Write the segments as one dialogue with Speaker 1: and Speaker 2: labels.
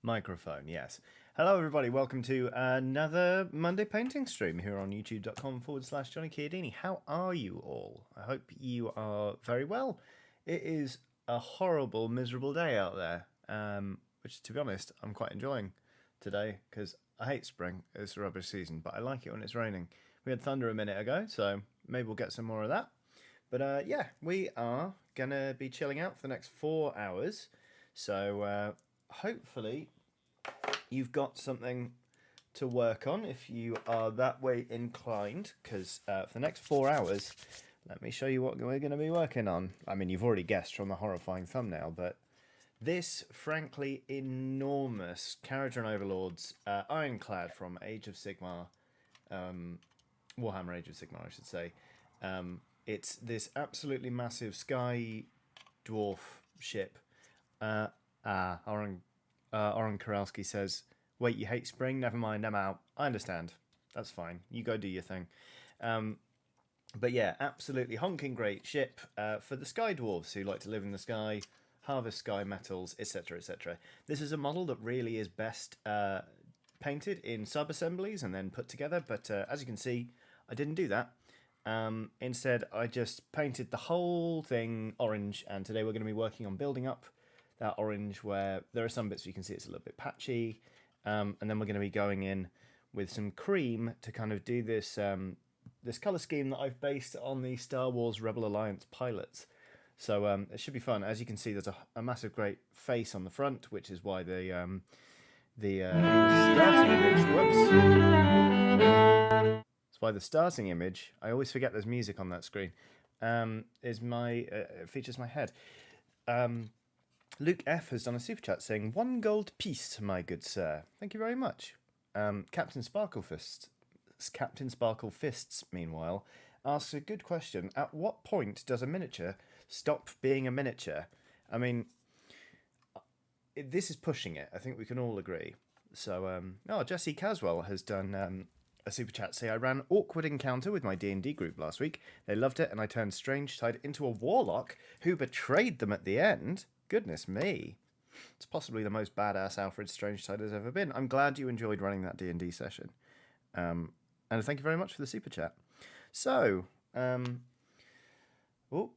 Speaker 1: Microphone, yes. Hello, everybody. Welcome to another Monday painting stream here on youtube.com/Johnny Chiodini. How are you all? I hope you are very well. It is a horrible, miserable day out there, which, to be honest, I'm quite enjoying today because I hate spring. It's a rubbish season, but I like it when it's raining. We had thunder a minute ago, so maybe we'll get some more of that. But yeah, we are going to be chilling out for the next 4 hours. So hopefully you've got something to work on if you are that way inclined, because for the next 4 hours, let me show you what we're going to be working on. I mean, you've already guessed from the horrifying thumbnail, but this, frankly, enormous Character and Overlords Ironclad from Age of Sigmar, Warhammer Age of Sigmar, I should say. It's this absolutely massive sky dwarf ship. Oren Koralski says, wait, you hate spring? Never mind, I'm out. I understand. That's fine. You go do your thing. But yeah, absolutely honking great ship for the sky dwarves who like to live in the sky, harvest sky metals, etc., etc. This is a model that really is best painted in sub-assemblies and then put together, but as you can see, I didn't do that. Instead, I just painted the whole thing orange, and today we're going to be working on building up that orange where there are some bits you can see it's a little bit patchy, and then we're going to be going in with some cream to kind of do this this colour scheme that I've based on the Star Wars Rebel Alliance pilots. So it should be fun. As you can see, there's a massive great face on the front, which is why the starting image, that's why the starting image, I always forget there's music on that screen, is my features my head. Luke F has done a super chat saying, 1 gold piece, my good sir. Thank you very much. Captain Sparklefists, meanwhile, asks a good question. At what point does a miniature stop being a miniature? I mean, this is pushing it. I think we can all agree. So, Jesse Caswell has done a super chat. Say, I ran Awkward Encounter with my D&D group last week. They loved it, and I turned Strange Tide into a warlock who betrayed them at the end. Goodness me. It's possibly the most badass Alfred Strange Tide has ever been. I'm glad you enjoyed running that D&D session. And thank you very much for the super chat. So,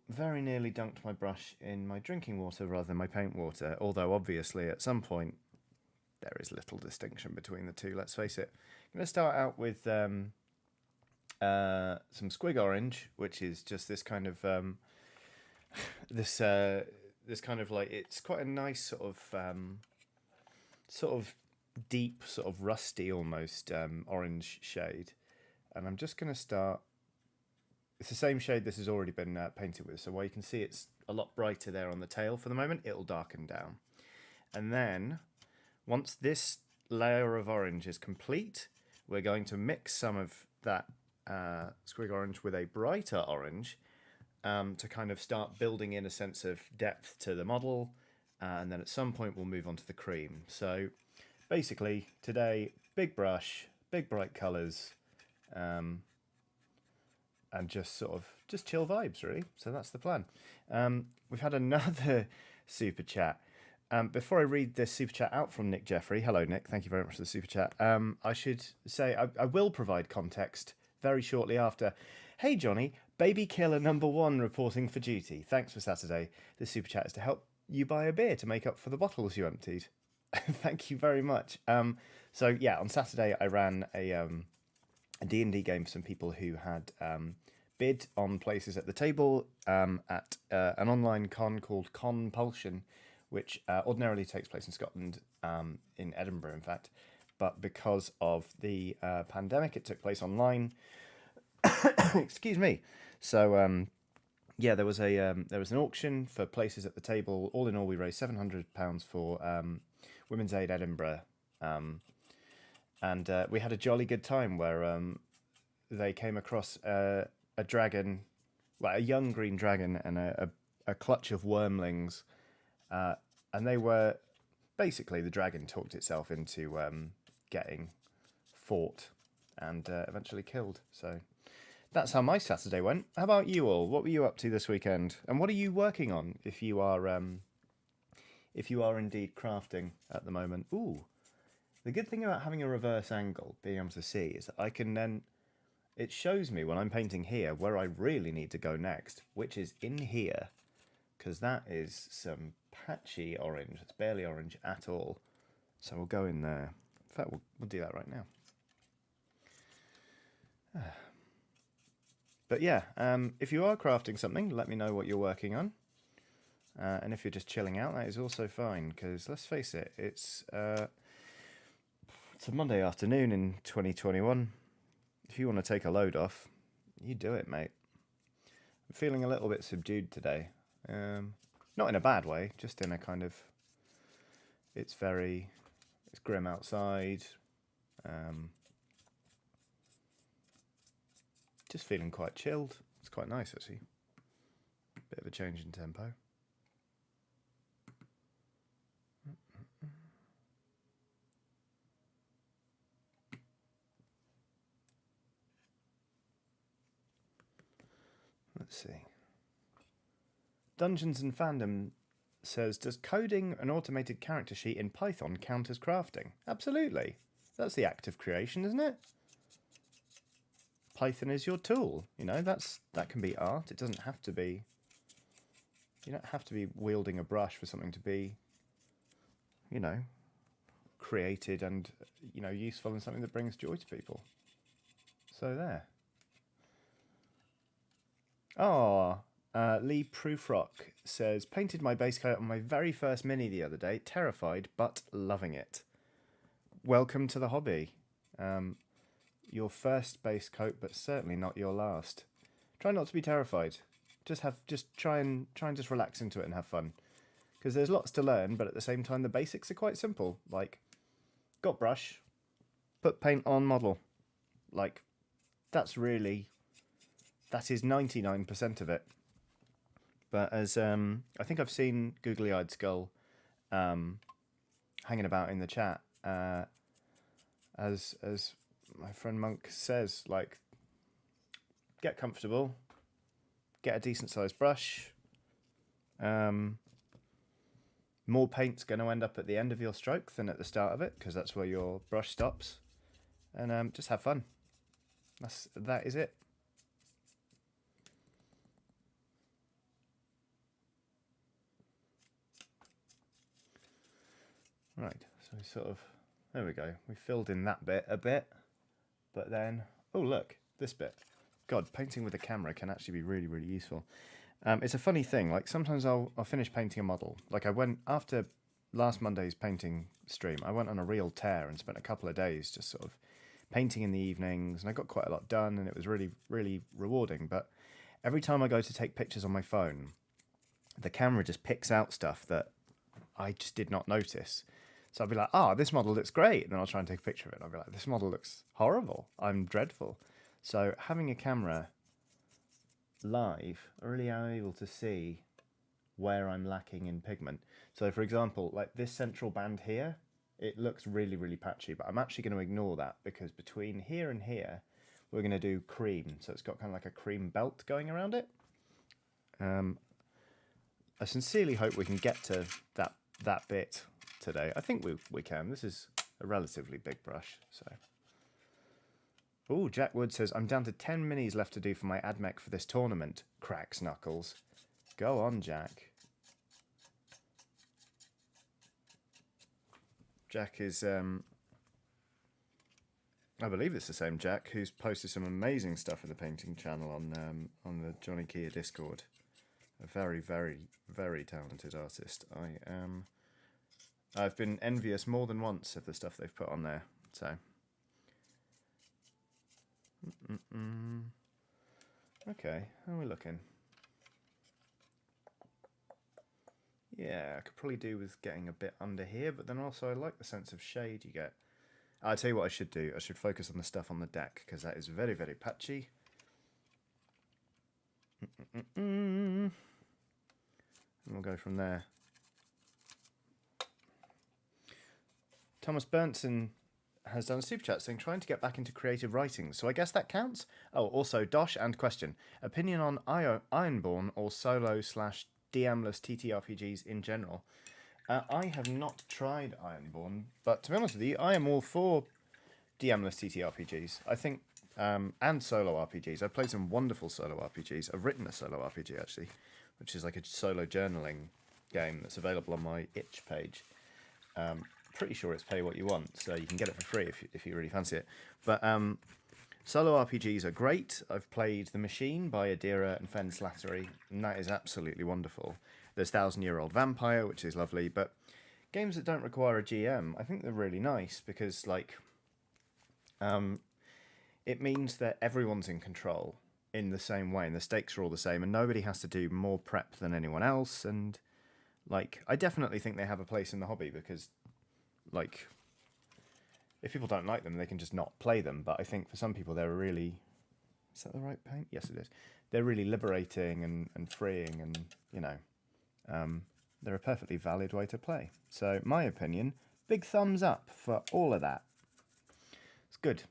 Speaker 1: very nearly dunked my brush in my drinking water rather than my paint water, although obviously at some point there is little distinction between the two, let's face it. I'm going to start out with some Squig Orange, which is just this kind of this kind of like, it's quite a nice sort of deep, sort of rusty almost orange shade. And I'm just going to start. It's the same shade this has already been painted with, so while you can see it's a lot brighter there on the tail for the moment, it'll darken down. And then once this layer of orange is complete, we're going to mix some of that Squig Orange with a brighter orange to kind of start building in a sense of depth to the model, and then at some point we'll move on to the cream. So basically today, big brush, big bright colours, and just sort of chill vibes really. So that's the plan. We've had another super chat. Before I read this super chat out from Nick Jeffrey, hello Nick, thank you very much for the super chat. I should say I will provide context very shortly after. Hey Johnny, Baby Killer #1 reporting for duty. Thanks for Saturday. This super chat is to help you buy a beer to make up for the bottles you emptied. Thank you very much. So yeah, on Saturday I ran a D&D game for some people who had bid on places at the table at an online con called Compulsion, which ordinarily takes place in Scotland, in Edinburgh in fact, but because of the pandemic it took place online. Excuse me. So yeah, there was an auction for places at the table. All in all, we raised £700 for Women's Aid Edinburgh, and we had a jolly good time where they came across a dragon, well, a young green dragon, and a clutch of wormlings, and they were basically, the dragon talked itself into getting fought and eventually killed. So that's how my Saturday went. How about you all? What were you up to this weekend? And what are you working on if you are indeed crafting at the moment? Ooh, the good thing about having a reverse angle, being able to see, is that I can then, it shows me when I'm painting here where I really need to go next, which is in here, because that is some patchy orange. It's barely orange at all. So we'll go in there. In fact, we'll do that right now. But yeah, if you are crafting something, let me know what you're working on. And if you're just chilling out, that is also fine, because let's face it, it's a Monday afternoon in 2021. If you want to take a load off, you do it, mate. I'm feeling a little bit subdued today. Not in a bad way, just in a kind of, it's grim outside. Just feeling quite chilled. It's quite nice, actually. Bit of a change in tempo. Let's see. Dungeons and Fandom says, does coding an automated character sheet in Python count as crafting? Absolutely. That's the act of creation, isn't it? Python is your tool. You know, that can be art. It doesn't have to be. You don't have to be wielding a brush for something to be, you know, created and, you know, useful and something that brings joy to people. So there. Oh, Lee Proofrock says, painted my base coat on my very first Mini the other day. Terrified, but loving it. Welcome to the hobby. Your first base coat, but certainly not your last. Try not to be terrified. Just try and just relax into it and have fun. Because there's lots to learn, but at the same time, the basics are quite simple. Like, got brush, put paint on model. Like, that is 99% of it. But as I think I've seen Googly Eyed Skull hanging about in the chat, as my friend Monk says, like, get comfortable, get a decent sized brush. More paint's going to end up at the end of your stroke than at the start of it, because that's where your brush stops. And just have fun. That is it. Right, so we sort of, there we go. We filled in that bit a bit, but then, oh look, this bit. God, painting with a camera can actually be really, really useful. It's a funny thing, like sometimes I'll finish painting a model. Like I went, after last Monday's painting stream, I went on a real tear and spent a couple of days just sort of painting in the evenings, and I got quite a lot done, and it was really, really rewarding. But every time I go to take pictures on my phone, the camera just picks out stuff that I just did not notice. So I'll be like, this model looks great. And then I'll try and take a picture of it. And I'll be like, this model looks horrible. I'm dreadful. So having a camera live, I really am able to see where I'm lacking in pigment. So for example, like this central band here, it looks really, really patchy, but I'm actually going to ignore that because between here and here, we're going to do cream. So it's got kind of like a cream belt going around it. I sincerely hope we can get to that bit today. I think we can. This is a relatively big brush, so. Oh, Jack Wood says, I'm down to 10 minis left to do for my AdMech for this tournament. Cracks knuckles. Go on, Jack. Jack is, I believe it's the same Jack who's posted some amazing stuff in the painting channel on the Johnny Kia Discord. A very, very, very talented artist. I've been envious more than once of the stuff they've put on there. So, okay, how are we looking? Yeah, I could probably do with getting a bit under here, but then also I like the sense of shade you get. I'll tell you what I should do. I should focus on the stuff on the deck, because that is very, very patchy. And we'll go from there. Thomas Bernson has done a super chat saying, trying to get back into creative writing. So I guess that counts? Oh, also, Dosh and question. Opinion on Ironborn or solo/DM-less TTRPGs in general? I have not tried Ironborn, but to be honest with you, I am all for DM-less TTRPGs. I think, and solo RPGs. I've played some wonderful solo RPGs. I've written a solo RPG, actually, which is like a solo journaling game that's available on my itch page. Pretty sure it's pay what you want, so you can get it for free if you really fancy it. But solo RPGs are great. I've played The Machine by Adira and Fen Slattery, and that is absolutely wonderful. There's 1000-Year-Old Vampire, which is lovely, but games that don't require a GM, I think they're really nice because, like, it means that everyone's in control in the same way, and the stakes are all the same, and nobody has to do more prep than anyone else. And, like, I definitely think they have a place in the hobby because, like, if people don't like them, they can just not play them. But I think for some people, they're really... Is that the right paint? Yes, it is. They're really liberating and freeing, and, you know, they're a perfectly valid way to play. So, my opinion, big thumbs up for all of that. It's good.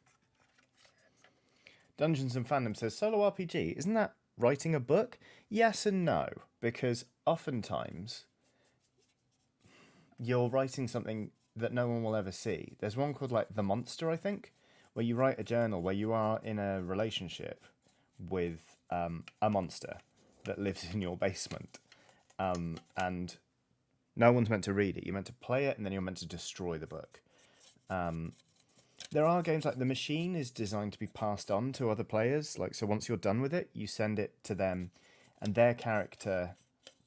Speaker 1: Dungeons and Fandom says, solo RPG, isn't that writing a book? Yes and no, because oftentimes you're writing something that no one will ever see. There's one called, like, The Monster, I think, where you write a journal where you are in a relationship with a monster that lives in your basement. And no one's meant to read it. You're meant to play it, and then you're meant to destroy the book. There are games like The Machine is designed to be passed on to other players. Like, so once you're done with it, you send it to them, and their character,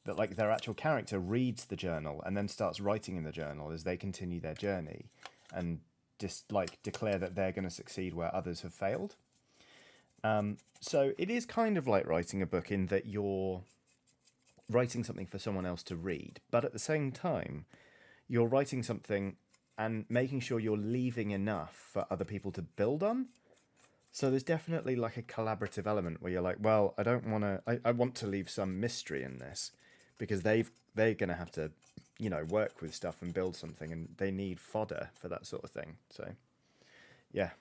Speaker 1: that like their actual character, reads the journal and then starts writing in the journal as they continue their journey, and just like declare that they're going to succeed where others have failed. So it is kind of like writing a book in that you're writing something for someone else to read, but at the same time, you're writing something and making sure you're leaving enough for other people to build on. So there's definitely like a collaborative element where you're like, well, I want to leave some mystery in this because they're going to have to, you know, work with stuff and build something, and they need fodder for that sort of thing. So, yeah.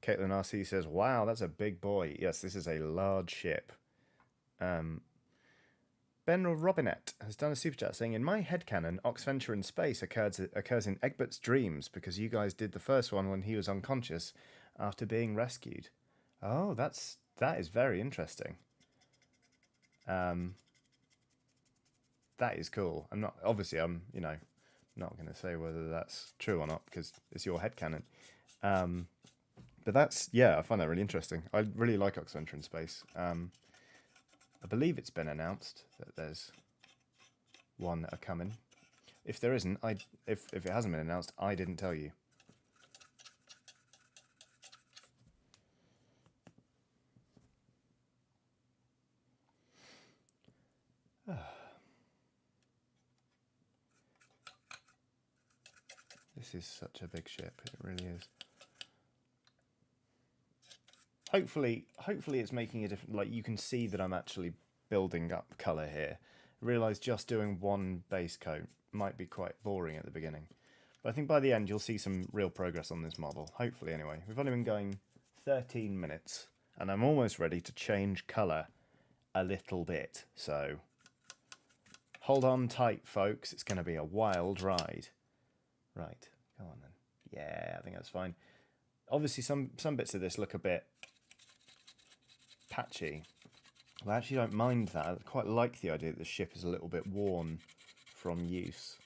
Speaker 1: Caitlin RC says, wow, that's a big boy. Yes, this is a large ship. Ben Robinette has done a super chat saying, in my headcanon, Oxventure in space occurs in Egbert's dreams because you guys did the first one when he was unconscious after being rescued. Oh, that is very interesting. That is cool. I'm you know, not going to say whether that's true or not because it's your headcanon. But that's, yeah, I find that really interesting. I really like Oxventure in space. I believe it's been announced that there's one that are coming. If there isn't, if it hasn't been announced, I didn't tell you. This is such a big ship. It really is. Hopefully it's making a difference. Like, you can see that I'm actually building up colour here. I realise just doing one base coat might be quite boring at the beginning. But I think by the end you'll see some real progress on this model. Hopefully, anyway. We've only been going 13 minutes, and I'm almost ready to change colour a little bit. So, hold on tight, folks. It's going to be a wild ride. Right, go on then. Yeah, I think that's fine. Obviously, some bits of this look a bit patchy. I actually don't mind that. I quite like the idea that the ship is a little bit worn from use.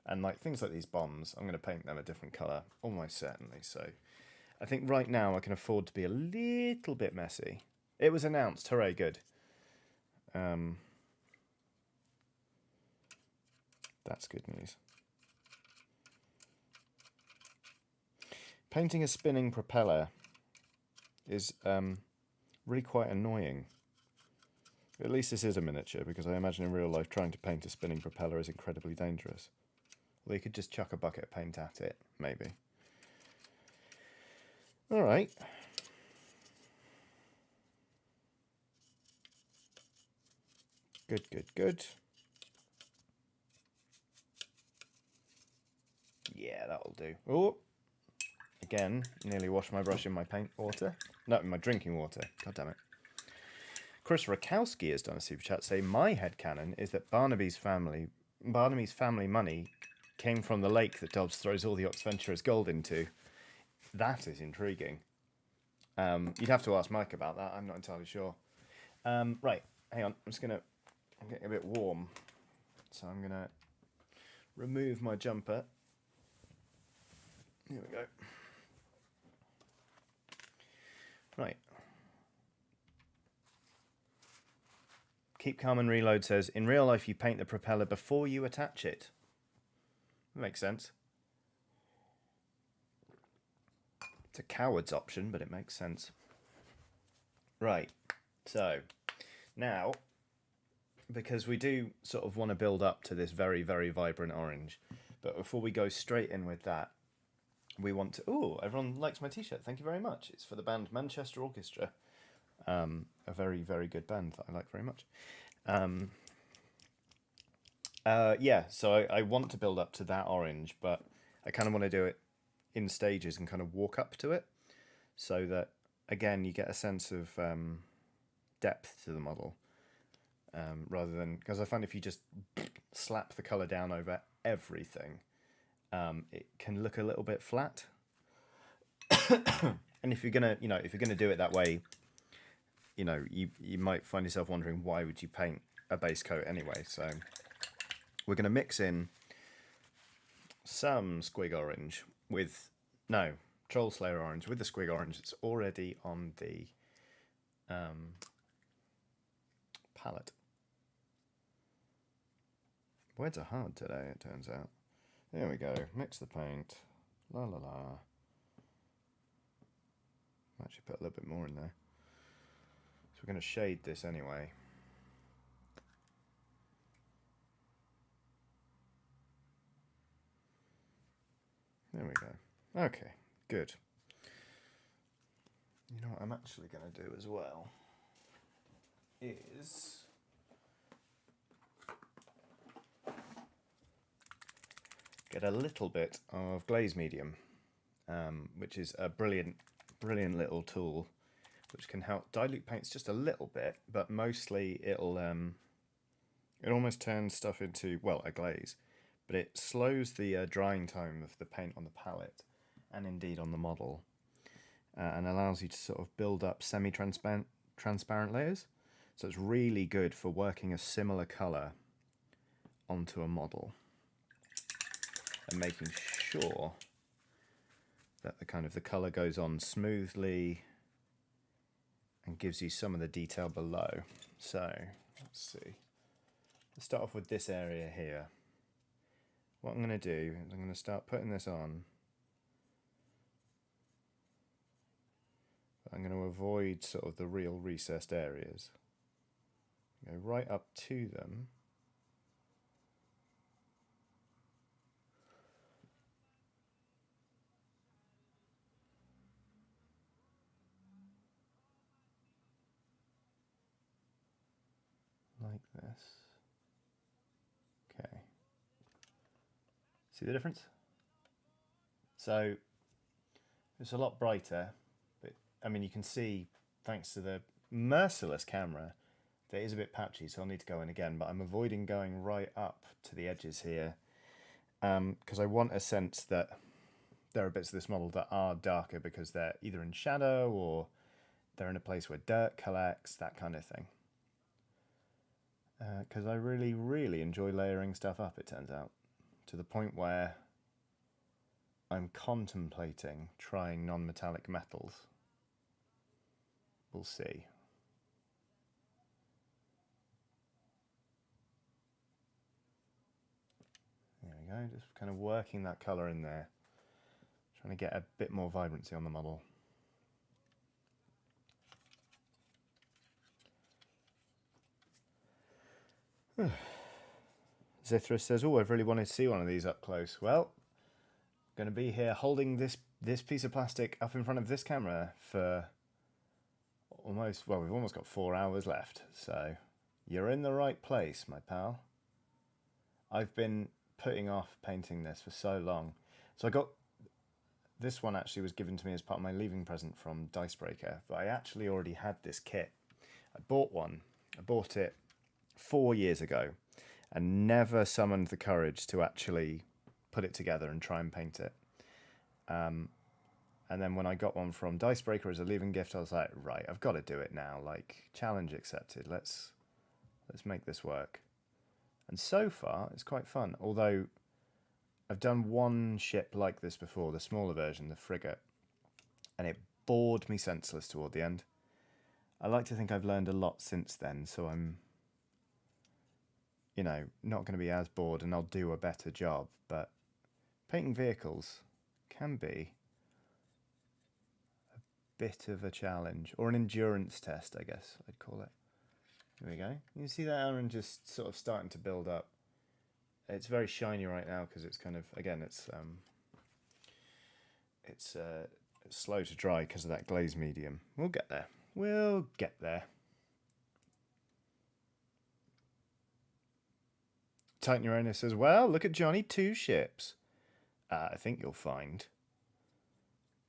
Speaker 1: And like things like these bombs, I'm going to paint them a different colour, almost certainly. So I think right now I can afford to be a little bit messy. It was announced, hooray, good. That's good news. Painting a spinning propeller is really quite annoying. At least this is a miniature, because I imagine in real life trying to paint a spinning propeller is incredibly dangerous. Well, you could just chuck a bucket of paint at it, maybe. All right. Good, good, good. Yeah, that'll do. Oh, again, nearly washed my brush in my paint water. No, in my drinking water. God damn it. Chris Rakowski has done a super chat saying, my headcanon is that Barnaby's family money came from the lake that Dobbs throws all the Oxventurers' gold into. That is intriguing. You'd have to ask Mike about that. I'm not entirely sure. Right, hang on. I'm getting a bit warm. So I'm going to remove my jumper. Here we go. Right. Keep Calm and Reload says, in real life you paint the propeller before you attach it. Makes sense. It's a coward's option, but it makes sense. Right, so now, because we do sort of want to build up to this very, very vibrant orange, but before we go straight in with that, we want to... Oh, everyone likes my t-shirt. Thank you very much. It's for the band Manchester Orchestra. A very, very good band that I like very much. Yeah, so I want to build up to that orange, but I kind of want to do it in stages and kind of walk up to it so that, again, you get a sense of depth to the model rather than... Because I find if you just slap the colour down over everything, it can look a little bit flat. And if you're gonna, if you're gonna do it that way, you might find yourself wondering, why would you paint a base coat anyway? So we're going to mix in some squig orange with, no, Troll Slayer orange with the squig orange that's already on the palette. Words are hard today, it turns out. There we go, mix the paint, la la la. Actually put a little bit more in there. So we're going to shade this anyway. There we go. Okay, good. You know what I'm actually going to do as well is get a little bit of glaze medium, which is a brilliant little tool which can help dilute paints just a little bit, but mostly it'll it almost turns stuff into, well, a glaze, but it slows the drying time of the paint on the palette and indeed on the model, and allows you to sort of build up semi-transparent layers. So it's really good for working a similar colour onto a model and making sure that the colour goes on smoothly and gives you some of the detail below. So let's see. Let's start off with this area here. What I'm going to do is I'm going to start putting this on. But I'm going to avoid sort of the real recessed areas. Go right up to them. Like this. Okay. See the difference? So it's a lot brighter, but I mean, you can see, thanks to the merciless camera, that it is a bit patchy, so I'll need to go in again, but I'm avoiding going right up to the edges here because I want a sense that there are bits of this model that are darker because they're either in shadow or they're in a place where dirt collects, that kind of thing. Because I really, really enjoy layering stuff up, it turns out, to the point where I'm contemplating trying non-metallic metals. We'll see. There we go, just kind of working that colour in there, trying to get a bit more vibrancy on the model. Zithra says, oh, I've really wanted to see one of these up close. Well, I'm going to be here holding this piece of plastic up in front of this camera for almost, well, we've almost got 4 hours left. So you're in the right place, my pal. I've been putting off painting this for so long. So I got, this one actually was given to me as part of my leaving present from Dicebreaker, but I actually already had this kit. I bought one. I bought it 4 years ago and never summoned the courage to actually put it together and try and paint it. And then when I got one from Dicebreaker as a leaving gift, I was like, right, I've got to do it now. Like, challenge accepted. Let's make this work. And so far, it's quite fun. Although I've done one ship like this before, the smaller version, the frigate, and it bored me senseless toward the end. I like to think I've learned a lot since then, so I'm, you know, not going to be as bored and I'll do a better job. But painting vehicles can be a bit of a challenge, or an endurance test, I guess I'd call it. There we go. You see that iron just sort of starting to build up. It's very shiny right now because it's kind of, again, it's slow to dry because of that glaze medium. We'll get there. We'll get there. Titan Uranus says, well, look at Johnny, 2 ships. I think you'll find,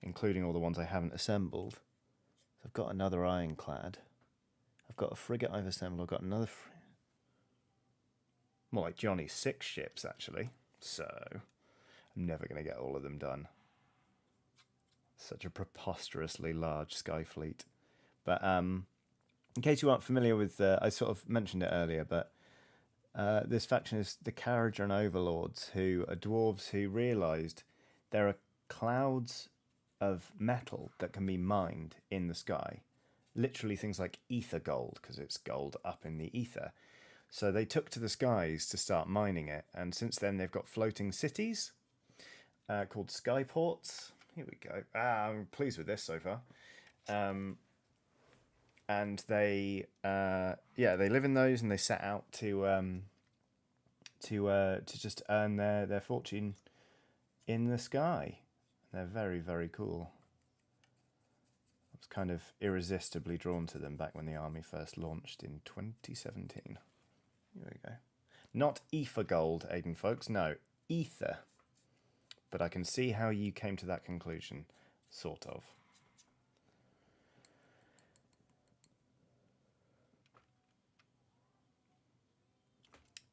Speaker 1: including all the ones I haven't assembled. So I've got another Ironclad. I've got a frigate I've assembled. I've got another... More like Johnny's 6 ships, actually. So I'm never going to get all of them done. Such a preposterously large sky fleet. But in case you aren't familiar with... I sort of mentioned it earlier, but this faction is the Kharadron Overlords, who are dwarves who realised there are clouds of metal that can be mined in the sky. Literally things like ether gold, because it's gold up in the ether. So they took to the skies to start mining it, and since then they've got floating cities called skyports. Here we go. I'm pleased with this so far. And they live in those, and they set out to just earn their fortune in the sky. They're very, very cool. I was kind of irresistibly drawn to them back when the army first launched in 2017. Here we go. Not ether gold, Aiden folks. No, ether. But I can see how you came to that conclusion, sort of.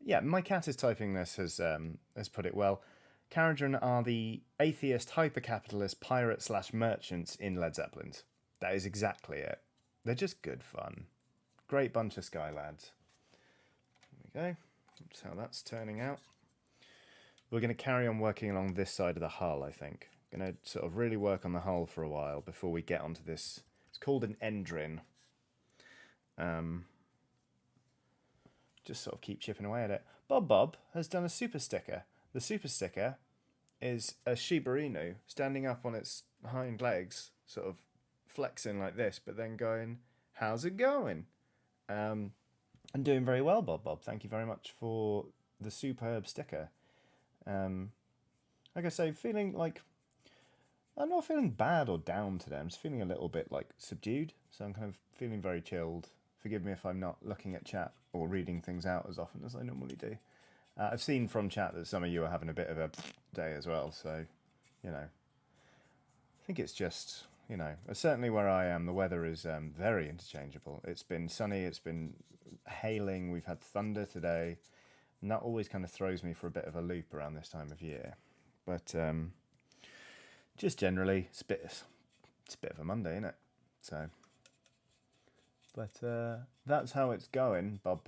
Speaker 1: Yeah, my cat is typing this has put it well. Kharadron are the atheist, hyper-capitalist pirate/merchants in Led Zeppelins. That is exactly it. They're just good fun. Great bunch of sky lads. There we go. That's how that's turning out. We're going to carry on working along this side of the hull, I think. Going to sort of really work on the hull for a while before we get onto this. It's called an Endrin. Just sort of keep chipping away at it. Bob has done a super sticker. The super sticker is a Shiba Inu standing up on its hind legs, sort of flexing like this, but then going, how's it going? And doing very well, Bob. Thank you very much for the superb sticker. Like I say, feeling like... I'm not feeling bad or down today. I'm just feeling a little bit like subdued. So I'm kind of feeling very chilled. Forgive me if I'm not looking at chat or reading things out as often as I normally do. I've seen from chat that some of you are having a bit of a day as well. So, you know, I think it's just, you know, certainly where I am, the weather is very interchangeable. It's been sunny, it's been hailing, we've had thunder today. And that always kind of throws me for a bit of a loop around this time of year. But just generally, it's a bit of a Monday, isn't it? So, but that's how it's going, Bob.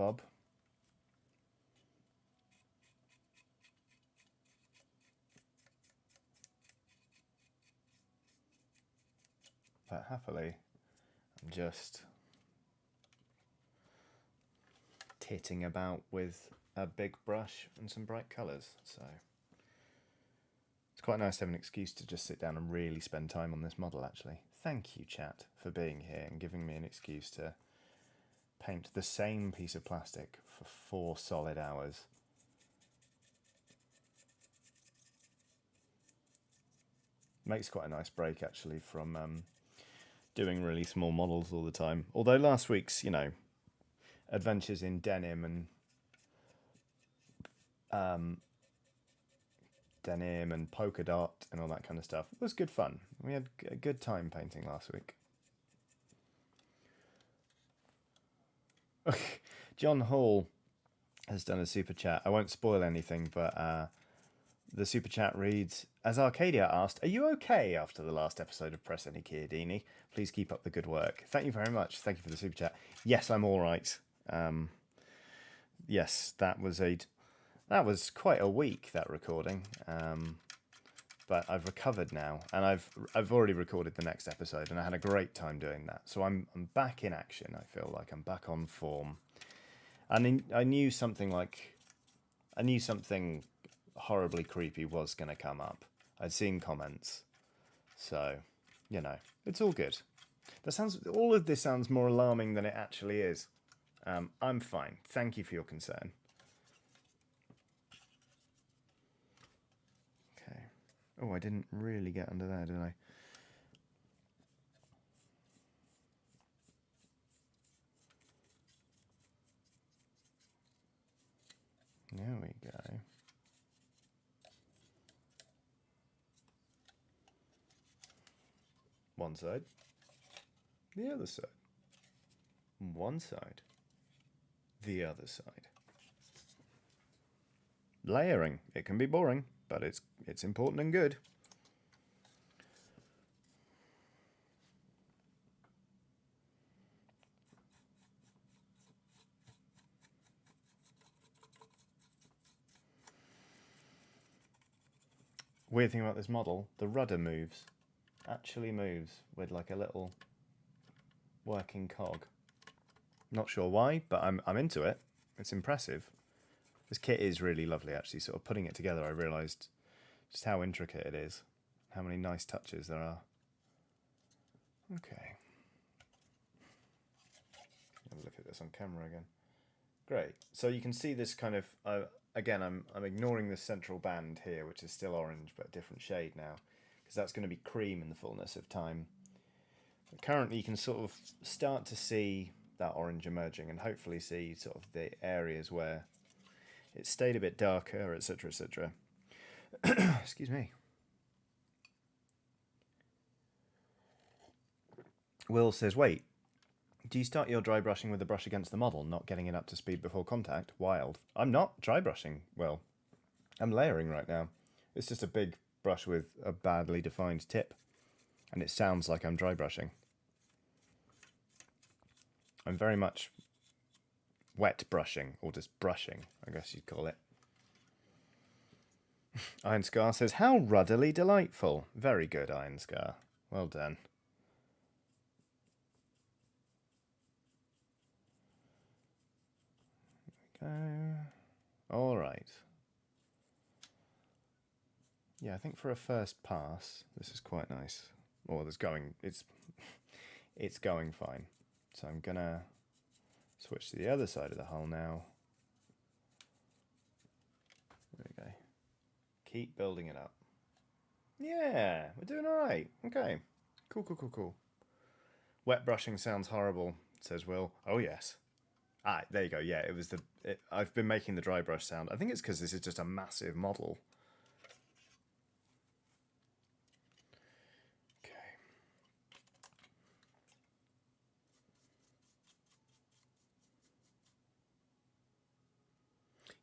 Speaker 1: But happily, I'm just titting about with a big brush and some bright colours. So it's quite nice to have an excuse to just sit down and really spend time on this model, actually. Thank you, chat, for being here and giving me an excuse to paint the same piece of plastic for 4 solid hours. Makes quite a nice break, actually, from doing really small models all the time. Although last week's, adventures in denim and polka dot and all that kind of stuff was good fun. We had a good time painting last week. John Hall has done a super chat. I won't spoil anything, but the super chat reads, as Arcadia asked, are you okay after the last episode of Press Any Chiodini? Please keep up the good work. Thank you very much. Thank you for the super chat. Yes, I'm all right. Yes, that was quite a week, that recording. But I've recovered now, and I've already recorded the next episode, and I had a great time doing that. So I'm back in action. I feel like I'm back on form. And I knew something horribly creepy was going to come up. I'd seen comments, so it's all good. All of this sounds more alarming than it actually is. I'm fine. Thank you for your concern. Okay. Oh, I didn't really get under there, did I? There we go. One side. The other side. One side. The other side. Layering. It can be boring, but it's important and good. Weird thing about this model, the rudder actually moves with like a little working cog. Not sure why, but I'm into it. It's impressive. This kit is really lovely, actually. Sort of putting it together, I realised just how intricate it is, how many nice touches there are. Okay. Have a look at this on camera again. Great. So you can see this kind of, again, I'm ignoring the central band here, which is still orange, but a different shade now, because that's going to be cream in the fullness of time. But currently you can sort of start to see that orange emerging, and hopefully see sort of the areas where it stayed a bit darker, etc., etc. Excuse me. Will says, wait, do you start your dry brushing with the brush against the model, not getting it up to speed before contact? Wild. I'm not dry brushing. Well, I'm layering right now. It's just a big brush with a badly defined tip, and it sounds like I'm dry brushing. I'm very much wet brushing, or just brushing, I guess you'd call it. Iron Scar says, how ruddily delightful. Very good, Iron Scar. Well done. There we go. All right. Yeah, I think for a first pass, this is quite nice. Or it's going fine. So I'm gonna switch to the other side of the hull now. There we go. Keep building it up. Yeah, we're doing all right. Okay. Cool. Wet brushing sounds horrible, says Will. Oh, yes. Ah, there you go. Yeah, I've been making the dry brush sound. I think it's because this is just a massive model. Okay.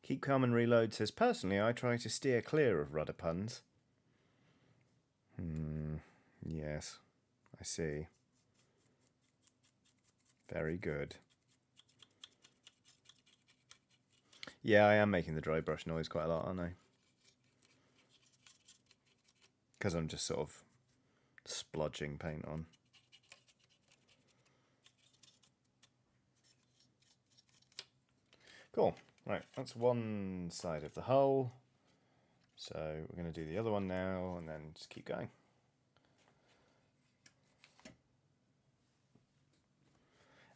Speaker 1: Keep Calm and Reload says, personally, I try to steer clear of rudder puns. Yes, I see. Very good. Yeah, I am making the dry brush noise quite a lot, aren't I? Because I'm just sort of splodging paint on. Cool. Right, that's one side of the hull. So we're going to do the other one now and then just keep going.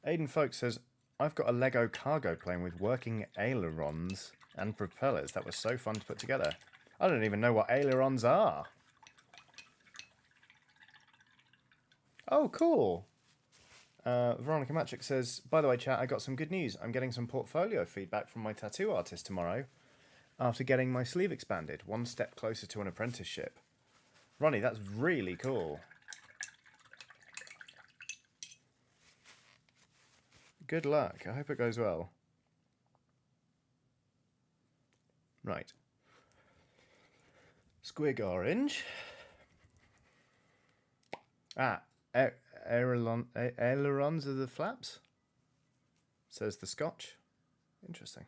Speaker 1: Aidan Folk says, I've got a Lego cargo plane with working ailerons and propellers. That was so fun to put together. I don't even know what ailerons are. Oh, cool. Veronica Matrick says, by the way, chat, I got some good news. I'm getting some portfolio feedback from my tattoo artist tomorrow after getting my sleeve expanded. One step closer to an apprenticeship. Ronnie, that's really cool. Good luck. I hope it goes well. Right. Squig orange. Ailerons are the flaps, says the Scotch. Interesting.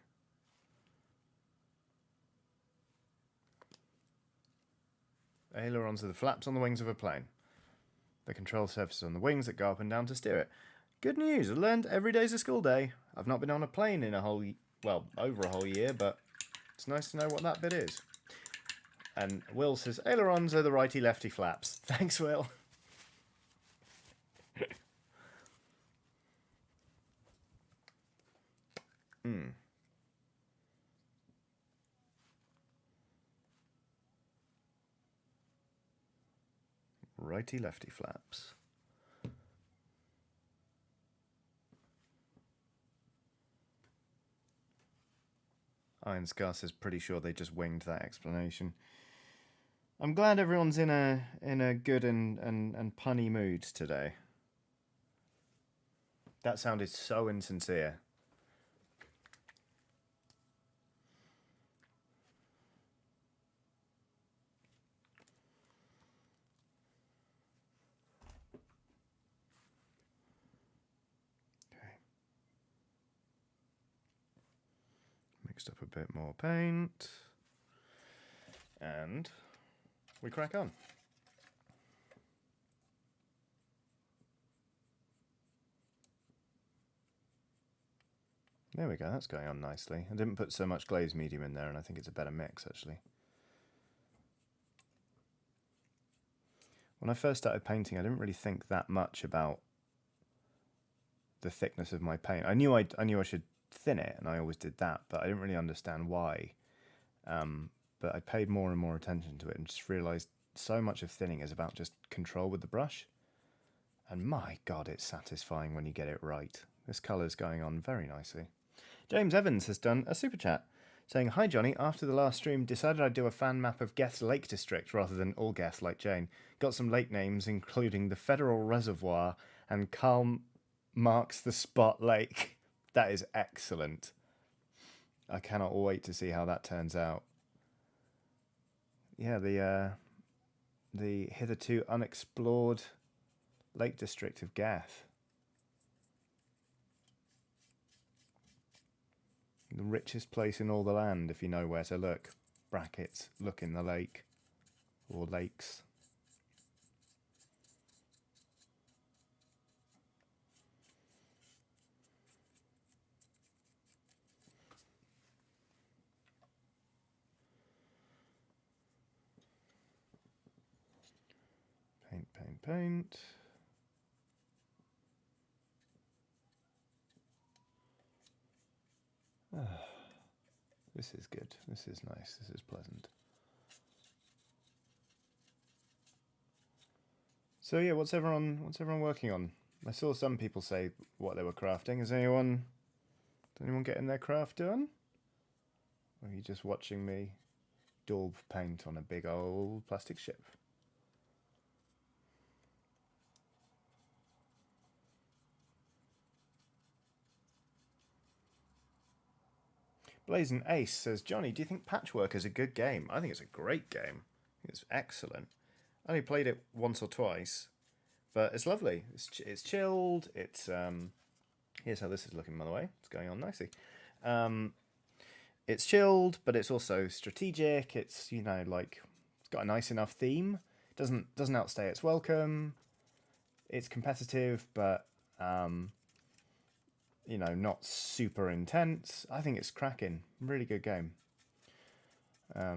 Speaker 1: Ailerons are the flaps on the wings of a plane. The control surfaces on the wings that go up and down to steer it. Good news, I learned every day's a school day. I've not been on a plane in over a whole year, but it's nice to know what that bit is. And Will says, ailerons are the righty-lefty flaps. Thanks, Will. Righty-lefty flaps. Iron Scar says, pretty sure they just winged that explanation. I'm glad everyone's in a good and punny mood today. That sounded so insincere. Mixed up a bit more paint, and we crack on. There we go, that's going on nicely. I didn't put so much glaze medium in there, and I think it's a better mix, actually. When I first started painting, I didn't really think that much about the thickness of my paint. I knew I should thin it, and I always did that, but I didn't really understand why. But I paid more and more attention to it and just realised so much of thinning is about just control with the brush. And my God, it's satisfying when you get it right. This colour's going on very nicely. James Evans has done a super chat saying, hi Johnny, after the last stream decided I'd do a fan map of Geth Lake District rather than all Geth like Jane. Got some lake names including the Federal Reservoir and Karl Marx the Spot Lake. That is excellent. I cannot wait to see how that turns out. Yeah, the hitherto unexplored Lake District of Geth. The richest place in all the land, if you know where to look. Brackets, look in the lake. Or lakes. Paint, paint, paint. This is good. This is nice. This is pleasant. So yeah, what's everyone working on? I saw some people say what they were crafting. Is anyone getting their craft done? Or are you just watching me daub paint on a big old plastic ship? Blazing Ace says, Johnny, do you think Patchwork is a good game? I think it's a great game. It's excellent. I only played it once or twice, but it's lovely. It's chilled. It's here's how this is looking, by the way. It's going on nicely. It's chilled, but it's also strategic. It's it's got a nice enough theme. Doesn't outstay its welcome. It's competitive, but not super intense. I think it's cracking. Really good game. I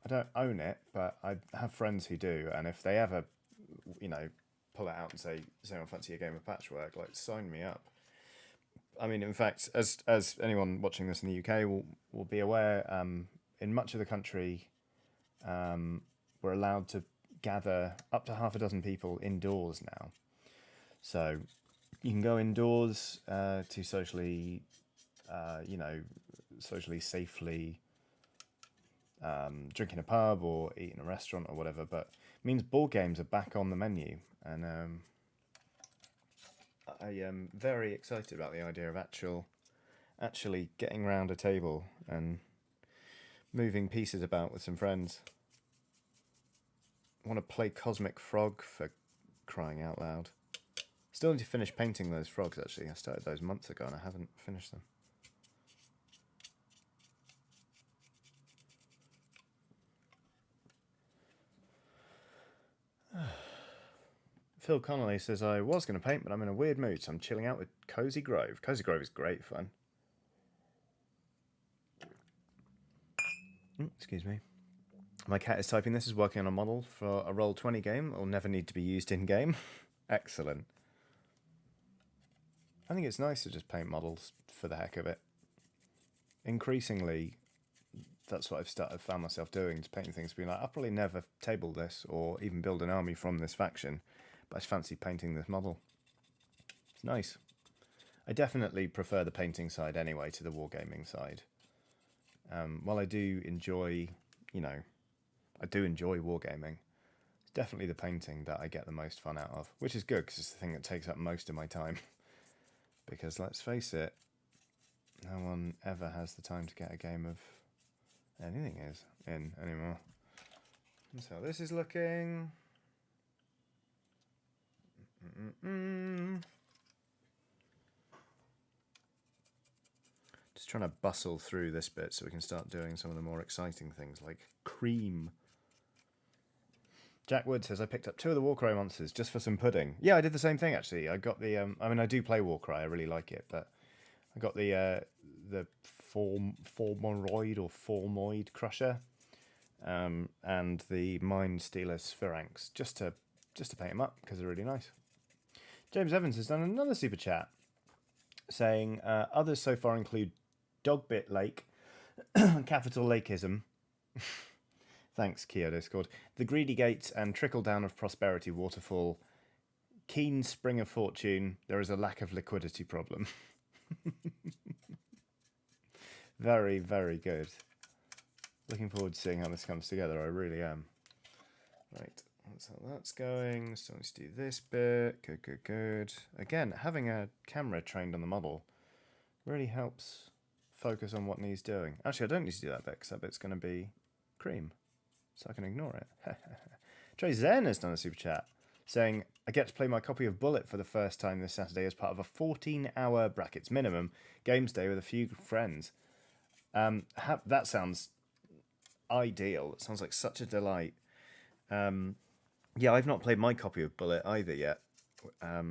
Speaker 1: don't own it, but I have friends who do, and if they ever, pull it out and say, "Does anyone fancy a game of Patchwork?" Like, sign me up. I mean, in fact, as anyone watching this in the UK will be aware, in much of the country, we're allowed to gather up to half a dozen people indoors now. So you can go indoors to socially, socially safely drink in a pub or eat in a restaurant or whatever. But it means board games are back on the menu, and I am very excited about the idea of actually getting round a table and moving pieces about with some friends. I want to play Cosmic Frog, for crying out loud. Still need to finish painting those frogs, actually. I started those months ago and I haven't finished them. Phil Connolly says, I was going to paint, but I'm in a weird mood, so I'm chilling out with Cozy Grove. Cozy Grove is great fun. Excuse me. My cat is typing, this is working on a model for a Roll20 game. It will never need to be used in-game. Excellent. I think it's nice to just paint models for the heck of it. Increasingly, that's what I've found myself doing, just painting things, being like, I'll probably never table this or even build an army from this faction, but I just fancy painting this model. It's nice. I definitely prefer the painting side anyway to the wargaming side. While I do enjoy, I do enjoy wargaming, it's definitely the painting that I get the most fun out of, which is good because it's the thing that takes up most of my time. Because let's face it, no one ever has the time to get a game of anything in anymore. And so this is looking. Just trying to bustle through this bit so we can start doing some of the more exciting things like cream. Jack Wood says, I picked up 2 of the Warcry monsters just for some pudding. Yeah, I did the same thing, actually. I got the, I do play Warcry, I really like it, but I got the Formoroid or Formoid Crusher and the Mind Stealer Sphinx just to paint them up because they're really nice. James Evans has done another super chat saying, others so far include Dogbit Lake, Capital Lakeism, thanks, Kia Discord, The Greedy Gates and Trickle Down of Prosperity Waterfall, Keen Spring of Fortune, there is a lack of liquidity problem. Very, very good. Looking forward to seeing how this comes together, I really am. Right, that's how that's going. So let's do this bit. Good, good, good. Again, having a camera trained on the model really helps focus on what needs doing. Actually, I don't need to do that bit because that bit's going to be cream, so I can ignore it. Trey Zen has done a super chat saying, I get to play my copy of Bullet for the first time this Saturday as part of a 14-hour brackets minimum games day with a few friends. That sounds ideal. It sounds like such a delight. Yeah, I've not played my copy of Bullet either yet. I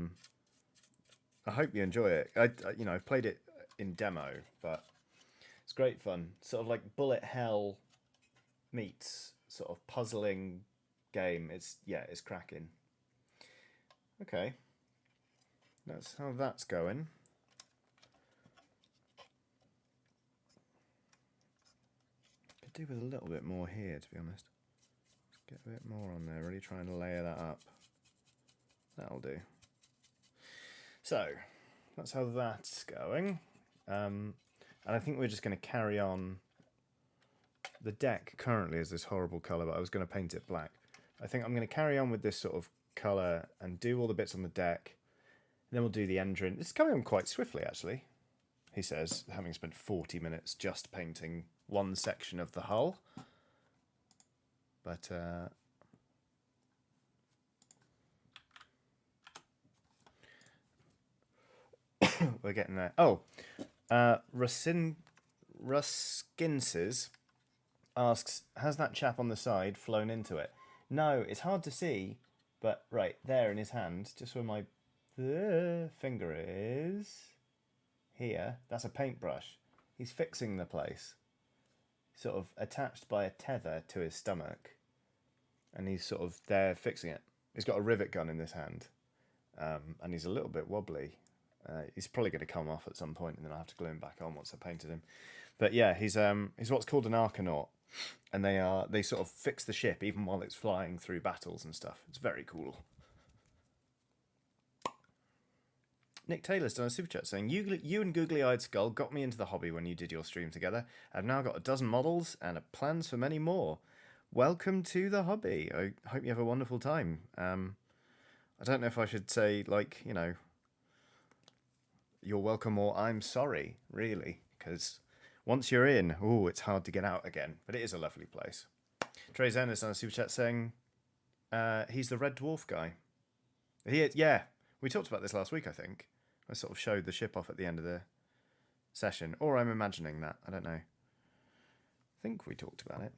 Speaker 1: hope you enjoy it. I've played it in demo, but it's great fun. Sort of like Bullet Hell meets sort of puzzling game. It's cracking. Okay, that's how that's going. Could do with a little bit more here, to be honest. Get a bit more on there, really trying to layer that up. That'll do. So, that's how that's going. And I think we're just going to carry on. The deck currently is this horrible colour, but I was going to paint it black. I think I'm going to carry on with this sort of colour and do all the bits on the deck. Then we'll do the engine. It's coming on quite swiftly, actually, he says, having spent 40 minutes just painting one section of the hull. But we're getting there. Oh, Ruskinses asks, has that chap on the side flown into it? No, it's hard to see, but right there in his hand, just where my finger is, here, that's a paintbrush. He's fixing the place, sort of attached by a tether to his stomach, and he's sort of there fixing it. He's got a rivet gun in this hand, and he's a little bit wobbly. He's probably going to come off at some point, and then I'll have to glue him back on once I painted him. But yeah, he's what's called an Arkanaut, and they sort of fix the ship even while it's flying through battles and stuff. It's very cool. Nick Taylor's done a super chat saying, you and Googly Eyed Skull got me into the hobby when you did your stream together. I've now got 12 models and plans for many more. Welcome to the hobby. I hope you have a wonderful time. I don't know if I should say, like, you know, you're welcome or I'm sorry, really, because once you're in, it's hard to get out again. But it is a lovely place. Trey Zen has done a super chat saying, he's the Red Dwarf guy. Yeah, we talked about this last week, I think. I sort of showed the ship off at the end of the session. Or I'm imagining that. I don't know. I think we talked about it.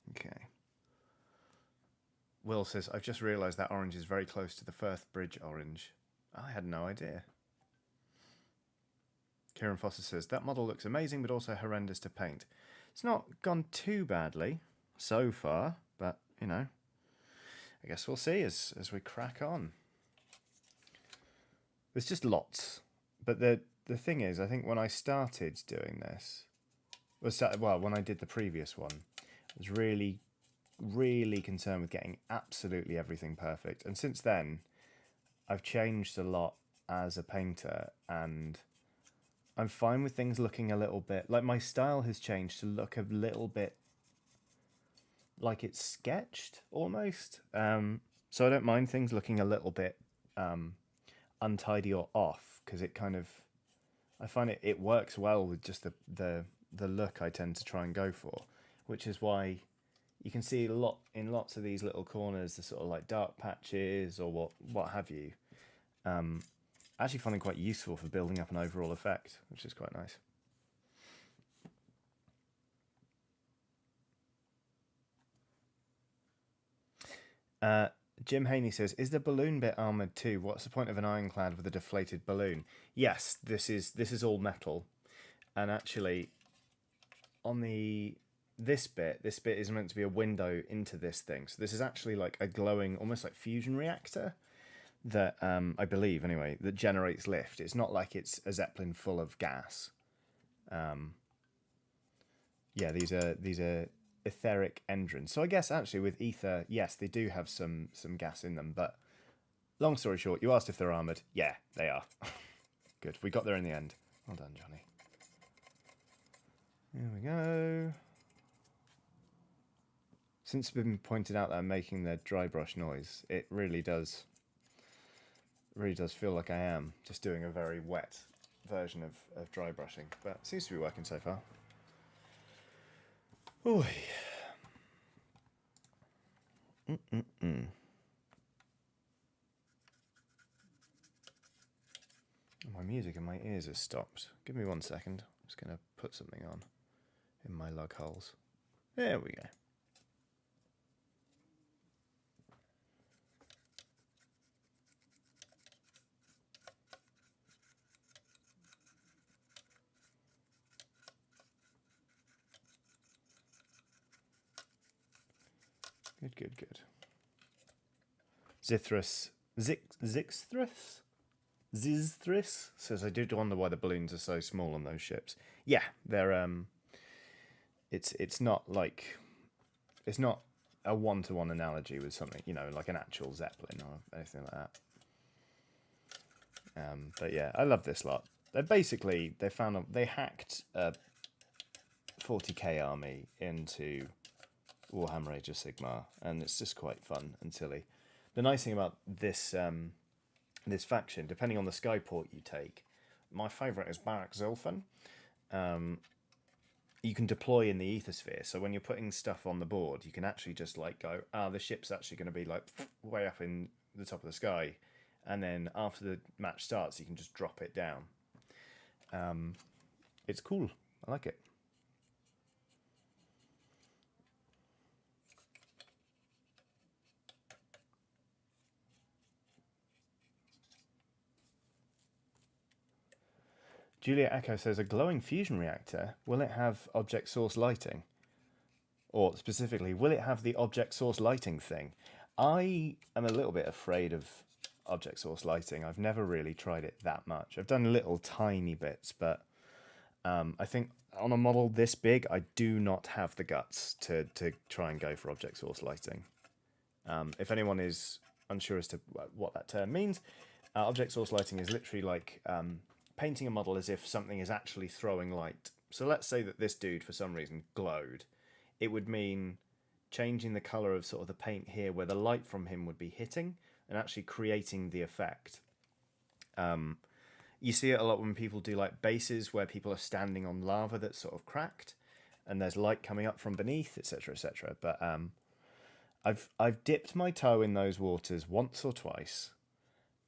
Speaker 1: Okay. Will says, I've just realised that orange is very close to the Firth Bridge orange. I had no idea. Kieran Foster says, that model looks amazing, but also horrendous to paint. It's not gone too badly so far, but, you know, I guess we'll see as we crack on. There's just lots. But the thing is, I think when I started doing this, when I did the previous one, I was really, really concerned with getting absolutely everything perfect. And since then, I've changed a lot as a painter, and I'm fine with things looking a little bit... Like, my style has changed to look a little bit like it's sketched, almost. So I don't mind things looking a little bit untidy or off, because it kind of... I find it works well with just the look I tend to try and go for, which is why you can see in lots of these little corners, the sort of like dark patches or what have you. I actually find it quite useful for building up an overall effect, which is quite nice. Jim Haney says, is the balloon bit armoured too? What's the point of an ironclad with a deflated balloon? Yes, this is all metal. And actually, on this bit is meant to be a window into this thing. So this is actually like a glowing, almost like fusion reactor that, I believe anyway, that generates lift. It's not like it's a Zeppelin full of gas. Yeah, these are etheric engines. So I guess actually with ether, yes, they do have some gas in them. But long story short, you asked if they're armoured. Yeah, they are. Good, we got there in the end. Well done, Johnny. Here we go. Since it's been pointed out that I'm making the dry brush noise, it really does feel like I am just doing a very wet version of dry brushing. But it seems to be working so far. Ooh. My music in my ears has stopped. Give me 1 second. I'm just going to put something on in my lug holes. There we go. Good. Zizthris says, I did wonder why the balloons are so small on those ships. Yeah, they're it's not like, it's not a one-to-one analogy with something, you know, like an actual Zeppelin or anything like that. But yeah, I love this lot. They hacked a 40k army into Warhammer Age of Sigmar, and it's just quite fun and silly. The nice thing about this this faction, depending on the skyport you take, my favourite is Barak Zulfan. You can deploy in the ethersphere, so when you're putting stuff on the board, you can actually just like go, the ship's actually going to be like way up in the top of the sky, and then after the match starts, you can just drop it down. It's cool. I like it. Julia Echo says, a glowing fusion reactor, will it have object source lighting? Or specifically, will it have the object source lighting thing? I am a little bit afraid of object source lighting. I've never really tried it that much. I've done little tiny bits, but I think on a model this big, I do not have the guts to try and go for object source lighting. If anyone is unsure as to what that term means, object source lighting is literally like painting a model as if something is actually throwing light. So let's say that this dude, for some reason, glowed. It would mean changing the color of sort of the paint here where the light from him would be hitting and actually creating the effect. You see it a lot when people do like bases where people are standing on lava that's sort of cracked and there's light coming up from beneath, etc., etc. But I've dipped my toe in those waters once or twice,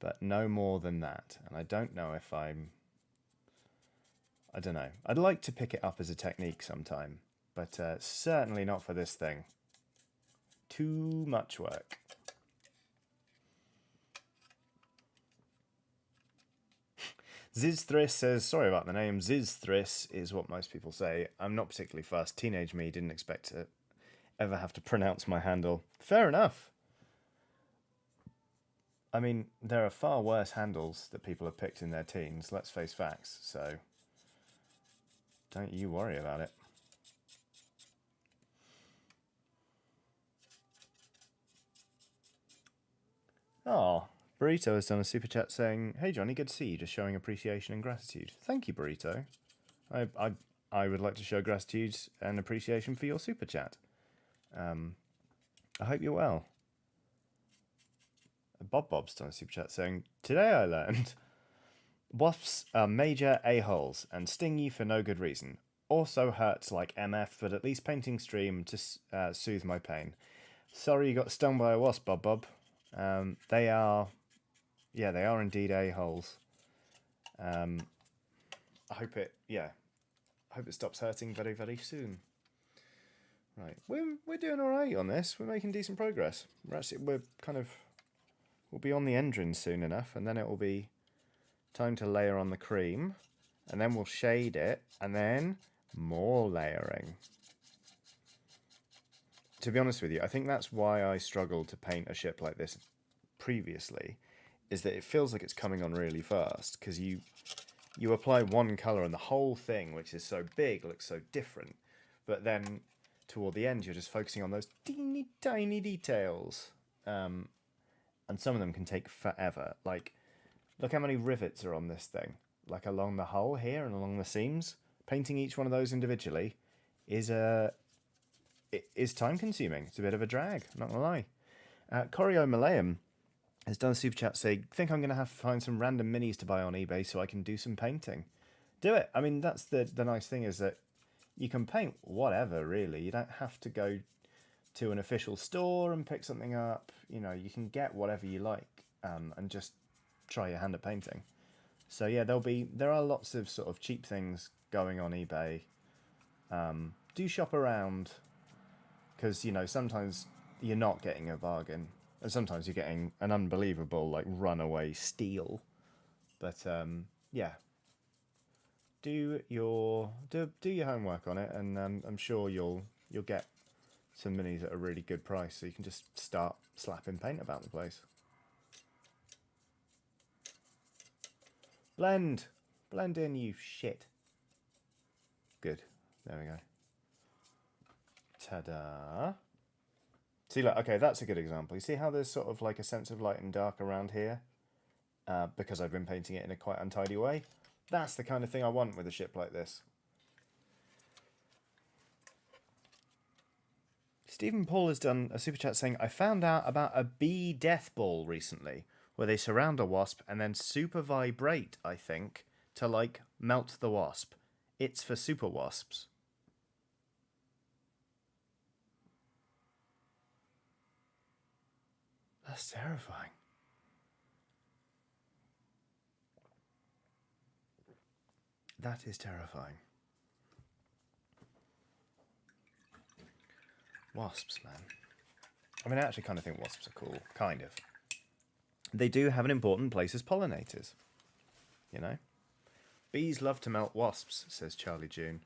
Speaker 1: but no more than that. And I don't know if I don't know. I'd like to pick it up as a technique sometime, but certainly not for this thing. Too much work. Zizthris says, sorry about the name. Zizthris is what most people say. I'm not particularly fast. Teenage me didn't expect to ever have to pronounce my handle. Fair enough. I mean, there are far worse handles that people have picked in their teens. Let's face facts. So don't you worry about it. Oh, Burrito has done a super chat saying, "Hey Johnny, good to see you. Just showing appreciation and gratitude." Thank you, Burrito. I would like to show gratitude and appreciation for your super chat. I hope you're well. Bob's done a super chat saying, "Today I learned wasps are major a-holes and sting you for no good reason. Also hurts like MF, but at least painting stream to soothe my pain. Sorry you got stung by a wasp, Bob. They are indeed a-holes. I hope it stops hurting very, very soon. Right, we're doing all right on this. We're making decent progress. We'll be on the engine soon enough, and then it will be time to layer on the cream, and then we'll shade it, and then more layering. To be honest with you, I think that's why I struggled to paint a ship like this previously, is that it feels like it's coming on really fast, because you apply one colour and the whole thing, which is so big, looks so different. But then toward the end, you're just focusing on those teeny tiny details. And some of them can take forever. Like, look how many rivets are on this thing. Like along the hull here and along the seams. Painting each one of those individually is time consuming. It's a bit of a drag, not gonna lie. Corio Malayam has done a super chat saying, "Think I'm gonna have to find some random minis to buy on eBay so I can do some painting." Do it. I mean, that's the nice thing, is that you can paint whatever, really. You don't have to go to an official store and pick something up. You know, you can get whatever you like and just try your hand at painting. So yeah, there are lots of sort of cheap things going on eBay. Do shop around, because you know sometimes you're not getting a bargain, and sometimes you're getting an unbelievable like runaway steal. But yeah, do your homework on it, and I'm sure you'll get some minis at a really good price, so you can just start slapping paint about the place. Blend in, you shit. Good, there we go. Ta-da. See, look, okay, that's a good example. You see how there's sort of like a sense of light and dark around here, because I've been painting it in a quite untidy way. That's the kind of thing I want with a ship like this. Stephen Paul has done a super chat saying, "I found out about a bee death ball recently, where they surround a wasp and then super vibrate, I think, to like melt the wasp. It's for super wasps." That's terrifying. That is terrifying. Wasps, man. I mean, I actually kind of think wasps are cool. Kind of. They do have an important place as pollinators. You know? Bees love to melt wasps, says Charlie June.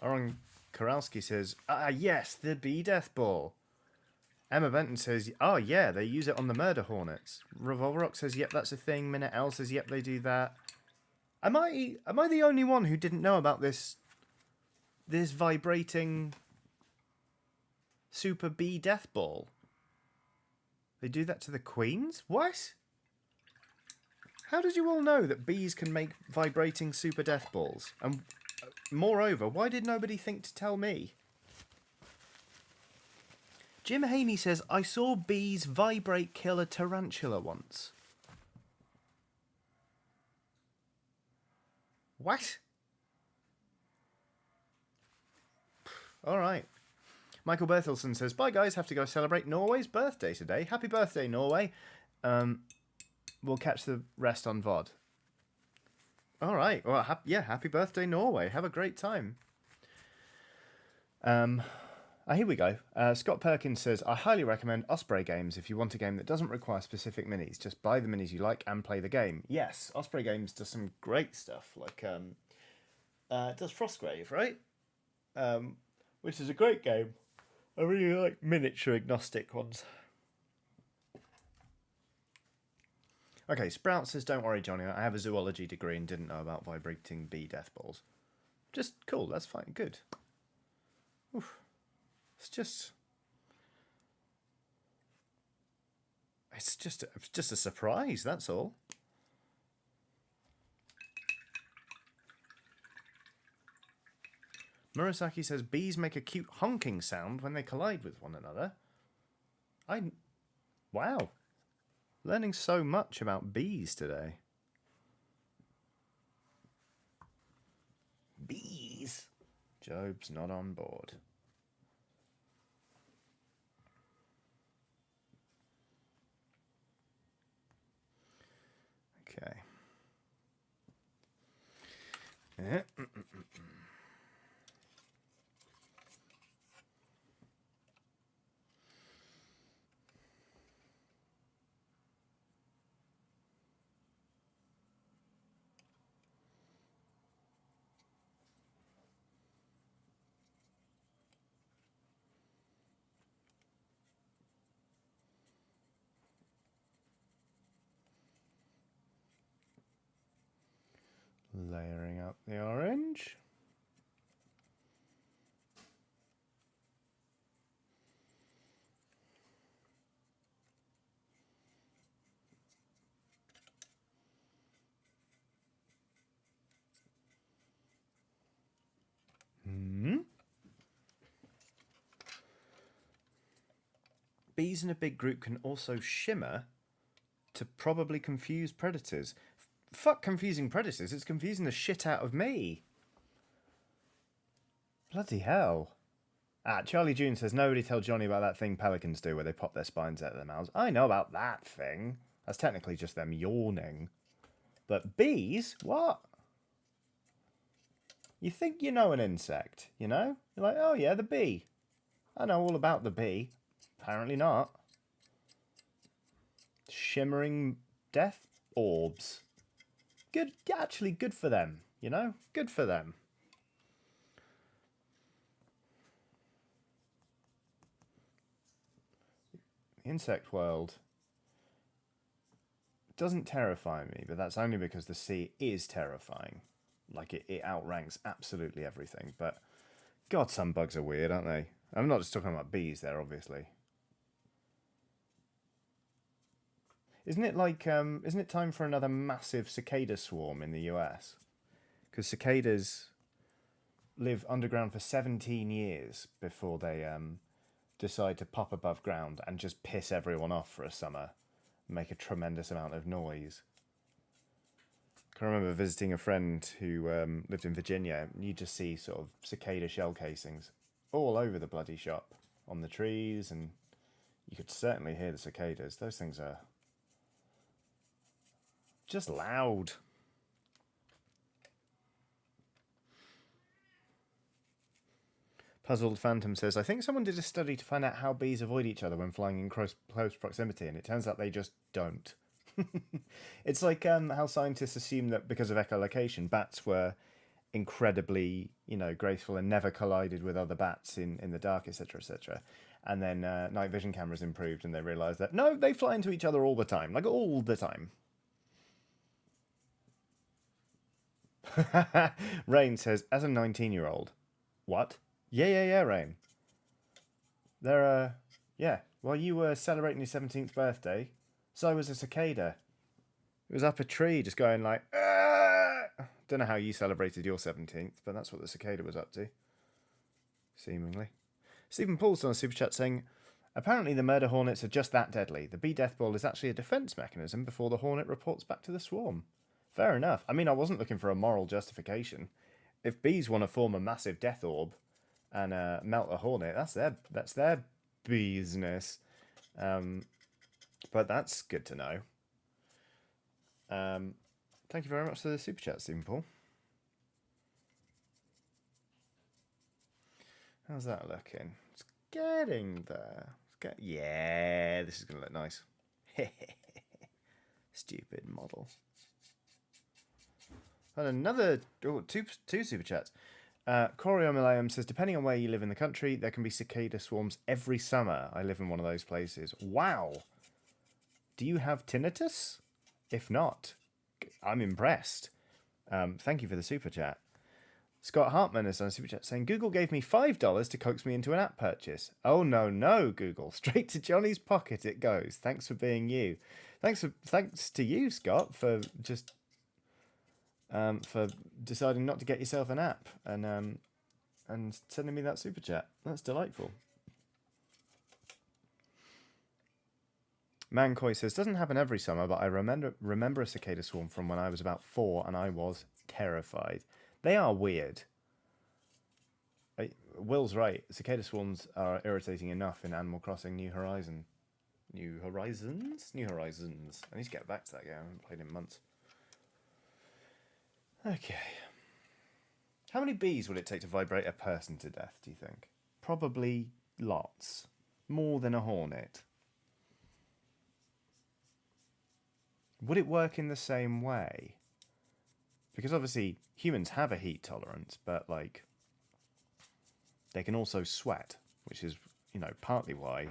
Speaker 1: Aaron Koralski says, "Ah, yes, the bee death ball." Emma Benton says, oh yeah, they use it on the murder hornets. Revolver Rock says, yep, that's a thing. Minute L says, yep, they do that. Am I the only one who didn't know about this vibrating Super Bee death ball? They do that to the queens? What? How did you all know that bees can make vibrating super death balls? And moreover, why did nobody think to tell me? Jim Haney says, I saw bees vibrate kill a tarantula once. What? Alright. Michael Berthelsen says, bye guys, have to go celebrate Norway's birthday today. Happy birthday, Norway. We'll catch the rest on VOD. Alright, well, happy birthday, Norway. Have a great time. Here we go. Scott Perkins says, I highly recommend Osprey Games if you want a game that doesn't require specific minis. Just buy the minis you like and play the game. Yes, Osprey Games does some great stuff. Like, it does Frostgrave, right? Which is a great game. I really like miniature agnostic ones. Okay, Sprout says, don't worry, Johnny. I have a zoology degree and didn't know about vibrating bee death balls. Just cool. That's fine. Good. Oof. It's just a surprise, that's all. Murasaki says, bees make a cute honking sound when they collide with one another. Wow. Learning so much about bees today. Bees. Job's not on board. Okay. Layering up the orange. Bees in a big group can also shimmer to probably confuse predators. Fuck confusing predators, it's confusing the shit out of me. Bloody hell. Charlie June says, nobody tell Johnny about that thing pelicans do where they pop their spines out of their mouths. I know about that thing. That's technically just them yawning. But bees? What? You think you know an insect, you know? You're like, oh yeah, the bee. I know all about the bee. Apparently not. Shimmering death orbs. Good, actually good for them, you know? Good for them. The insect world doesn't terrify me, but that's only because the sea is terrifying. Like, it outranks absolutely everything. But, God, some bugs are weird, aren't they? I'm not just talking about bees there, obviously. Isn't it time for another massive cicada swarm in the US? Because cicadas live underground for 17 years before they decide to pop above ground and just piss everyone off for a summer, make a tremendous amount of noise. I remember visiting a friend who lived in Virginia, and you just see sort of cicada shell casings all over the bloody shop, on the trees, and you could certainly hear the cicadas. Those things are just loud. Puzzled Phantom says, I think someone did a study to find out how bees avoid each other when flying in close proximity, and it turns out they just don't. It's like how scientists assume that because of echolocation, bats were incredibly, graceful and never collided with other bats in the dark, etc., etc. And then night vision cameras improved, and they realised that no, they fly into each other all the time, like all the time. Rain says, as a 19-year-old, what? Yeah, Rain. They're yeah. While you were celebrating your 17th birthday, so was a cicada. It was up a tree, just going like. Don't know how you celebrated your 17th, but that's what the cicada was up to. Seemingly. Stephen Paul's on a super chat saying, apparently the murder hornets are just that deadly. The bee death ball is actually a defense mechanism before the hornet reports back to the swarm. Fair enough. I mean, I wasn't looking for a moral justification. If bees want to form a massive death orb and melt a hornet, that's their business. But that's good to know. Thank you very much for the super chat, Stephen Paul. How's that looking? It's getting there. Yeah, this is going to look nice. Stupid model. And another two super chats. Coriomilium says, depending on where you live in the country, there can be cicada swarms every summer. I live in one of those places. Wow. Do you have tinnitus? If not, I'm impressed. Thank you for the super chat. Scott Hartman is on a super chat saying, Google gave me $5 to coax me into an app purchase. Oh, no, Google. Straight to Johnny's pocket it goes. Thanks for being you. Thanks to you, Scott, for just for deciding not to get yourself an app and sending me that super chat. That's delightful. Mancoy says, doesn't happen every summer, but I remember a cicada swarm from when I was about 4 and I was terrified. They are weird. Will's right. Cicada swarms are irritating enough in Animal Crossing New Horizons. I need to get back to that game. I haven't played in months. Okay. How many bees would it take to vibrate a person to death, do you think? Probably lots. More than a hornet. Would it work in the same way? Because obviously humans have a heat tolerance, but like they can also sweat, which is, partly why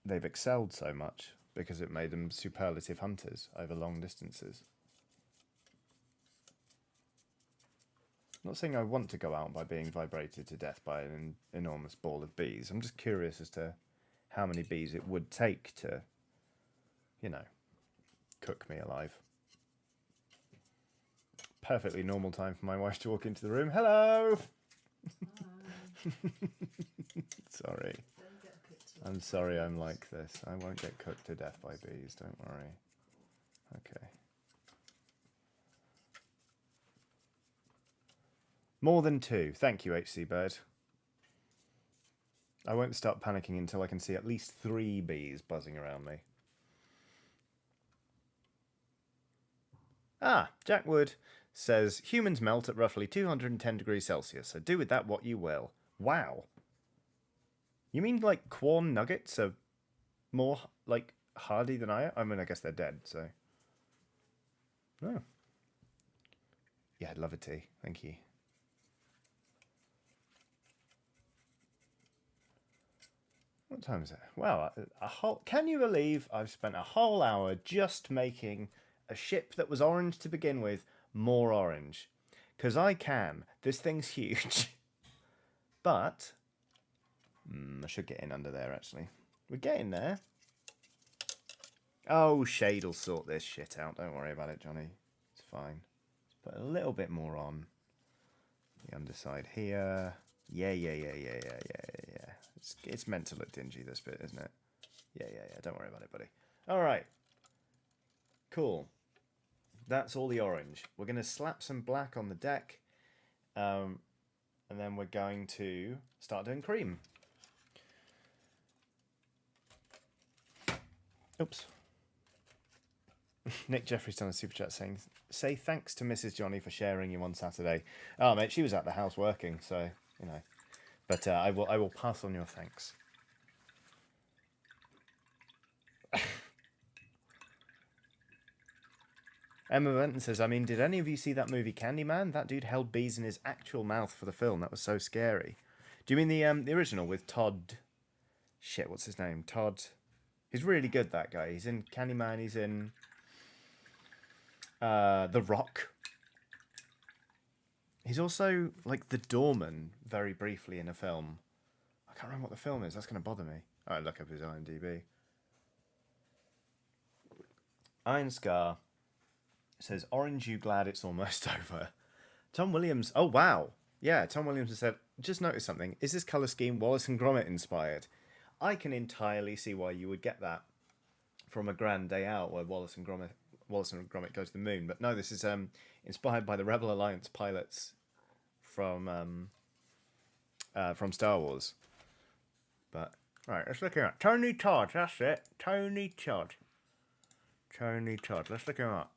Speaker 1: they've excelled so much, because it made them superlative hunters over long distances. I'm not saying I want to go out by being vibrated to death by an enormous ball of bees. I'm just curious as to how many bees it would take to, cook me alive. Perfectly normal time for my wife to walk into the room. Hello! Sorry. I'm sorry I'm like this. I won't get cooked to death by bees, don't worry. Okay. More than 2. Thank you, HC Bird. I won't start panicking until I can see at least 3 bees buzzing around me. Jack Wood says, humans melt at roughly 210 degrees Celsius, so do with that what you will. Wow. You mean like corn nuggets are more like hardy than I am? I mean, I guess they're dead, so. Oh. Yeah, I'd love a tea. Thank you. What time is it? Wow, can you believe I've spent a whole hour just making a ship that was orange to begin with more orange? Because I can. This thing's huge. But I should get in under there, actually. We're getting there. Oh, Shade'll sort this shit out. Don't worry about it, Johnny. It's fine. Let's put a little bit more on the underside here. Yeah. It's meant to look dingy, this bit, isn't it? Yeah. Don't worry about it, buddy. All right. Cool. That's all the orange. We're going to slap some black on the deck. And then we're going to start doing cream. Oops. Nick Jeffries done a super chat saying, say thanks to Mrs. Johnny for sharing you on Saturday. Oh, mate, she was at the house working, so, But I will pass on your thanks. Emma Benton says, I mean, did any of you see that movie Candyman? That dude held bees in his actual mouth for the film. That was so scary. Do you mean the original with Todd? Shit, what's his name? Todd. He's really good, that guy. He's in Candyman. He's in The Rock. He's also like the doorman very briefly in a film. I can't remember what the film is. That's going to bother me. All right, look up his IMDb. Iron Scar says, Orange, you glad it's almost over? Tom Williams. Oh, wow. Yeah, Tom Williams has said, just noticed something. Is this colour scheme Wallace and Gromit inspired? I can entirely see why you would get that from A Grand Day Out, where Wallace and Gromit go to the moon. But no, this is inspired by the Rebel Alliance pilots from Star Wars. But right, let's look at Tony Todd. That's it, Tony Todd. Tony Todd. Let's look him up.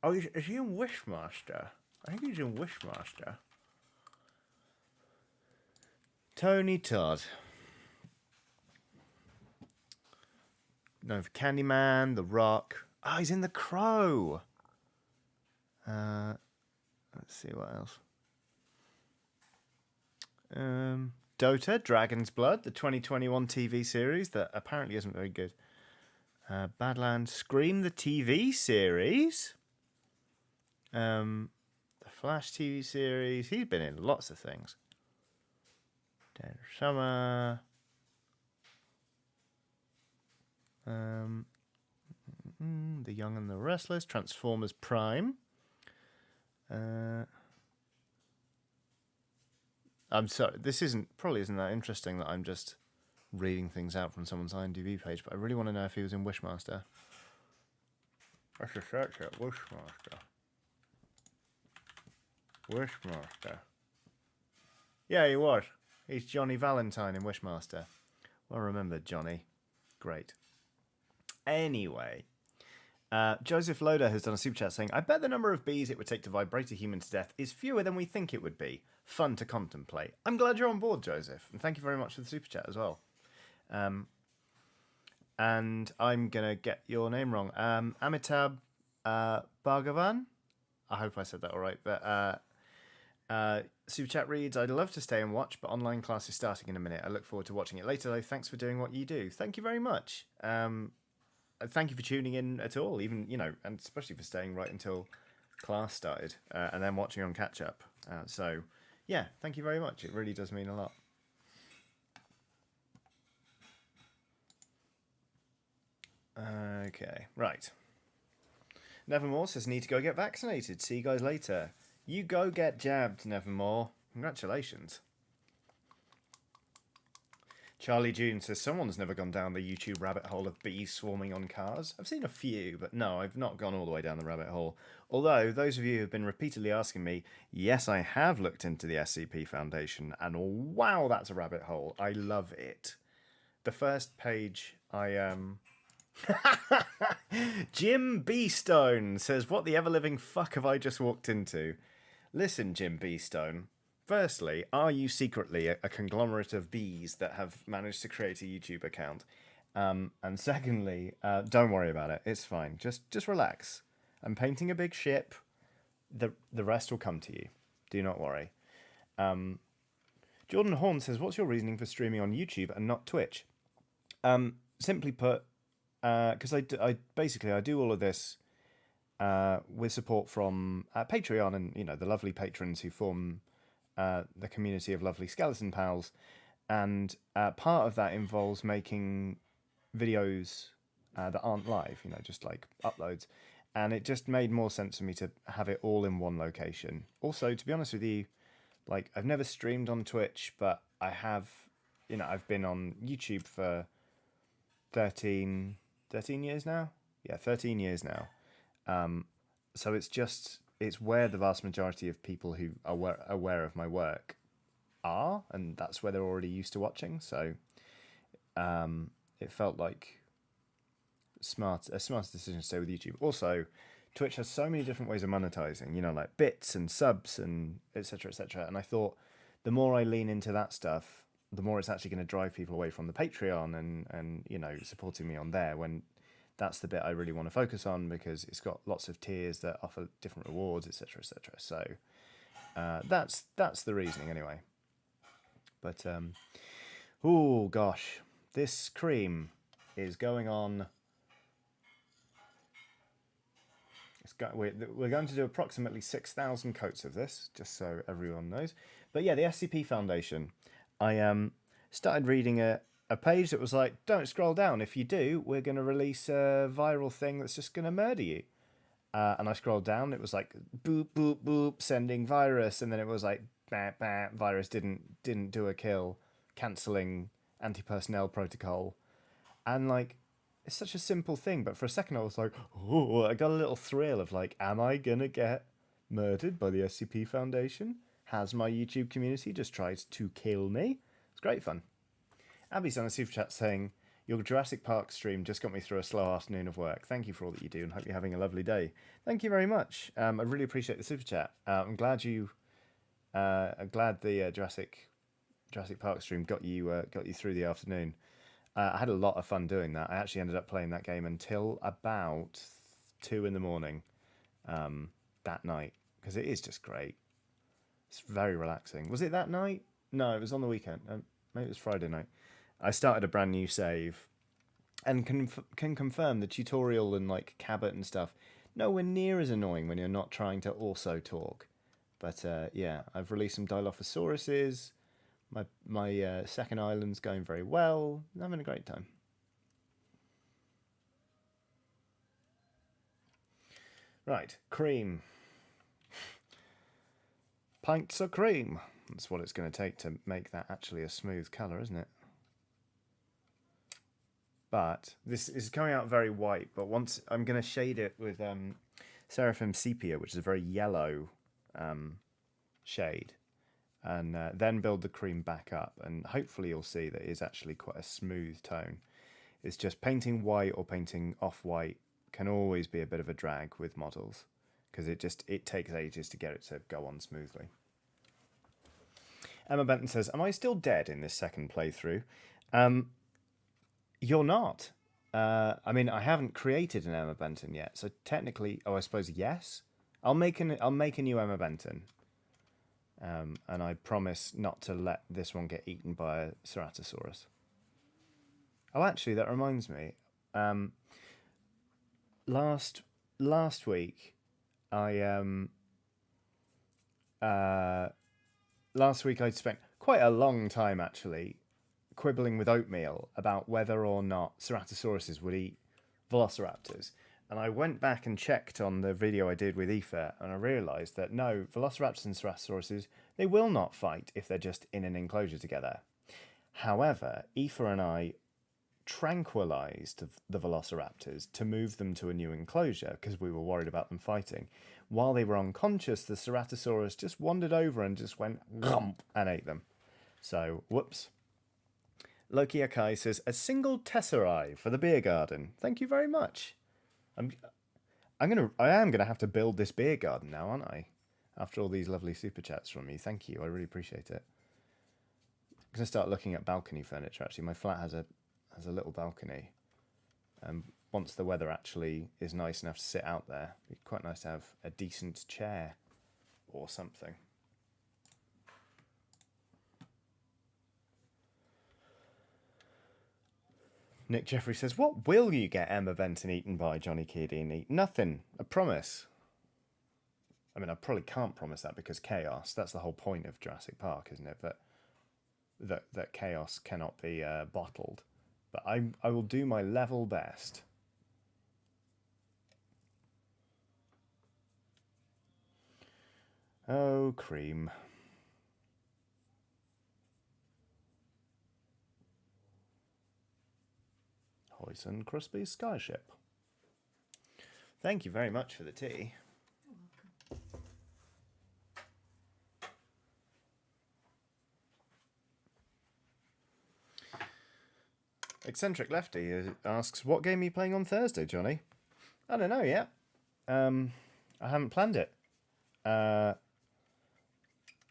Speaker 1: Oh, is he in Wishmaster? I think he's in Wishmaster. Tony Todd. No, for Candyman, The Rock. Oh, he's in The Crow. Let's see what else. Dota, Dragon's Blood, the 2021 TV series that apparently isn't very good. Badlands, Scream, the TV series. The Flash TV series. He's been in lots of things. Dead of Summer. The Young and the Restless. Transformers Prime. I'm sorry, this probably isn't that interesting that I'm just reading things out from someone's IMDb page, but I really want to know if he was in Wishmaster. I should search it. Wishmaster. Wishmaster. Yeah, he was. He's Johnny Valentine in Wishmaster. Well remembered, Johnny. Great. Anyway, Joseph Loader has done a super chat saying, I bet the number of bees it would take to vibrate a human to death is fewer than we think it would be. Fun to contemplate. I'm glad you're on board, Joseph. And thank you very much for the super chat as well. And I'm going to get your name wrong. Amitabh Bhagavan. I hope I said that all right. But super chat reads, I'd love to stay and watch, but online class is starting in a minute. I look forward to watching it later, though. Thanks for doing what you do. Thank you very much. Thank you for tuning in at all, even, and especially for staying right until class started and then watching on catch up. So, yeah, thank you very much. It really does mean a lot. Okay, right. Nevermore says, need to go get vaccinated. See you guys later. You go get jabbed, Nevermore. Congratulations. Charlie June says, someone's never gone down the YouTube rabbit hole of bees swarming on cars. I've seen a few, but no, I've not gone all the way down the rabbit hole. Although, those of you who have been repeatedly asking me, yes, I have looked into the SCP Foundation, and wow, that's a rabbit hole. I love it. The first page, Jim Beestone says, what the ever-living fuck have I just walked into? Listen, Jim Beestone. Firstly, are you secretly a conglomerate of bees that have managed to create a YouTube account? And secondly, don't worry about it. It's fine. Just relax. I'm painting a big ship. The rest will come to you. Do not worry. Jordan Horn says, what's your reasoning for streaming on YouTube and not Twitch? Simply put, because I do all of this with support from Patreon and the lovely patrons who form the community of lovely skeleton pals, and part of that involves making videos that aren't live, just like uploads, and it just made more sense for me to have it all in one location. Also, to be honest with you, like, I've never streamed on Twitch, but I have, I've been on YouTube for 13 years now. Yeah, 13 years now. So it's where the vast majority of people who are aware of my work are, and that's where they're already used to watching. So it felt like a smart decision to stay with YouTube. Also, Twitch has so many different ways of monetizing, like bits and subs and etc., etc. And I thought the more I lean into that stuff, the more it's actually going to drive people away from the Patreon and supporting me on there, when that's the bit I really want to focus on because it's got lots of tiers that offer different rewards, etc., etc. So that's the reasoning anyway. But oh gosh, this cream is going on. We're going to do approximately 6,000 coats of this, just so everyone knows. But yeah, the SCP Foundation. I started reading a page that was like, don't scroll down. If you do, we're going to release a viral thing that's just going to murder you. And I scrolled down. It was like, boop, boop, boop, sending virus. And then it was like, bah, bah, virus didn't do a kill, cancelling anti-personnel protocol. And like, it's such a simple thing, but for a second I was like, oh, I got a little thrill of like, am I gonna get murdered by the SCP Foundation? Has my YouTube community just tried to kill me? It's great fun. Abby's on a super chat saying, your Jurassic Park stream just got me through a slow afternoon of work. Thank you for all that you do and hope you're having a lovely day. Thank you very much. I really appreciate the super chat. I'm glad the Jurassic Park stream got you through the afternoon. I had a lot of fun doing that. I actually ended up playing that game until about 2 in the morning that night because it is just great. It's very relaxing. Was it that night? No, it was on the weekend. Maybe it was Friday night. I started a brand new save and can confirm the tutorial and like Cabot and stuff nowhere near as annoying when you're not trying to also talk. But yeah, I've released some Dilophosauruses. My second island's going very well. I'm having a great time. Right, cream. Pints of cream. That's what it's going to take to make that actually a smooth colour, isn't it? But this is coming out very white, but once I'm going to shade it with Seraphim Sepia, which is a very yellow shade. And then build the cream back up, and hopefully you'll see that it is actually quite a smooth tone. It's just painting white or painting off-white can always be a bit of a drag with models because it takes ages to get it to go on smoothly. Emma Benton says, am I still dead in this second playthrough? You're not. I mean, I haven't created an Emma Benton yet, so technically, I suppose yes. I'll make a new Emma Benton. And I promise not to let this one get eaten by a Ceratosaurus. Oh, actually, that reminds me. Last week, last week I spent quite a long time actually quibbling with Oatmeal about whether or not Ceratosauruses would eat Velociraptors. And I went back and checked on the video I did with Aoife, and I realised that no, Velociraptors and Ceratosauruses, they will not fight if they're just in an enclosure together. However, Aoife and I tranquilised the Velociraptors to move them to a new enclosure because we were worried about them fighting. While they were unconscious, the Ceratosaurus just wandered over and just went grump and ate them. So, whoops. Loki Akai says, a single tesserae for the beer garden. Thank you very much. I am gonna have to build this beer garden now, aren't I? After all these lovely super chats from you, thank you. I really appreciate it. I'm gonna start looking at balcony furniture. Actually, my flat has a little balcony, and once the weather actually is nice enough to sit out there, it'd be quite nice to have a decent chair or something. Nick Jeffrey says, what will you get Emma Benton eaten by, Johnny Chiodini? Nothing. I promise. I mean, I probably can't promise that because chaos. That's the whole point of Jurassic Park, isn't it? That chaos cannot be bottled. But I will do my level best. Oh, cream. Hoyson Crispy Skyship. Thank you very much for the tea. You're welcome. Eccentric Lefty asks, what game are you playing on Thursday, Johnny? I don't know yet. I haven't planned it. I'm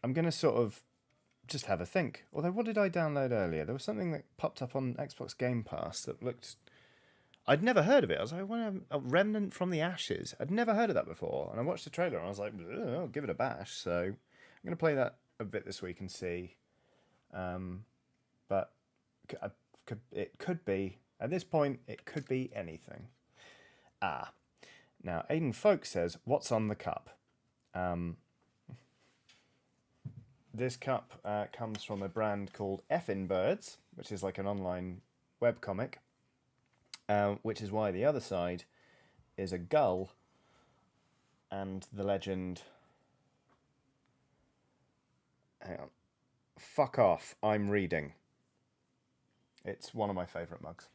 Speaker 1: going to sort of just have a think. Although, what did I download earlier? There was something that popped up on Xbox Game Pass that looked I'd never heard of it. I was like, what a remnant from the ashes. I'd never heard of that before. And I watched the trailer and I was like, I'll give it a bash. So I'm going to play that a bit this week and see. But it could be, at this point, it could be anything. Now Aidan Folk says, what's on the cup? This cup comes from a brand called Effin Birds, which is like an online webcomic, which is why the other side is a gull and the legend. Hang on. Fuck off, I'm reading. It's one of my favourite mugs.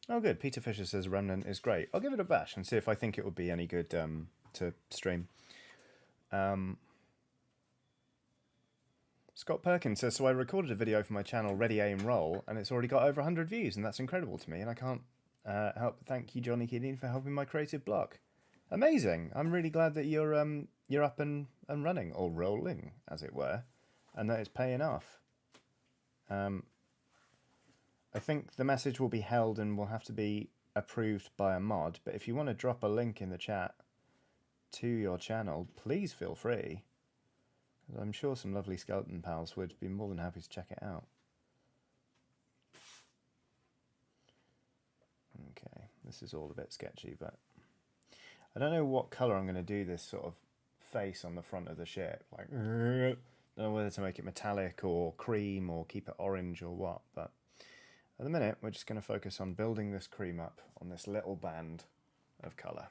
Speaker 1: Oh, good. Peter Fisher says Remnant is great. I'll give it a bash and see if I think it would be any good to stream. Scott Perkins says, so I recorded a video for my channel, Ready, Aim, Roll, and it's already got over 100 views, and that's incredible to me, and I can't help but thank you, Johnny Keating, for helping my creative block. Amazing. I'm really glad that you're up and running, or rolling, as it were, and that it's paying off. I think the message will be held and will have to be approved by a mod, but if you want to drop a link in the chat to your channel, please feel free. I'm sure some lovely skeleton pals would be more than happy to check it out. Okay, this is all a bit sketchy, but I don't know what colour I'm going to do this sort of face on the front of the ship. Like, I don't know whether to make it metallic or cream or keep it orange or what, but at the minute we're just going to focus on building this cream up on this little band of colour.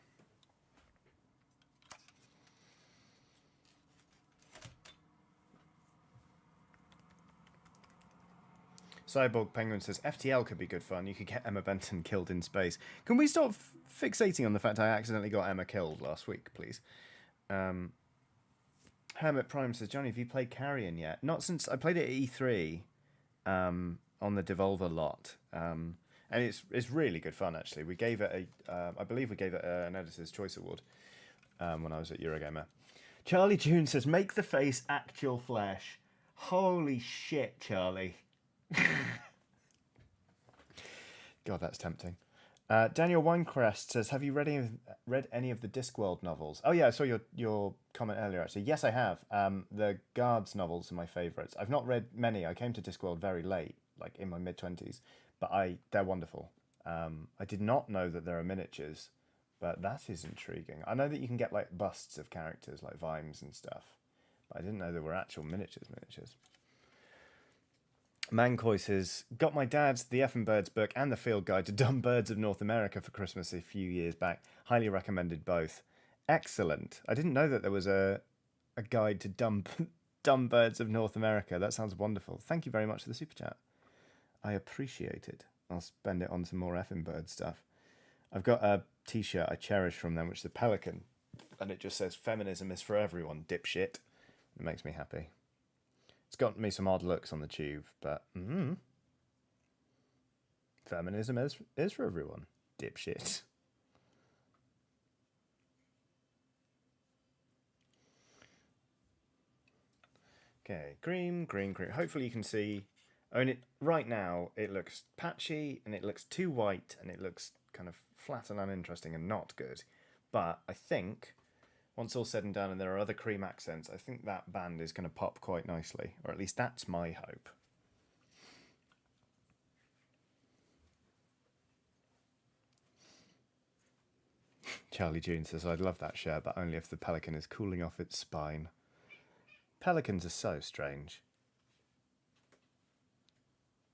Speaker 1: Cyborg Penguin says, FTL could be good fun. You could get Emma Benton killed in space. Can we stop fixating on the fact I accidentally got Emma killed last week, please? Hermit Prime says, Johnny, have you played Carrion yet? Not since I played it at E3 on the Devolver lot. And it's really good fun, actually. We gave it I believe we gave it an Editor's Choice Award when I was at Eurogamer. Charlie June says, make the face actual flesh. Holy shit, Charlie. God, that's tempting. Daniel Winecrest says, have you read any of the Discworld novels? Oh yeah, I saw your comment earlier, actually. Yes, I have. The Guards novels are my favourites. I've not read many. I came to Discworld very late, like in my mid-20s, but they're wonderful. I did not know that there are miniatures, but that is intriguing. I know that you can get like busts of characters like Vimes and stuff, but I didn't know there were actual miniatures. Mancoy says, got my dad's The Effin' Birds book and the field guide to Dumb Birds of North America for Christmas a few years back. Highly recommended both. Excellent. I didn't know that there was a guide to dumb Birds of North America. That sounds wonderful. Thank you very much for the super chat. I appreciate it. I'll spend it on some more Effin' Bird stuff. I've got a t-shirt I cherish from them, which is a pelican, and it just says, feminism is for everyone, dipshit. It makes me happy. It's got me some odd looks on the tube, but feminism is for everyone, dipshit. Okay, green. Hopefully you can see. I mean, right now it looks patchy and it looks too white and it looks kind of flat and uninteresting and not good. But I think once all said and done and there are other cream accents, I think that band is going to pop quite nicely. Or at least that's my hope. Charlie June says, I'd love that shirt, but only if the pelican is cooling off its spine. Pelicans are so strange.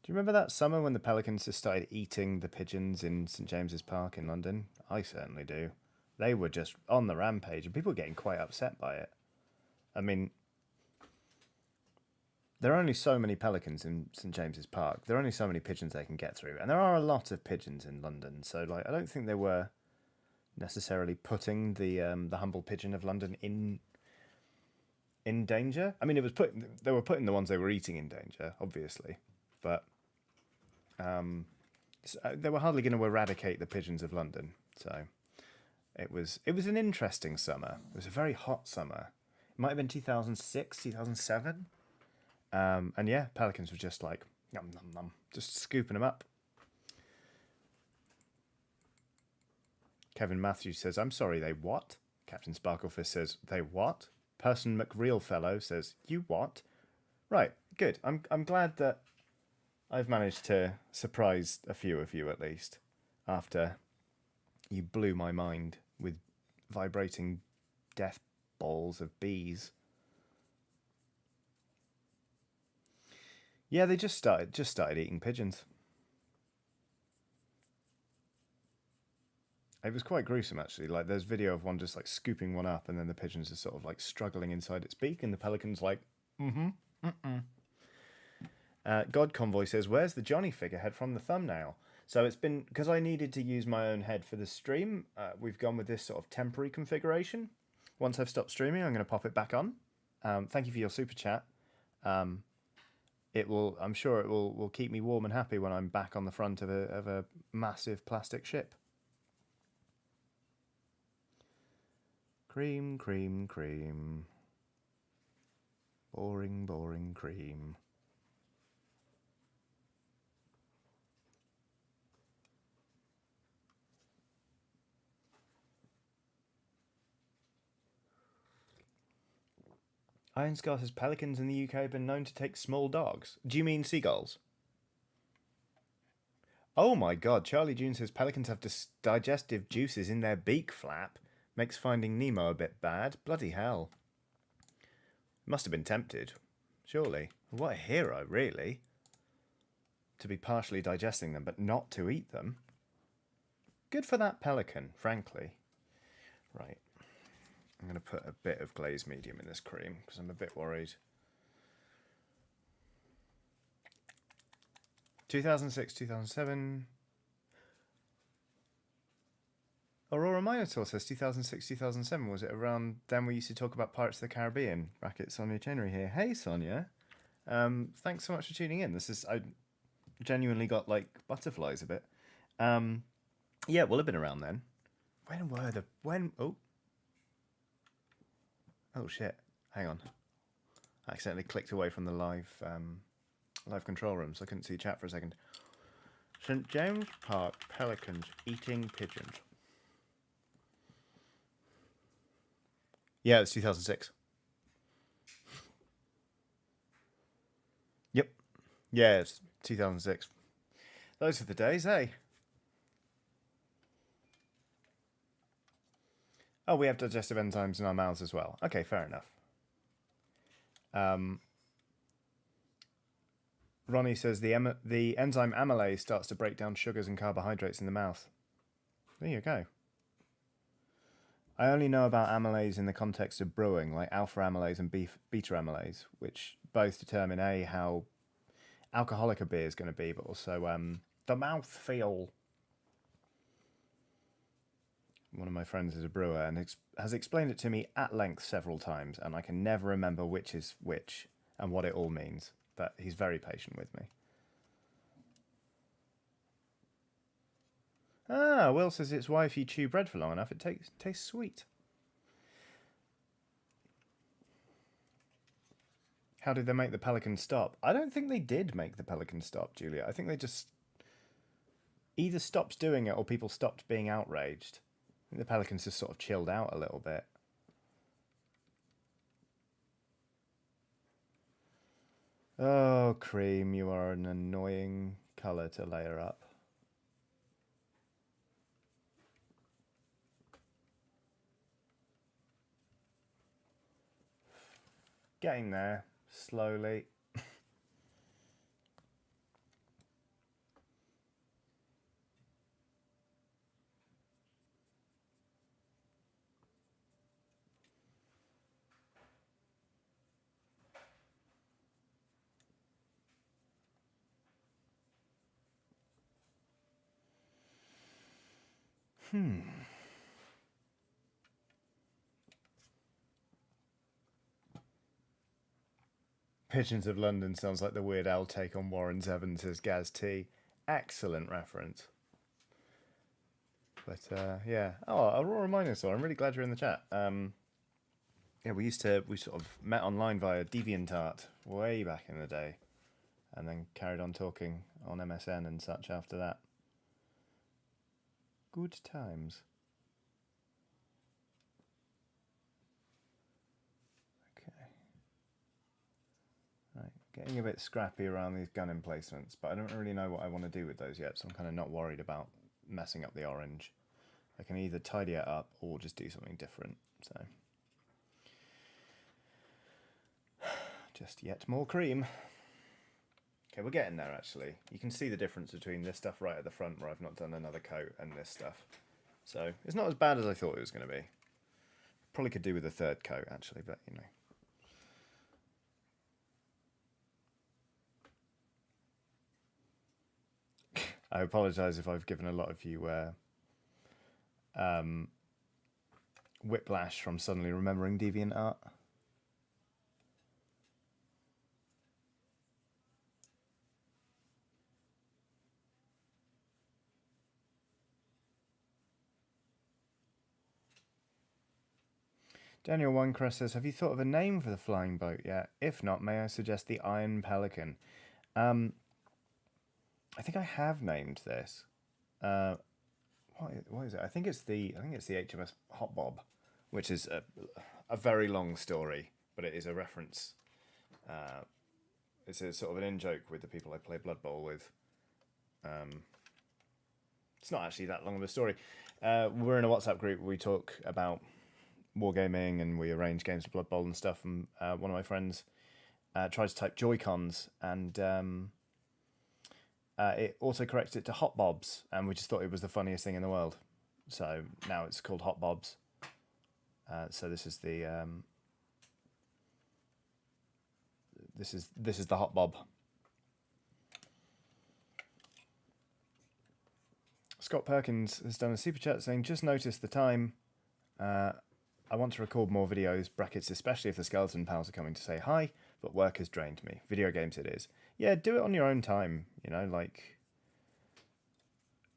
Speaker 1: Do you remember that summer when the pelicans just started eating the pigeons in St James's Park in London? I certainly do. They were just on the rampage, and people were getting quite upset by it. I mean, there are only so many pelicans in St James's Park. There are only so many pigeons they can get through, and there are a lot of pigeons in London. So, like, I don't think they were necessarily putting the humble pigeon of London in danger. I mean, they were putting the ones they were eating in danger, obviously, but they were hardly going to eradicate the pigeons of London. So It was an interesting summer. It was a very hot summer. It might have been 2006, 2007. And yeah, pelicans were just like, yum, yum, yum, just scooping them up. Kevin Matthews says, I'm sorry, they what? Captain Sparklefish says, they what? Person McRealfellow says, you what? Right, good. I'm glad that I've managed to surprise a few of you at least, after you blew my mind with vibrating death balls of bees. Yeah, they just started eating pigeons. It was quite gruesome, actually. Like, there's video of one just like scooping one up, and then the pigeons are sort of like struggling inside its beak, and the pelican's like, God Convoy says, where's the Johnny figurehead from the thumbnail? So it's been, because I needed to use my own head for the stream, we've gone with this sort of temporary configuration. Once I've stopped streaming, I'm going to pop it back on. Thank you for your super chat. It will, I'm sure it will keep me warm and happy when I'm back on the front of a massive plastic ship. Cream, cream, cream. Boring, boring cream. Iron Scar says pelicans in the UK have been known to take small dogs. Do you mean seagulls? Oh my god, Charlie June says pelicans have digestive juices in their beak flap. Makes Finding Nemo a bit bad. Bloody hell. Must have been tempted. Surely. What a hero, really. To be partially digesting them, but not to eat them. Good for that pelican, frankly. Right. I'm going to put a bit of glazed medium in this cream, because I'm a bit worried. 2006, 2007... Aurora Minotaur says 2006, 2007. Was it around then we used to talk about Pirates of the Caribbean? Bracket Sonia Chenery here. Hey, Sonia. Thanks so much for tuning in. I genuinely got, like, butterflies a bit. Yeah, it will have been around then. Oh, shit. Hang on. I accidentally clicked away from the live control room, so I couldn't see chat for a second. St. James Park pelicans eating pigeons. Yeah, it's 2006. Yep. Yeah, it's 2006. Those are the days, eh? Oh, we have digestive enzymes in our mouths as well. Okay, fair enough. Ronnie says the enzyme amylase starts to break down sugars and carbohydrates in the mouth. There you go. I only know about amylase in the context of brewing, like alpha amylase and beta amylase, which both determine how alcoholic a beer is going to be, but also the mouthfeel. One of my friends is a brewer and has explained it to me at length several times, and I can never remember which is which and what it all means, but he's very patient with me. Ah, Will says it's why if you chew bread for long enough, it tastes sweet. How did they make the pelican stop? I don't think they did make the pelican stop, Julia. I think they just either stopped doing it or people stopped being outraged. I think the pelicans just sort of chilled out a little bit. Oh, cream, you are an annoying colour to layer up. Getting there, slowly. Pigeons of London sounds like the Weird Al take on Warren Zevon, says Gaz T. Excellent reference. But yeah. Oh, Aurora Minosaur, I'm really glad you're in the chat. Yeah, we sort of met online via DeviantArt way back in the day, and then carried on talking on MSN and such after that. Good times. Okay. Right, getting a bit scrappy around these gun emplacements, but I don't really know what I want to do with those yet, so I'm kind of not worried about messing up the orange. I can either tidy it up or just do something different, so... Just yet more cream. Okay, we're getting there actually. You can see the difference between this stuff right at the front where I've not done another coat and this stuff. So it's not as bad as I thought it was going to be. Probably could do with a third coat actually, but you know. I apologise if I've given a lot of you whiplash from suddenly remembering DeviantArt. Daniel Winecrest says, have you thought of a name for the flying boat yet? If not, may I suggest the Iron Pelican? I think I have named this. What is it? I think it's the HMS Hot Bob, which is a very long story, but it is a reference. It's a sort of an in-joke with the people I play Blood Bowl with. It's not actually that long of a story. We're in a WhatsApp group where we talk about wargaming and we arrange games for Blood Bowl and stuff, and one of my friends tried to type Joy-Cons and it auto-corrects it to Hot Bobs, and we just thought it was the funniest thing in the world. So now it's called Hot Bobs. So this is the this is the Hot Bob. Scott Perkins has done a super chat saying, just noticed the time. I want to record more videos, brackets, especially if the skeleton pals are coming to say hi, but work has drained me. Video games it is. Yeah, do it on your own time, you know, like...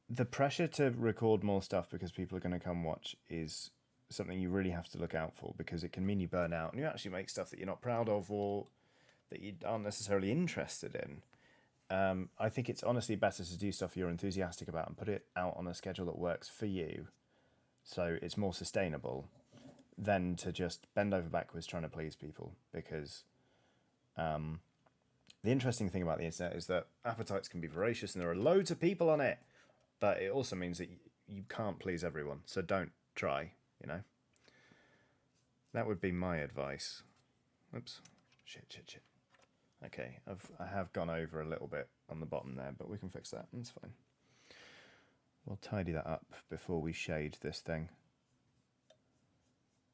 Speaker 1: The pressure to record more stuff because people are going to come watch is something you really have to look out for, because it can mean you burn out and you actually make stuff that you're not proud of or that you aren't necessarily interested in. I think it's honestly better to do stuff you're enthusiastic about and put it out on a schedule that works for you, so it's more sustainable, than to just bend over backwards trying to please people. Because the interesting thing about the internet is that appetites can be voracious and there are loads of people on it, but it also means that you can't please everyone, so don't try, you know. That would be my advice. Oops. Shit. Okay, I have gone over a little bit on the bottom there, but we can fix that. That's fine. We'll tidy that up before we shade this thing.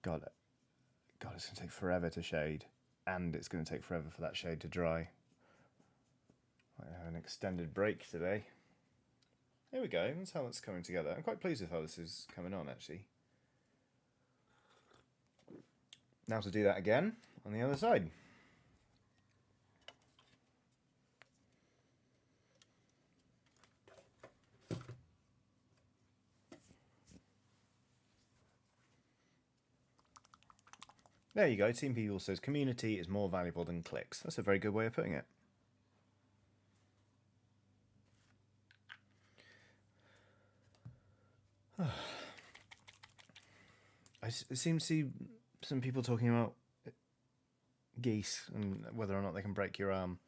Speaker 1: God, it's going to take forever to shade, and it's going to take forever for that shade to dry. I have an extended break today. There we go, that's how that's coming together. I'm quite pleased with how this is coming on, actually. Now to do that again on the other side. There you go, Team People says community is more valuable than clicks. That's a very good way of putting it. I seem to see some people talking about geese and whether or not they can break your arm.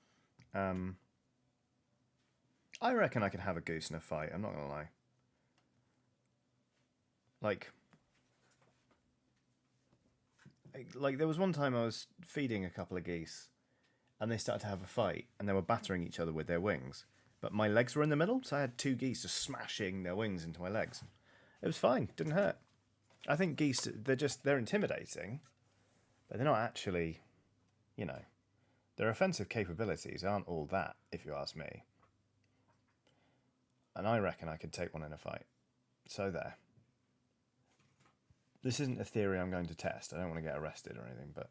Speaker 1: I reckon I could have a goose in a fight, I'm not going to lie. Like, there was one time I was feeding a couple of geese and they started to have a fight and they were battering each other with their wings. But my legs were in the middle, so I had two geese just smashing their wings into my legs. It was fine, didn't hurt. I think geese, they're intimidating, but they're not actually, you know, their offensive capabilities aren't all that, if you ask me. And I reckon I could take one in a fight. So there. This isn't a theory I'm going to test. I don't want to get arrested or anything, but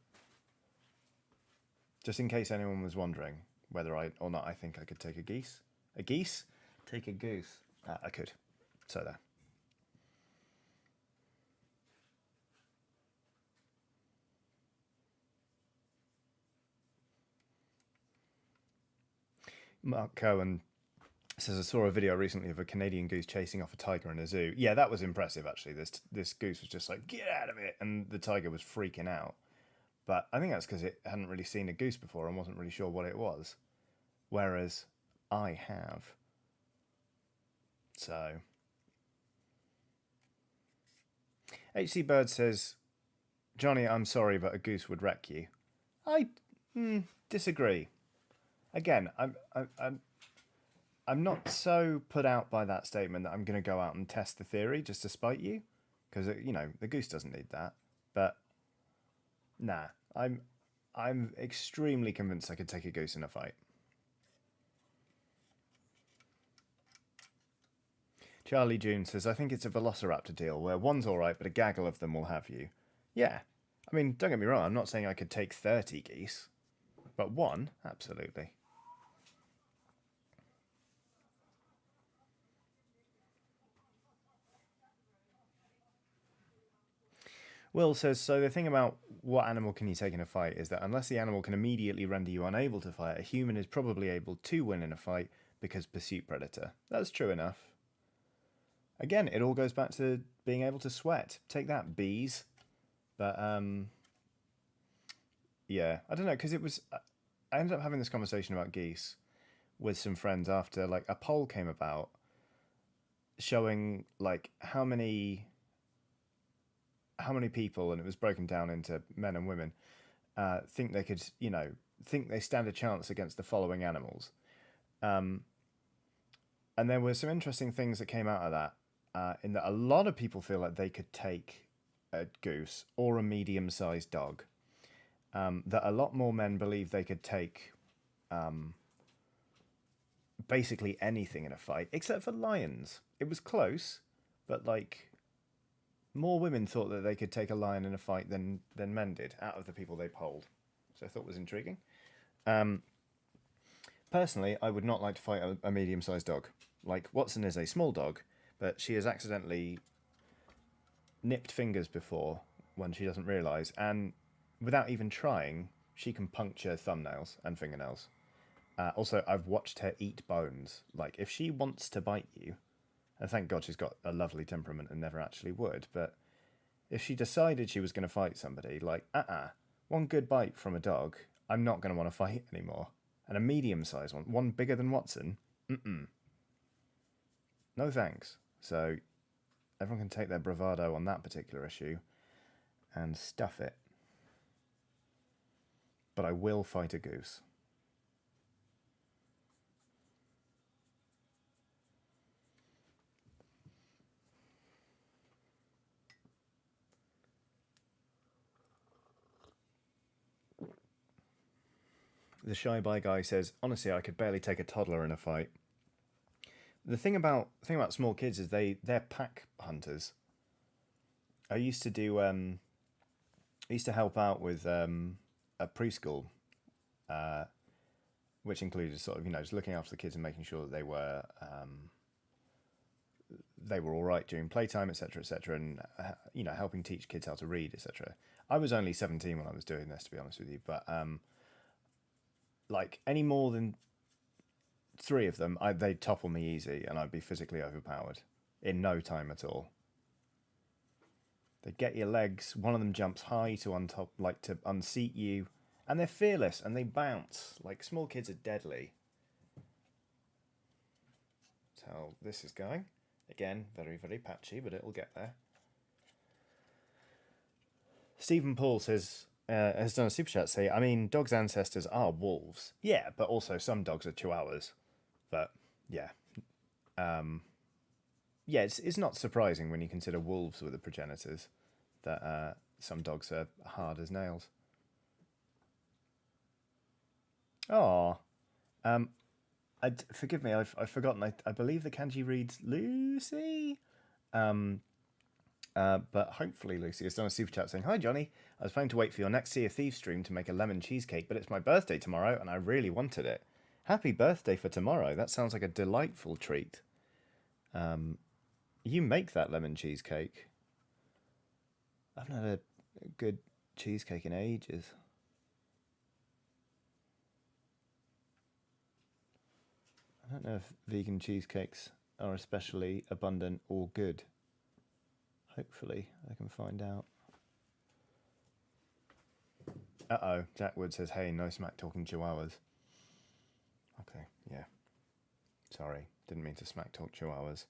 Speaker 1: just in case anyone was wondering whether or not I think I could take a geese. A geese? Take a goose. I could. So there. Mark Cohen says, I saw a video recently of a Canadian goose chasing off a tiger in a zoo. Yeah, that was impressive, actually. This goose was just like, get out of it! And the tiger was freaking out. But I think that's because it hadn't really seen a goose before and wasn't really sure what it was. Whereas I have. So. HC Bird says, Johnny, I'm sorry, but a goose would wreck you. I disagree. Again, I'm not so put out by that statement that I'm going to go out and test the theory just to spite you, because the goose doesn't need that. But nah, I'm extremely convinced I could take a goose in a fight. Charlie June says, I think it's a velociraptor deal where one's alright, but a gaggle of them will have you. Yeah. I mean, don't get me wrong, I'm not saying I could take 30 geese, but one, absolutely. Will says, so the thing about what animal can you take in a fight is that unless the animal can immediately render you unable to fight, a human is probably able to win in a fight because pursuit predator. That's true enough. Again, it all goes back to being able to sweat. Take that, bees. But, yeah, I don't know, because I ended up having this conversation about geese with some friends after, like, a poll came about showing, like, how many people, and it was broken down into men and women, think they could, think they stand a chance against the following animals. And there were some interesting things that came out of that, in that a lot of people feel like they could take a goose or a medium-sized dog. That a lot more men believe they could take basically anything in a fight, except for lions. It was close, but like more women thought that they could take a lion in a fight than men did out of the people they polled. So I thought was intriguing. Personally, I would not like to fight a medium-sized dog. Like, Watson is a small dog, but she has accidentally nipped fingers before when she doesn't realise, and without even trying, she can puncture thumbnails and fingernails. Also, I've watched her eat bones. Like, if she wants to bite you, and thank God she's got a lovely temperament and never actually would, but if she decided she was going to fight somebody, like, one good bite from a dog, I'm not going to want to fight anymore. And a medium-sized one bigger than Watson, no thanks. So everyone can take their bravado on that particular issue and stuff it. But I will fight a goose. The Shy By guy says, honestly, I could barely take a toddler in a fight. The thing about small kids is they're pack hunters. I used to help out with a preschool, which included sort of just looking after the kids and making sure that they were all right during playtime, etc., etc., and helping teach kids how to read, etc. I was only 17 when I was doing this, to be honest with you, but like any more than 3 of them, they'd topple me easy, and I'd be physically overpowered in no time at all. They get your legs. One of them jumps high to unseat you, and they're fearless and they bounce. Like, small kids are deadly. That's how this is going. Again, very, very patchy, but it'll get there. Stephen Paul says, has done a super chat say, I mean, dogs' ancestors are wolves. Yeah, but also some dogs are chihuahuas. But yeah, it's not surprising when you consider wolves were the progenitors that some dogs are hard as nails. Oh, forgive me, I've forgotten. I believe the kanji reads Lucy. But hopefully Lucy has done a super chat saying, hi Johnny, I was planning to wait for your next Sea of Thieves stream to make a lemon cheesecake, but it's my birthday tomorrow and I really wanted it. Happy birthday for tomorrow. That sounds like a delightful treat. You make that lemon cheesecake. I haven't had a good cheesecake in ages. I don't know if vegan cheesecakes are especially abundant or good. Hopefully I can find out. Uh-oh, Jack Wood says, hey, no smack talking chihuahuas. Okay, yeah. Sorry, didn't mean to smack talk chihuahuas.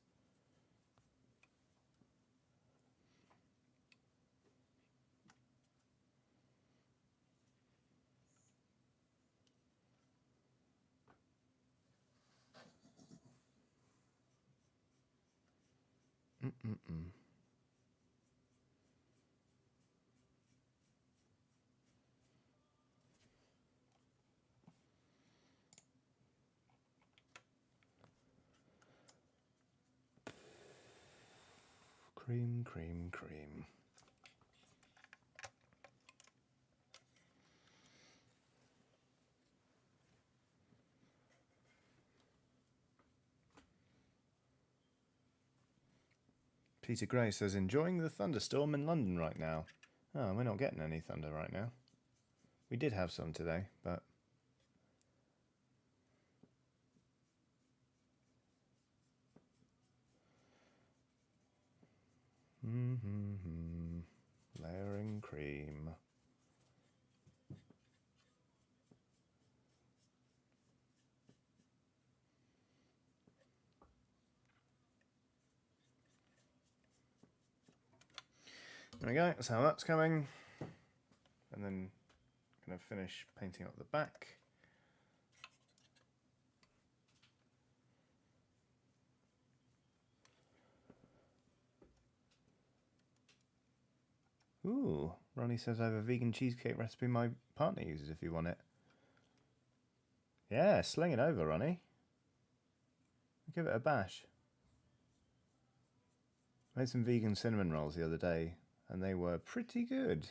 Speaker 1: Cream, cream, cream. Peter Gray says, enjoying the thunderstorm in London right now. Oh, we're not getting any thunder right now. We did have some today, but... Layering cream. There we go, that's how that's coming. And then going to finish painting up the back. Ooh, Ronnie says I have a vegan cheesecake recipe my partner uses if you want it. Yeah, sling it over, Ronnie. Give it a bash. I made some vegan cinnamon rolls the other day, and they were pretty good.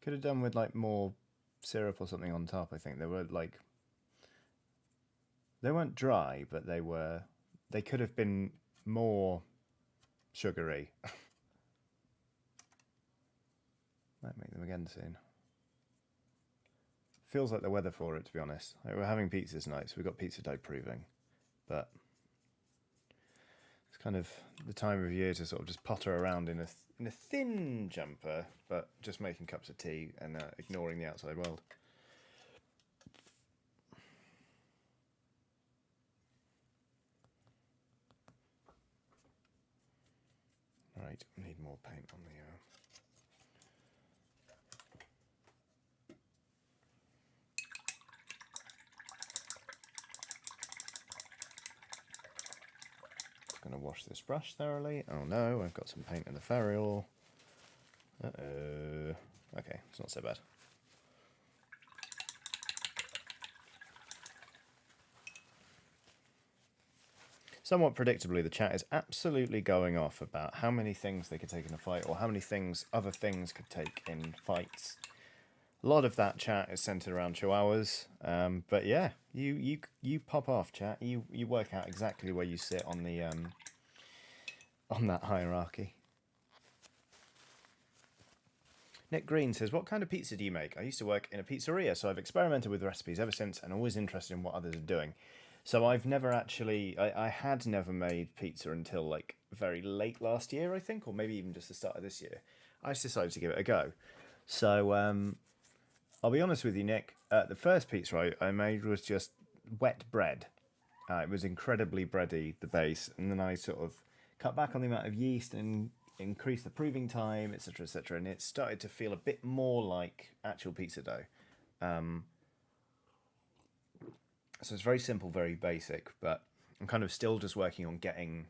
Speaker 1: Could have done with like more syrup or something on top, I think. They were like... They weren't dry, but they were... They could have been more sugary. Might make them again soon. Feels like the weather for it, to be honest. Like we're having pizzas tonight, so we've got pizza dough proving. But it's kind of the time of year to sort of just potter around in a thin jumper, but just making cups of tea and ignoring the outside world. Right, need more paint on the... Going to wash this brush thoroughly. Oh no, I've got some paint in the ferrule. Uh-oh. Okay, it's not so bad. Somewhat predictably, the chat is absolutely going off about how many things they could take in a fight, or how many things other things could take in fights. A lot of that chat is centered around chihuahuas, but yeah, you pop off, chat. You work out exactly where you sit on the on that hierarchy. Nick Green says, what kind of pizza do you make? I used to work in a pizzeria, so I've experimented with recipes ever since and always interested in what others are doing. So I've never actually, I had never made pizza until like very late last year, I think, or maybe even just the start of this year. I just decided to give it a go. So I'll be honest with you, Nick, the first pizza I made was just wet bread. It was incredibly bready, the base, and then I sort of cut back on the amount of yeast and increased the proving time, etc., etc., and it started to feel a bit more like actual pizza dough. So it's very simple, very basic, but I'm kind of still just working on getting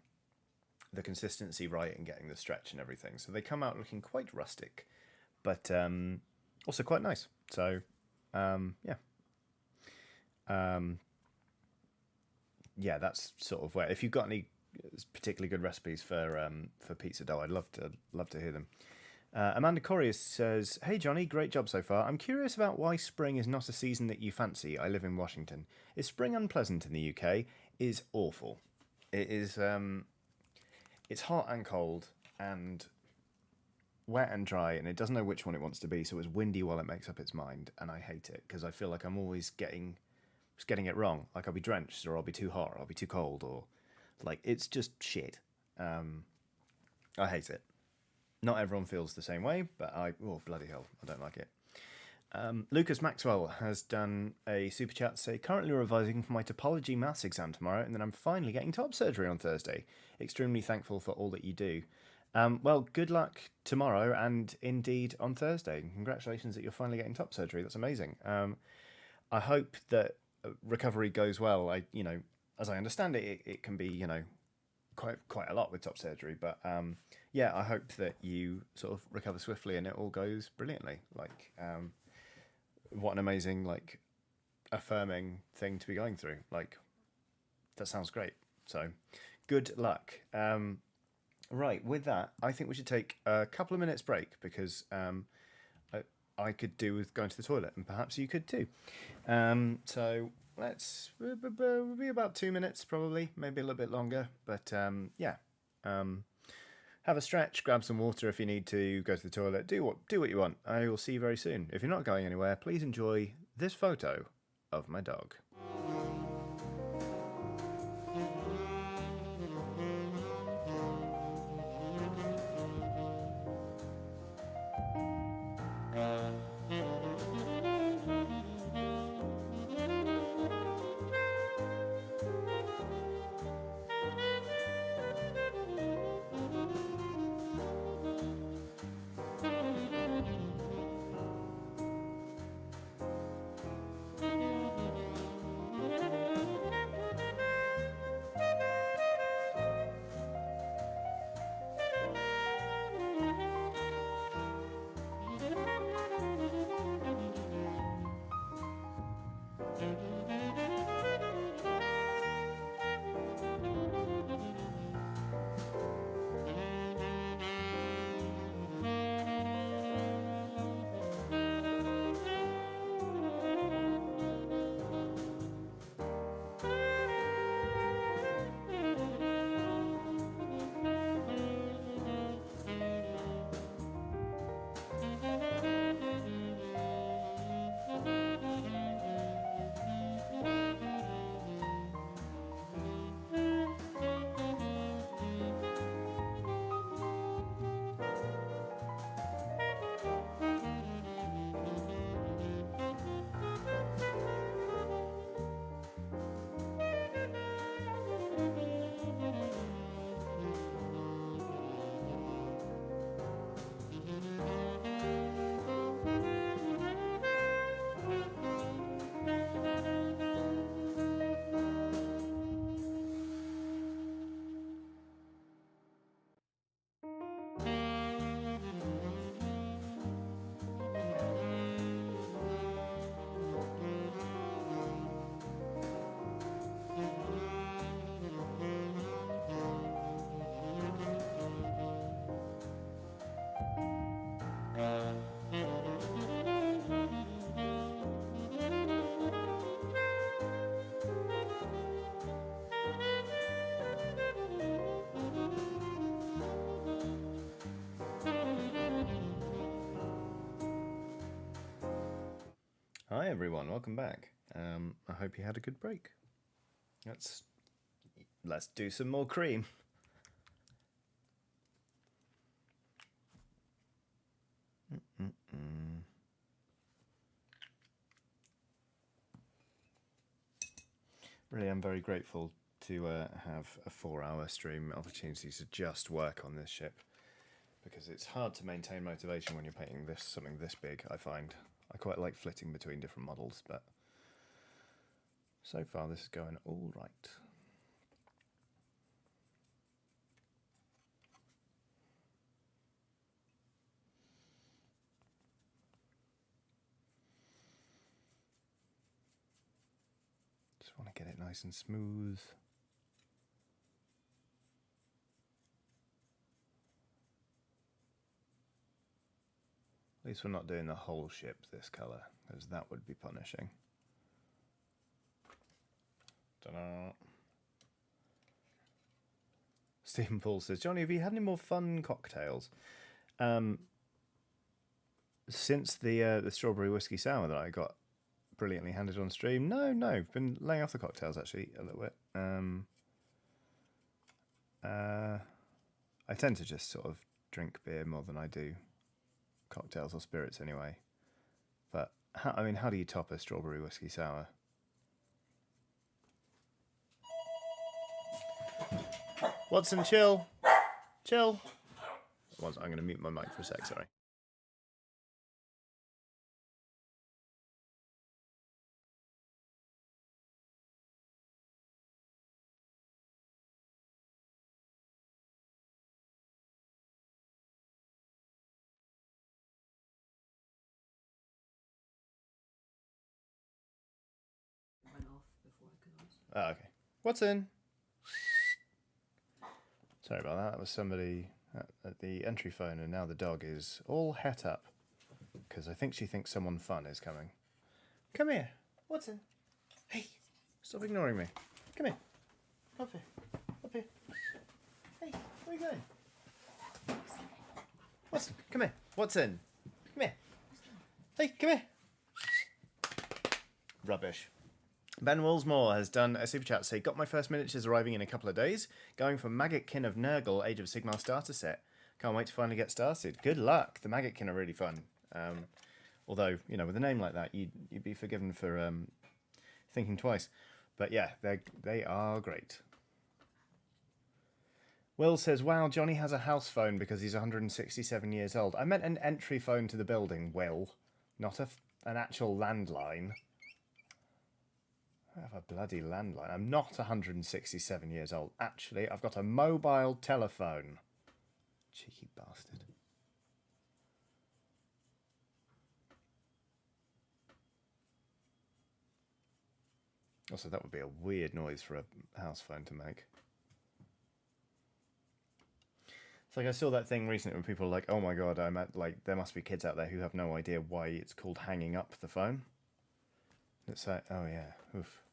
Speaker 1: the consistency right and getting the stretch and everything. So they come out looking quite rustic, but also quite nice. So, yeah. Yeah, that's sort of where. If you've got any particularly good recipes for pizza dough, I'd love to hear them. Amanda Corrier says, hey Johnny, great job so far. I'm curious about why spring is not a season that you fancy. I live in Washington. Is spring unpleasant in the UK? Is awful. It is, it's hot and cold and wet and dry, and it doesn't know which one it wants to be, so it's windy while it makes up its mind, and I hate it, because I feel like I'm always getting just getting it wrong. Like I'll be drenched, or I'll be too hot, or I'll be too cold, or like it's just shit. I hate it. Not everyone feels the same way, but oh bloody hell, I don't like it. Lucas Maxwell has done a super chat to say, currently revising for my topology maths exam tomorrow, and then I'm finally getting top surgery on Thursday. Extremely thankful for all that you do. Well, good luck tomorrow and indeed on Thursday. Congratulations that you're finally getting top surgery. That's amazing. I hope that recovery goes well. As I understand it, it can be, quite a lot with top surgery. But yeah, I hope that you sort of recover swiftly and it all goes brilliantly. Like, what an amazing, like, affirming thing to be going through. Like, that sounds great. So, good luck. Right, with that, I think we should take a couple of minutes break because I could do with going to the toilet, and perhaps you could too. So let's be about 2 minutes, probably, maybe a little bit longer. But yeah, have a stretch, grab some water if you need to, go to the toilet, do what you want. I will see you very soon. If you're not going anywhere, please enjoy this photo of my dog. Hi everyone, welcome back. I hope you had a good break. Let's do some more cream. Really, I'm very grateful to have a 4-hour stream opportunity to just work on this ship, because it's hard to maintain motivation when you're painting something this big, I find. I quite like flitting between different models, but so far this is going all right. Just want to get it nice and smooth. At least we're not doing the whole ship this colour, because that would be punishing. Ta-da. Stephen Paul says, Johnny, have you had any more fun cocktails? Since the strawberry whiskey sour that I got brilliantly handed on stream. No, been laying off the cocktails actually a little bit. I tend to just sort of drink beer more than I do cocktails or spirits anyway. But how do you top a strawberry whiskey sour? Watson, chill. I'm going to mute my mic for a sec. Sorry. Oh, okay. Watson. Sorry about that. That was somebody at the entry phone, and now the dog is all het up because I think she thinks someone fun is coming. Come here. Watson. Hey, stop ignoring me. Come here. Up here. Hey, where are you going? Watson, come here. Watson, come here. Hey, come here. Rubbish. Ben Woolsmore has done a super chat. Say, got my first miniatures arriving in a couple of days. Going for Maggotkin of Nurgle, Age of Sigmar starter set. Can't wait to finally get started. Good luck. The Maggotkin are really fun. Although, with a name like that, you'd be forgiven for thinking twice. But yeah, they are great. Will says, wow, Johnny has a house phone because he's 167 years old. I meant an entry phone to the building, Will. Not an actual landline. I have a bloody landline. I'm not 167 years old. Actually, I've got a mobile telephone. Cheeky bastard. Also, that would be a weird noise for a house phone to make. It's like I saw that thing recently when people were like, oh my god, there must be kids out there who have no idea why it's called hanging up the phone. It's like, oh yeah, oof.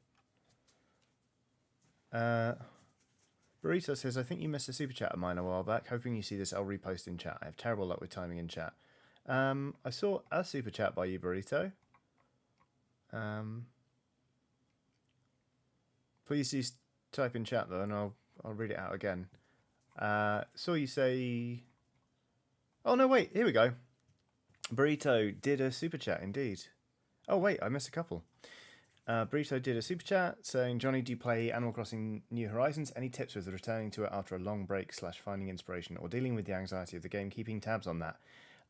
Speaker 1: Burrito says, I think you missed a super chat of mine a while back. Hoping you see this, I'll repost in chat. I have terrible luck with timing in chat. I saw a super chat by you, Burrito. Please do type in chat though, and I'll read it out again. Saw you say... Oh no, wait, here we go. Burrito did a super chat indeed. Oh wait, I missed a couple. Burrito did a super chat saying, Johnny, do you play Animal Crossing New Horizons? Any tips with returning to it after a long break / finding inspiration or dealing with the anxiety of the game, keeping tabs on that?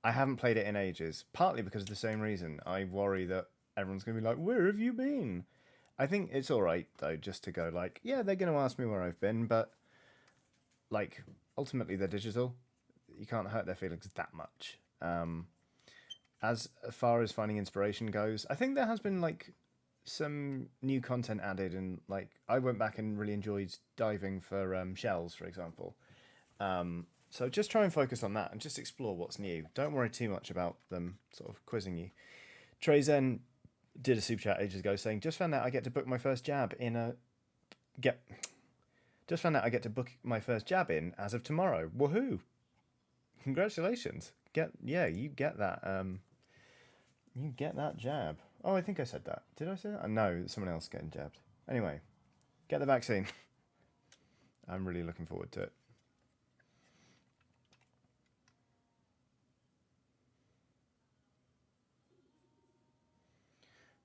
Speaker 1: I haven't played it in ages, partly because of the same reason. I worry that everyone's going to be like, where have you been? I think it's all right, though, just to go like, yeah, they're going to ask me where I've been, but like, ultimately they're digital. You can't hurt their feelings that much. As far as finding inspiration goes, I think there has been like some new content added, and like I went back and really enjoyed diving for shells, for example. So just try and focus on that and just explore what's new. Don't worry too much about them sort of quizzing you. Trezen did a super chat ages ago saying, just found out I get to book my first jab in Just found out I get to book my first jab in as of tomorrow. Woohoo! Congratulations. You get that. You get that jab. Oh, I think I said that. Did I say that? No, someone else getting jabbed. Anyway, get the vaccine. I'm really looking forward to it.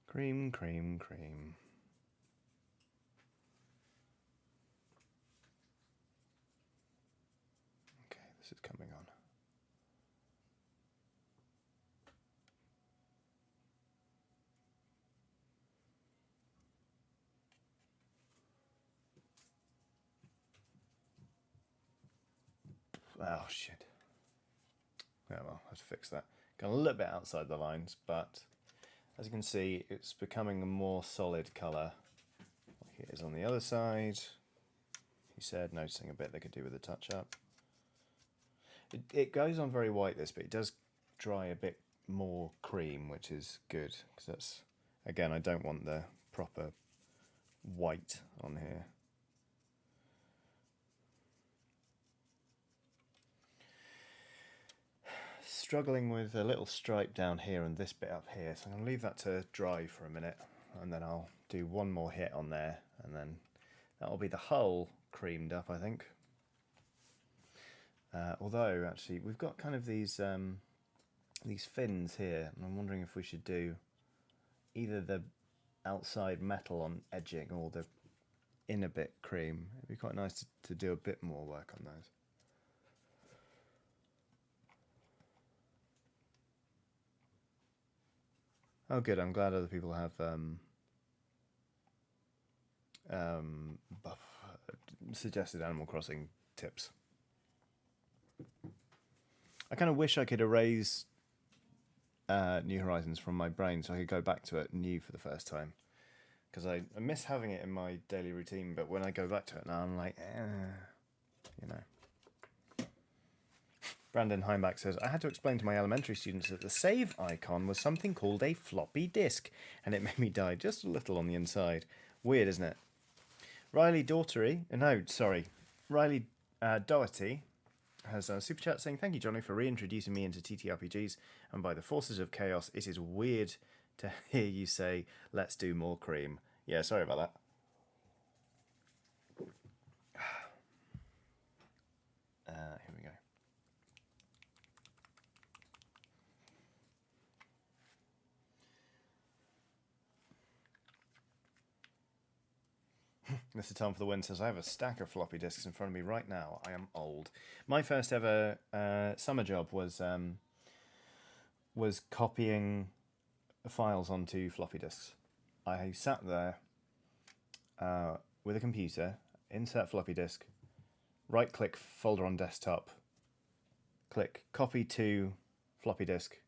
Speaker 1: Cream, cream, cream. Okay, this is coming on. Oh, shit. Yeah, well, I have to fix that. Gone a little bit outside the lines, but as you can see, it's becoming a more solid colour, like it is on the other side. He said, noticing a bit they could do with a touch-up. It goes on very white, this, but it does dry a bit more cream, which is good, because that's, again, I don't want the proper white on here. struggling with a little stripe down here and this bit up here, so I'm going to leave that to dry for a minute, and then I'll do one more hit on there, and then that'll be the hull creamed up, I think. Although, actually, we've got kind of these fins here, and I'm wondering if we should do either the outside metal on edging or the inner bit cream. It'd be quite nice to do a bit more work on those. Oh, good. I'm glad other people have suggested Animal Crossing tips. I kind of wish I could erase New Horizons from my brain so I could go back to it new for the first time. Because I miss having it in my daily routine, but when I go back to it now, I'm like, you know. Brandon Heimbach says, I had to explain to my elementary students that the save icon was something called a floppy disk, and it made me die just a little on the inside. Weird, isn't it? Riley Doherty has a super chat saying, thank you, Johnny, for reintroducing me into TTRPGs, and by the forces of chaos, it is weird to hear you say, let's do more cream. Yeah, sorry about that. Here we go. Mr. Tom for the win says, I have a stack of floppy disks in front of me right now. I am old. My first ever summer job was copying files onto floppy disks. I sat there with a computer, insert floppy disk, right-click folder on desktop, click copy to floppy disk,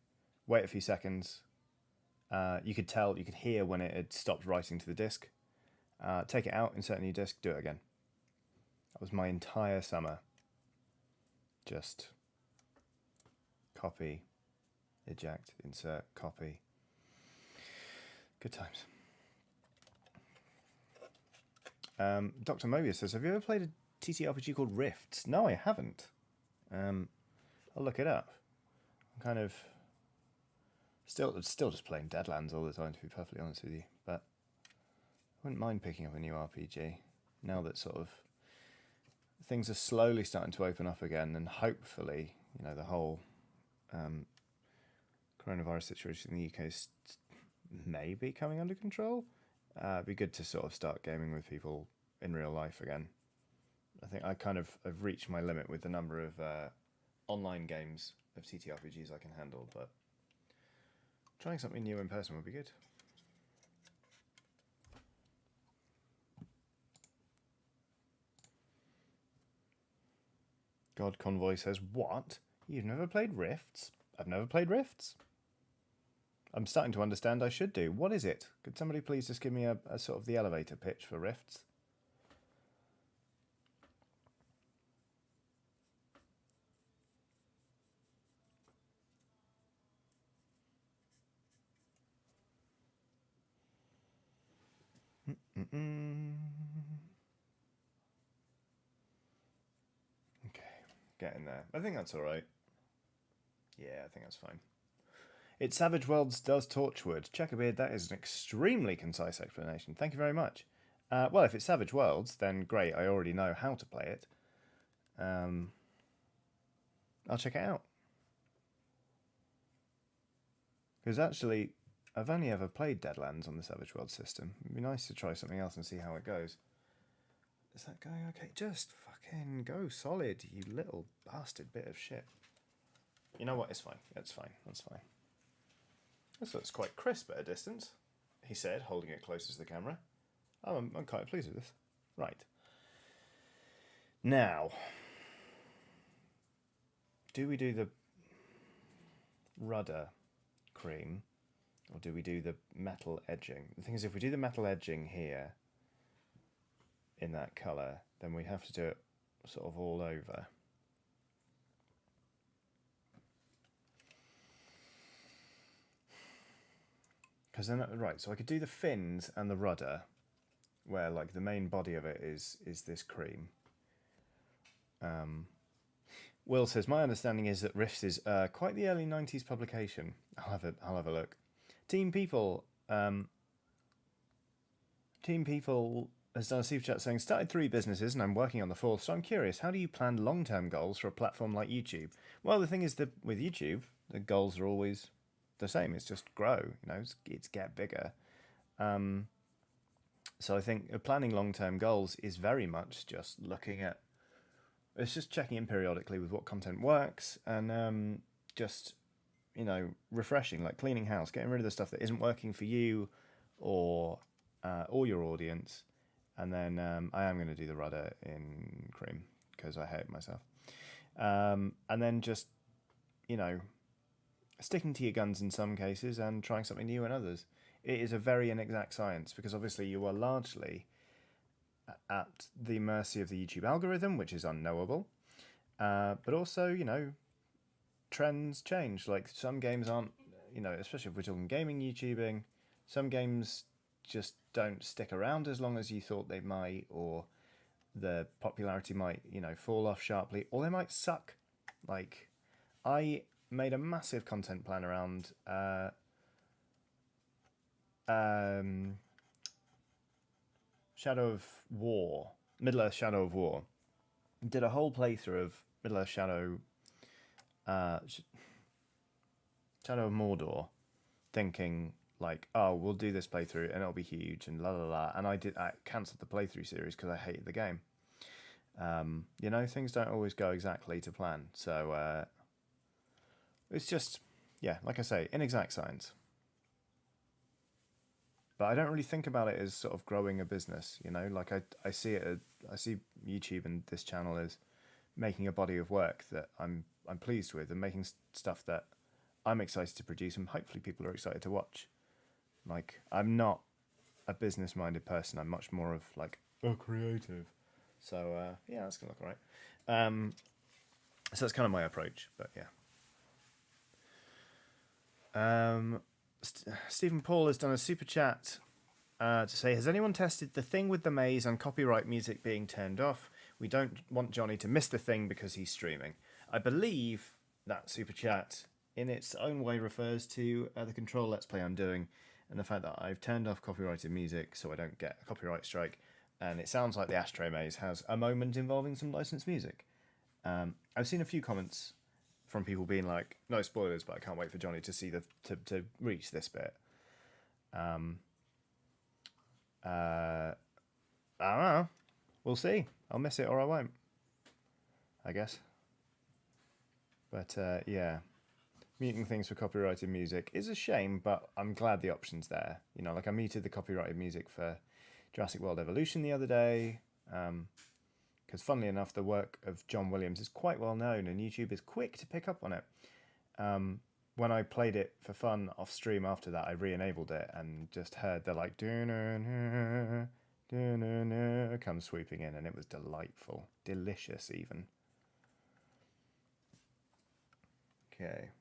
Speaker 1: wait a few seconds. You could hear when it had stopped writing to the disk. Take it out, insert a new disk, do it again. That was my entire summer. Just copy, eject, insert, copy. Good times. Dr. Mobius says, have you ever played a TTRPG called Rifts? No, I haven't. I'll look it up. I'm kind of still just playing Deadlands all the time, to be perfectly honest with you, but I wouldn't mind picking up a new RPG now that sort of things are slowly starting to open up again, and hopefully, you know, the whole coronavirus situation in the UK is maybe coming under control. It'd be good to sort of start gaming with people in real life again. I think I kind of have reached my limit with the number of online games of TTRPGs I can handle, but trying something new in person would be good. God Convoy says, what? You've never played Rifts? I've never played Rifts. I'm starting to understand I should do. What is it? Could somebody please just give me a sort of the elevator pitch for Rifts? Okay, getting there. I think that's all right. Yeah, I think that's fine. It's Savage Worlds does Torchwood. Checkerbeard, that is an extremely concise explanation. Thank you very much. Well, if it's Savage Worlds, then great. I already know how to play it. I'll check it out. Because actually, I've only ever played Deadlands on the Savage Worlds system. It'd be nice to try something else and see how it goes. Is that going okay? Just fucking go solid, you little bastard bit of shit. You know what? It's fine. It's fine. That's fine. This looks quite crisp at a distance, he said, holding it closer to the camera. Oh, I'm quite pleased with this. Right. Now, do we do the rudder cream, or do we do the metal edging? The thing is, if we do the metal edging here, in that colour, then we have to do it sort of all over. Because then, right, so I could do the fins and the rudder, where like the main body of it is this cream. Will says, my understanding is that Rifts is quite the early 90s publication. I'll have a look. Team People has done a super chat saying, started 3 businesses and I'm working on the 4th, so I'm curious, how do you plan long-term goals for a platform like YouTube? Well, the thing is that with YouTube, the goals are always the same. It's just grow, it's get bigger. So I think planning long-term goals is very much just looking at, it's just checking in periodically with what content works and just, refreshing, like cleaning house, getting rid of the stuff that isn't working for you or your audience. And then I am going to do the rudder in cream because I hate it myself. And then just, sticking to your guns in some cases and trying something new in others. It is a very inexact science because obviously you are largely at the mercy of the YouTube algorithm, which is unknowable. But also, trends change. Like some games aren't, especially if we're talking gaming YouTubing, some games just don't stick around as long as you thought they might, or the popularity might, fall off sharply, or they might suck. Like, I made a massive content plan around Shadow of War, Middle-earth Shadow of War. Did a whole playthrough of Middle-earth Shadow of Mordor, thinking like, oh, we'll do this playthrough and it'll be huge and la la la. And I cancelled the playthrough series because I hated the game. Things don't always go exactly to plan. So it's just, like I say, inexact science. But I don't really think about it as sort of growing a business, like I see YouTube and this channel as making a body of work that I'm pleased with and making stuff that I'm excited to produce and hopefully people are excited to watch. Like, I'm not a business-minded person. I'm much more of like a creative. So that's gonna look all right. So that's kind of my approach. But Stephen Paul has done a super chat to say, has anyone tested the thing with the maze and copyright music being turned off? We don't want Johnny to miss the thing because he's streaming. I believe that super chat in its own way refers to the Control Let's Play I'm doing and the fact that I've turned off copyrighted music so I don't get a copyright strike. And it sounds like the Ashtray Maze has a moment involving some licensed music. I've seen a few comments from people being like, no spoilers, but I can't wait for Johnny to see to reach this bit. I don't know. We'll see. I'll miss it or I won't, I guess. But muting things for copyrighted music is a shame, but I'm glad the option's there. Like I muted the copyrighted music for Jurassic World Evolution the other day, because funnily enough, the work of John Williams is quite well known and YouTube is quick to pick up on it. When I played it for fun off stream after that, I re-enabled it and just heard the like come sweeping in, and it was delightful, delicious even. Okay.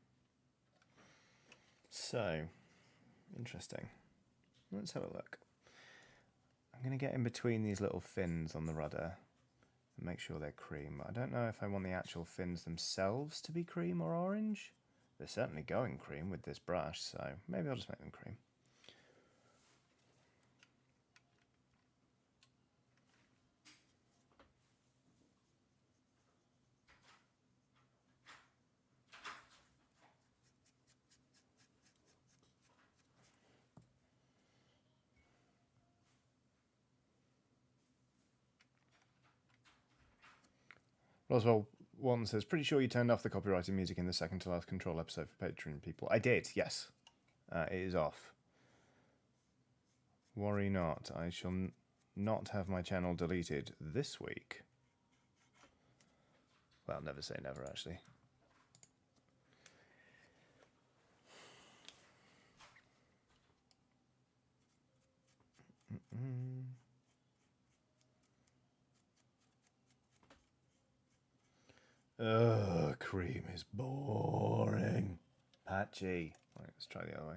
Speaker 1: So, interesting. Let's have a look. I'm going to get in between these little fins on the rudder and make sure they're cream. I don't know if I want the actual fins themselves to be cream or orange. They're certainly going cream with this brush, so maybe I'll just make them cream. Roswell One says, pretty sure you turned off the copyrighted music in the second to last Control episode for Patreon people. I did, yes. It is off. Worry not. I shall not have my channel deleted this week. Well, never say never, actually. Ugh, cream is boring. Patchy. Right, let's try the other way.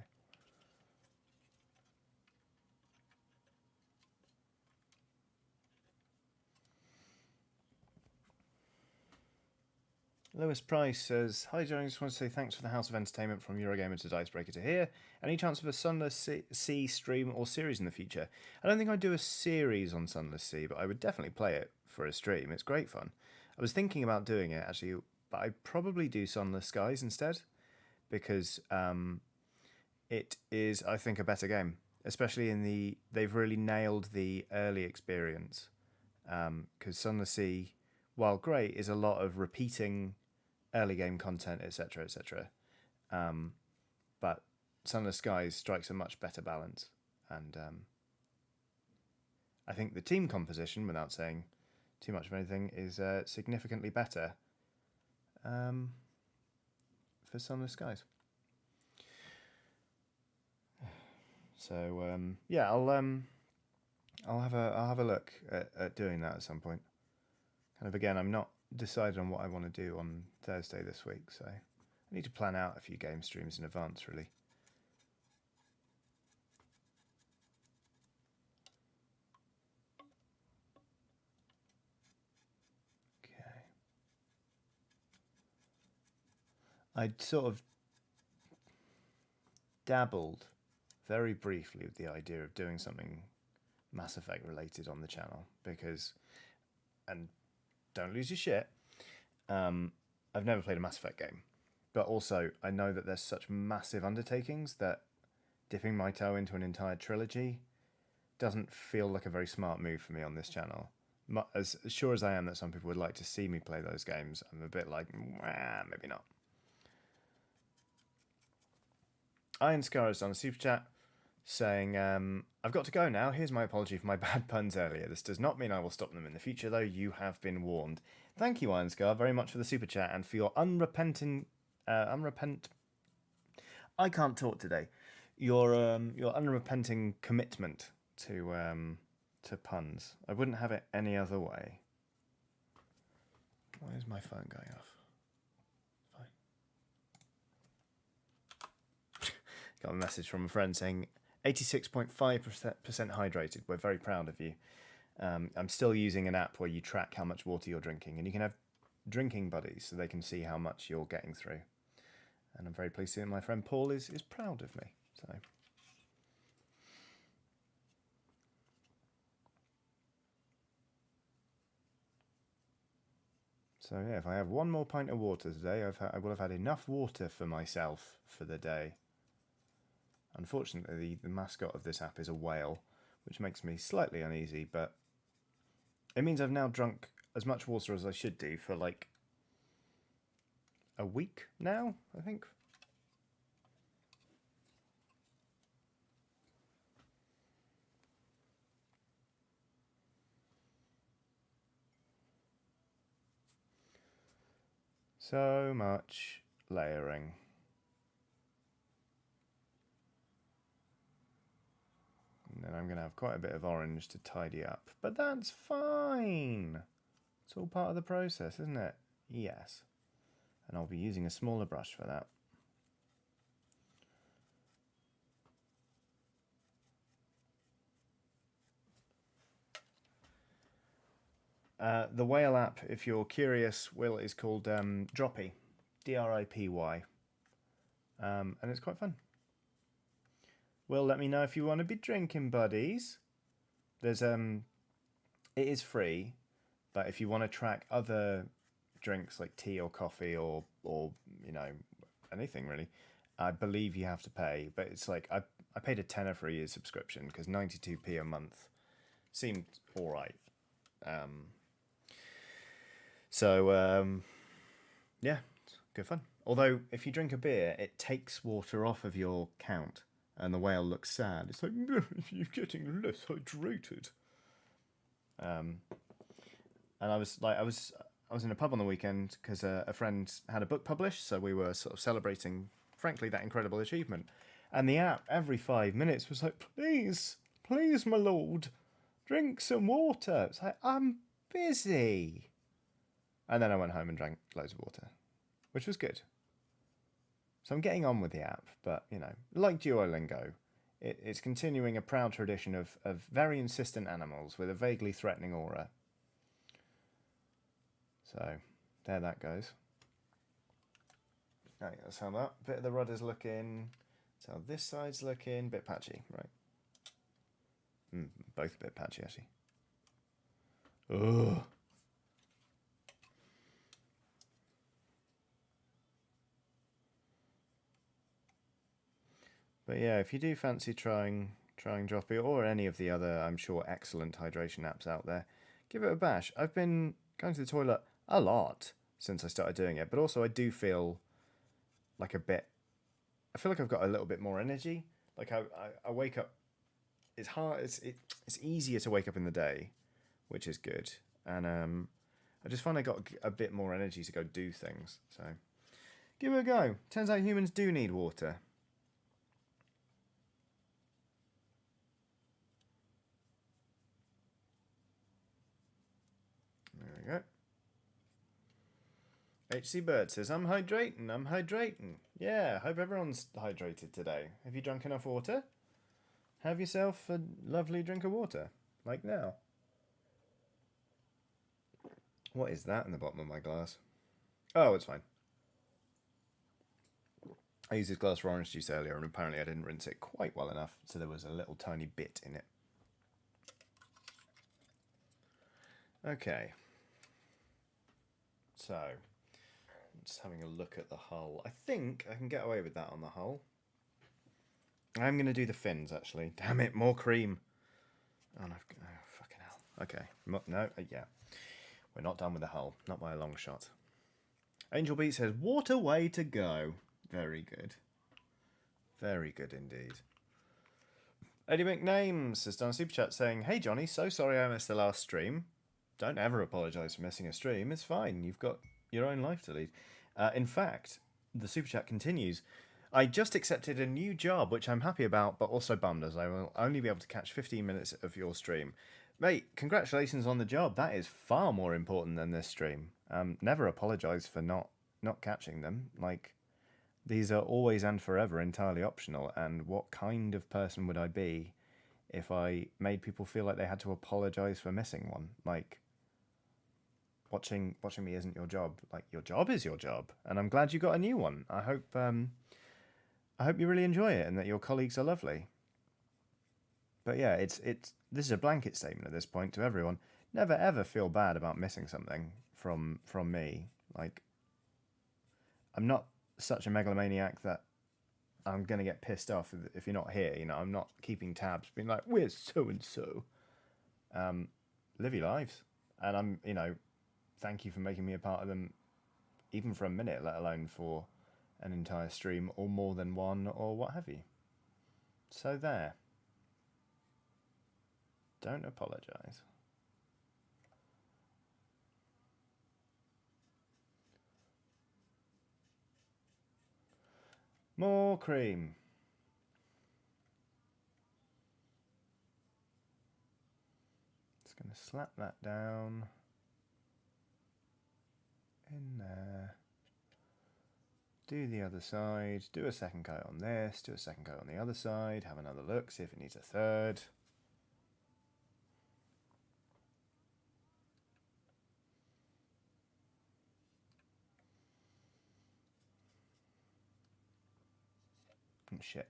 Speaker 1: Lewis Price says, "Hi Johnny, just want to say thanks for the House of Entertainment from Eurogamer to Dicebreaker to here. Any chance of a Sunless Sea stream or series in the future? I don't think I'd do a series on Sunless Sea, but I would definitely play it for a stream. It's great fun. I was thinking about doing it actually, but I'd probably do Sunless Skies instead because it is, I think, a better game, especially in they've really nailed the early experience because Sunless Sea, while great, is a lot of repeating early game content, etc., etc. But Sunless Skies strikes a much better balance, and I think the team composition, without saying too much of anything, is significantly better for Sunless Skies. So yeah, I'll have a look at doing that at some point. Kind of again, I'm not decided on what I want to do on Thursday this week, so I need to plan out a few game streams in advance, really. Okay. I'd sort of dabbled very briefly with the idea of doing something Mass Effect related on the channel because, and don't lose your shit, I've never played a Mass Effect game, but also I know that there's such massive undertakings that dipping my toe into an entire trilogy doesn't feel like a very smart move for me on this channel. As sure as I am that some people would like to see me play those games, I'm a bit like, maybe not. Iron Scar has done a super chat saying, I've got to go now. Here's my apology for my bad puns earlier. This does not mean I will stop them in the future, though. You have been warned. Thank you, Iron Scar, very much for the super chat and for your I can't talk today. Your unrepenting commitment to puns. I wouldn't have it any other way. Why is my phone going off? Fine. Got a message from a friend saying 86.5% hydrated. We're very proud of you. I'm still using an app where you track how much water you're drinking, and you can have drinking buddies so they can see how much you're getting through. And I'm very pleased to see that my friend Paul is proud of me. So yeah, if I have one more pint of water today, I will have had enough water for myself for the day. Unfortunately, the mascot of this app is a whale, which makes me slightly uneasy, but it means I've now drunk as much water as I should do for like a week now, I think. So much layering. And then I'm going to have quite a bit of orange to tidy up. But that's fine. It's all part of the process, isn't it? Yes. And I'll be using a smaller brush for that. The whale app, if you're curious, Will, is called Droppy. D-R-I-P-Y. And it's quite fun. Will, let me know if you want to be drinking buddies. There's it is free, but if you want to track other drinks like tea or coffee or you know, anything really, I believe you have to pay. But it's like I paid a tenner for a year's subscription because 92p a month seemed all right. Yeah, it's good fun. Although if you drink a beer, it takes water off of your count, and the whale looks sad. It's like, you're getting less hydrated. And I was in a pub on the weekend because a friend had a book published, so we were sort of celebrating, frankly, that incredible achievement. And the app every 5 minutes was like, please, my lord, drink some water. It's like, I'm busy. And then I went home and drank loads of water, which was good. So I'm getting on with the app, but, you know, like Duolingo, it's continuing a proud tradition of very insistent animals with a vaguely threatening aura. So there that goes. Right, that's how that bit of the rudder's looking. That's how this side's looking. Bit patchy, right? Both a bit patchy, actually. Ugh. But yeah, if you do fancy trying Droppy or any of the other, I'm sure, excellent hydration apps out there, give it a bash. I've been going to the toilet a lot since I started doing it, but also I do feel like I feel like I've got a little bit more energy. Like I wake up, it's hard, it's easier to wake up in the day, which is good. And I just find I got a bit more energy to go do things. So give it a go. Turns out humans do need water. There we go. HC Bird says, I'm hydrating. Yeah, hope everyone's hydrated today. Have you drunk enough water? Have yourself a lovely drink of water, like now. What is that in the bottom of my glass? Oh, it's fine. I used this glass for orange juice earlier, and apparently I didn't rinse it quite well enough, so there was a little tiny bit in it. Okay. So, just having a look at the hull. I think I can get away with that on the hull. I'm going to do the fins, actually. Damn it, more cream. Oh, no, fucking hell. Okay. No, yeah. We're not done with the hull. Not by a long shot. Angel Beat says, what a way to go. Very good. Very good indeed. Eddie McNames has done a super chat saying, hey Johnny, so sorry I missed the last stream. Don't ever apologise for missing a stream. It's fine. You've got your own life to lead. In fact, the super chat continues. I just accepted a new job, which I'm happy about, but also bummed as I will only be able to catch 15 minutes of your stream. Mate, congratulations on the job. That is far more important than this stream. Never apologise for not catching them. Like, these are always and forever entirely optional, and what kind of person would I be if I made people feel like they had to apologise for missing one? Like, watching me isn't your job. Like, your job is your job, and I'm glad you got a new one. I hope you really enjoy it and that your colleagues are lovely. But yeah, this is a blanket statement at this point to everyone. Never ever feel bad about missing something from me. Like, I'm not such a megalomaniac that I'm gonna get pissed off if you're not here. You know, I'm not keeping tabs, being like, "Where's so and so?" Live your lives, and thank you for making me a part of them, even for a minute, let alone for an entire stream or more than one or what have you. So there. Don't apologise. More cream. Just going to slap that down in there. Do the other side. Do a second coat on this. Do a second coat on the other side. Have another look. See if it needs a third. Oh, shit.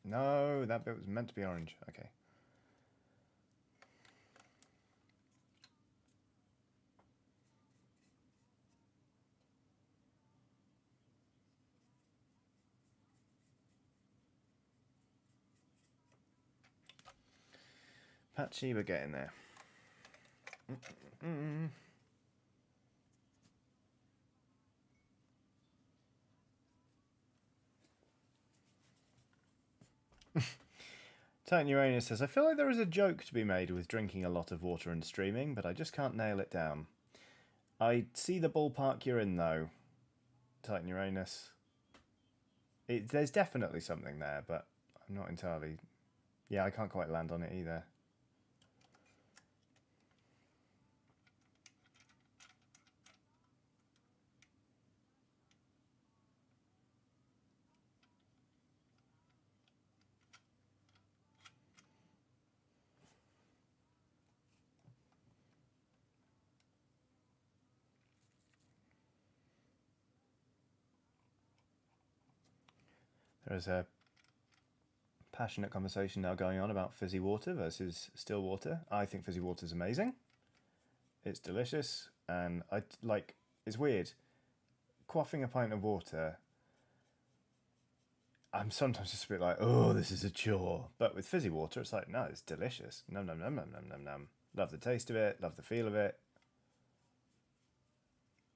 Speaker 1: No, that bit was meant to be orange. Okay. Patchy, we're getting there. Titan Uranus says, I feel like there is a joke to be made with drinking a lot of water and streaming, but I just can't nail it down. I see the ballpark you're in, though, Titan Uranus. There's definitely something there, but I'm not entirely... Yeah, I can't quite land on it either. There's a passionate conversation now going on about fizzy water versus still water. I think fizzy water is amazing. It's delicious, and I like. It's weird. Quaffing a pint of water, I'm sometimes just a bit like, oh, this is a chore. But with fizzy water, it's like, no, it's delicious. Num num num num num num num. Love the taste of it. Love the feel of it.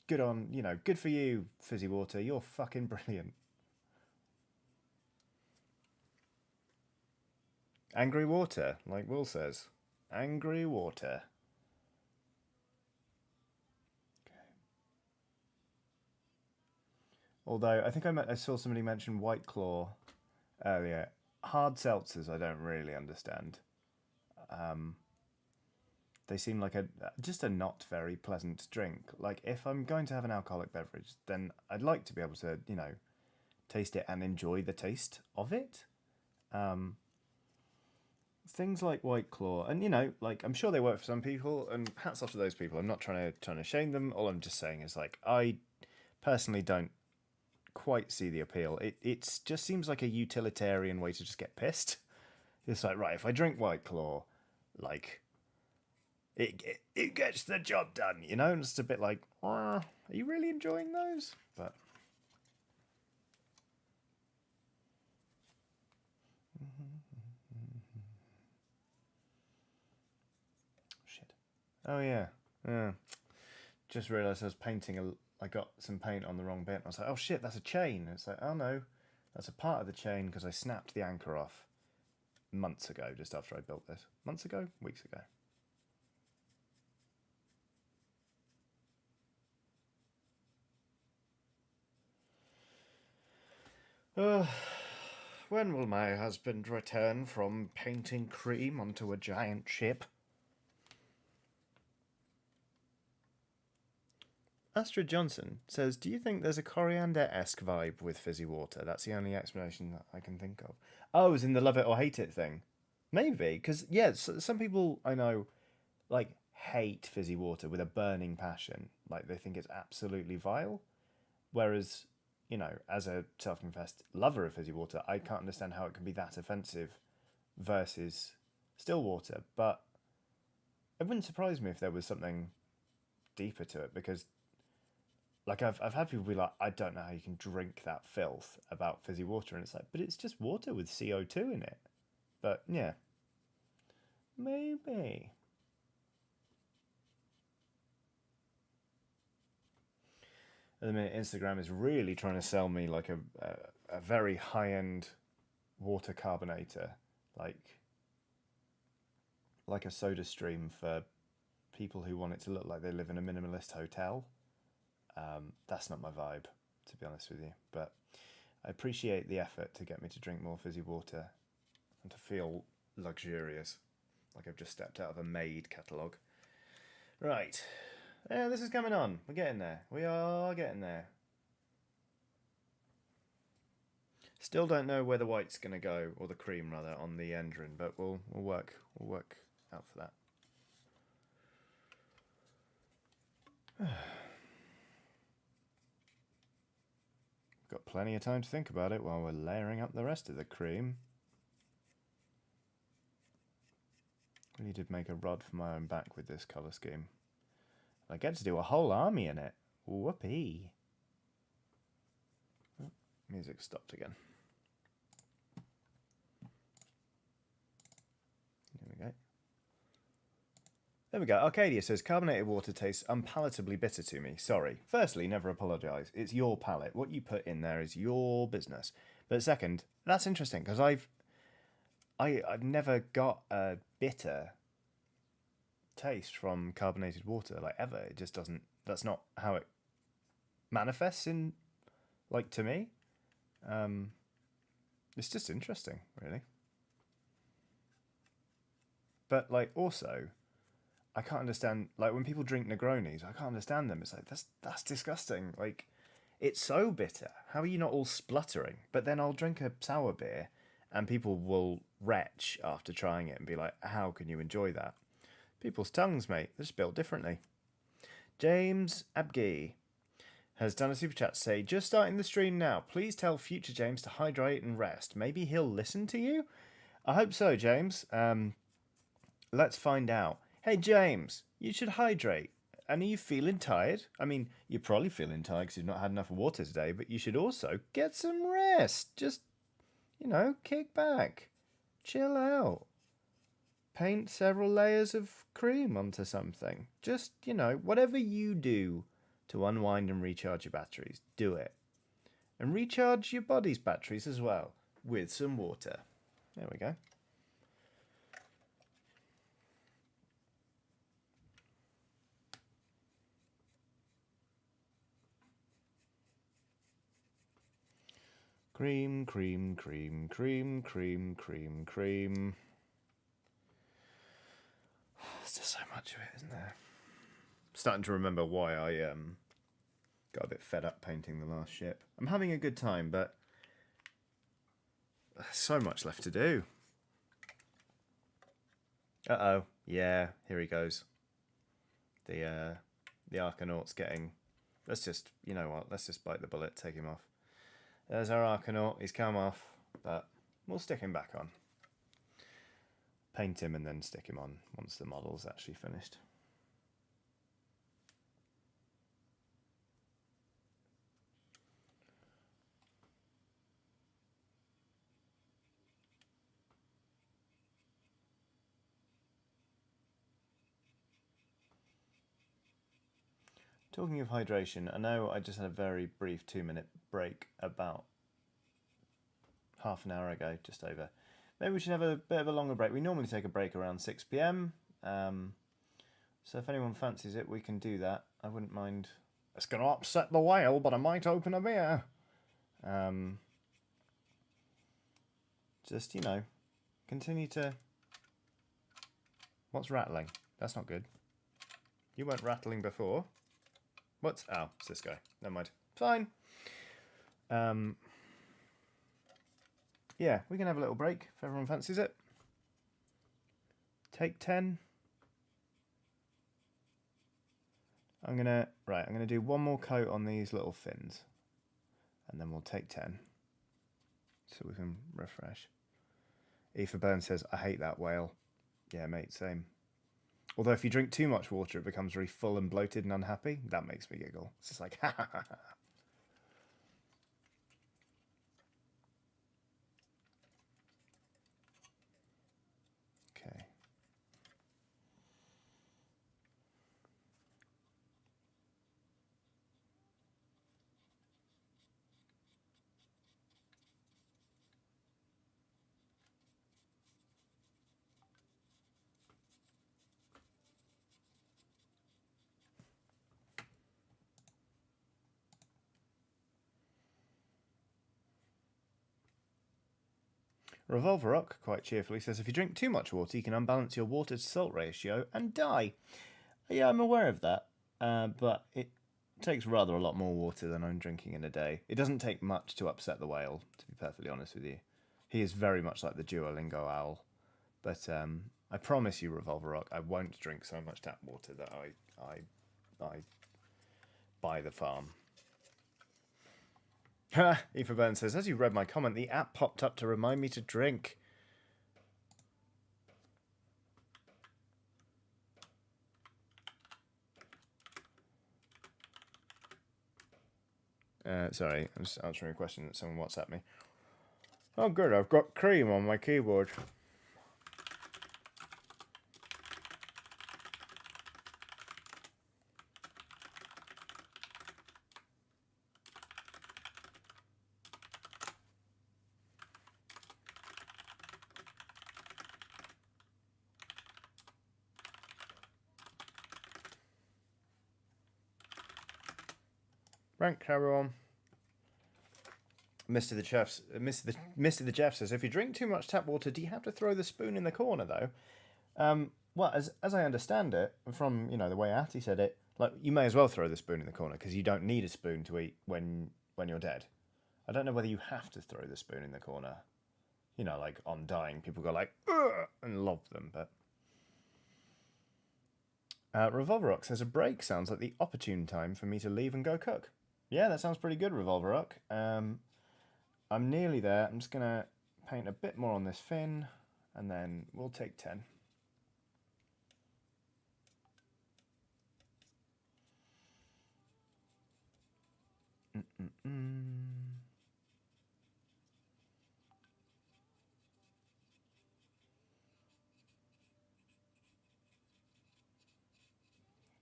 Speaker 1: Good on, good for you, fizzy water. You're fucking brilliant. Angry water, like Will says. Angry water. Although I think I saw somebody mention White Claw earlier. Hard seltzers I don't really understand. They seem like just a not very pleasant drink. Like if I'm going to have an alcoholic beverage, then I'd like to be able to, taste it and enjoy the taste of it. Things like White Claw, and like I'm sure they work for some people, and hats off to those people. I'm not trying to shame them. All I'm just saying is like I personally don't quite see the appeal. It just seems like a utilitarian way to just get pissed. It's like, right, if I drink White Claw, like it gets the job done, and it's a bit like, are you really enjoying those? But shit. Oh yeah. Just realised I was painting I got some paint on the wrong bit. I was like, oh shit, that's a chain. It's like, oh no, that's a part of the chain because I snapped the anchor off months ago, just after I built this. Months ago? Weeks ago. When will my husband return from painting cream onto a giant ship? Astrid Johnson says, do you think there's a Coriander-esque vibe with fizzy water? That's the only explanation that I can think of. Oh, as in the love it or hate it thing? Maybe, because, yeah, some people I know, like, hate fizzy water with a burning passion. Like, they think it's absolutely vile. Whereas, as a self-confessed lover of fizzy water, I can't understand how it can be that offensive versus still water. But it wouldn't surprise me if there was something deeper to it, because like I've had people be like, I don't know how you can drink that filth about fizzy water, and it's like, but it's just water with CO2 in it. But yeah, maybe. At the minute, Instagram is really trying to sell me like a very high end water carbonator, like a soda stream for people who want it to look like they live in a minimalist hotel. That's not my vibe, to be honest with you. But I appreciate the effort to get me to drink more fizzy water and to feel luxurious, like I've just stepped out of a Maid catalogue. Right. Yeah, this is coming on. We're getting there. We are getting there. Still don't know where the white's going to go, or the cream rather, on the engine, but we'll work out for that. Got plenty of time to think about it while we're layering up the rest of the cream. Really did make a rod for my own back with this colour scheme. I get to do a whole army in it. Whoopee. Oh, music stopped again. There we go. There we go. Arcadia says, carbonated water tastes unpalatably bitter to me. Sorry. Firstly, never apologise. It's your palate. What you put in there is your business. But second, that's interesting because I've never got a bitter taste from carbonated water, like ever. It just doesn't, that's not how it manifests in, like, to me. It's just interesting, really. But like also, I can't understand, like, when people drink Negronis, I can't understand them. It's like, that's disgusting. Like, it's so bitter. How are you not all spluttering? But then I'll drink a sour beer and people will retch after trying it and be like, how can you enjoy that? People's tongues, mate, they're just built differently. James Abgey. has done a super chat to say, just starting the stream now. Please tell future James to hydrate and rest. Maybe he'll listen to you? I hope so, James. Let's find out. Hey, James, you should hydrate. And are you feeling tired? I mean, you're probably feeling tired because you've not had enough water today, but you should also get some rest. Just, kick back. Chill out. Paint several layers of cream onto something. Just, whatever you do to unwind and recharge your batteries, do it. And recharge your body's batteries as well with some water. There we go. Cream, cream, cream, cream, cream, cream, cream. There's just so much of it, isn't there? I'm starting to remember why I got a bit fed up painting the last ship. I'm having a good time, but there's so much left to do. Uh-oh. Yeah, here he goes. The Arkanaut's getting... Let's just, you know what, let's just bite the bullet, take him off. There's our Arkanaut, he's come off, but we'll stick him back on. Paint him and then stick him on once the model's actually finished. Talking of hydration, I know I just had a very brief 2-minute break about half an hour ago, just over. Maybe we should have a bit of a longer break. We normally take a break around 6 p.m. So if anyone fancies it, we can do that. I wouldn't mind. It's going to upset the whale, but I might open a beer. Just, continue to... What's rattling? That's not good. You weren't rattling before. What? Oh, it's this guy. Never mind. Fine. Yeah, we can have a little break if everyone fancies it. Take 10. I'm gonna do one more coat on these little fins. And then we'll take 10. So we can refresh. Aoife Byrne says, I hate that whale. Yeah, mate, same. Although if you drink too much water, it becomes very full and bloated and unhappy. That makes me giggle. It's just like, ha ha ha ha. Okay. Revolver Rock quite cheerfully says, if you drink too much water, you can unbalance your water to salt ratio and die. Yeah, I'm aware of that, but it takes rather a lot more water than I'm drinking in a day. It doesn't take much to upset the whale, to be perfectly honest with you. He is very much like the Duolingo owl. But I promise you, Revolver Rock, I won't drink so much tap water that I buy the farm. Aoife Byrne says, as you read my comment, the app popped up to remind me to drink. Sorry, I'm just answering a question that someone WhatsApped me. Oh, good, I've got cream on my keyboard. Rank, everyone. Mr. the Jeff says, if you drink too much tap water, do you have to throw the spoon in the corner though? Well, as I understand it, from the way Atty said it, like you may as well throw the spoon in the corner because you don't need a spoon to eat when you're dead. I don't know whether you have to throw the spoon in the corner. Like on dying, people go like ugh, and lob them, but. Revolver Rock says, a break sounds like the opportune time for me to leave and go cook. Yeah, that sounds pretty good, Revolver Rock. I'm nearly there. I'm just going to paint a bit more on this fin, and then we'll take 10.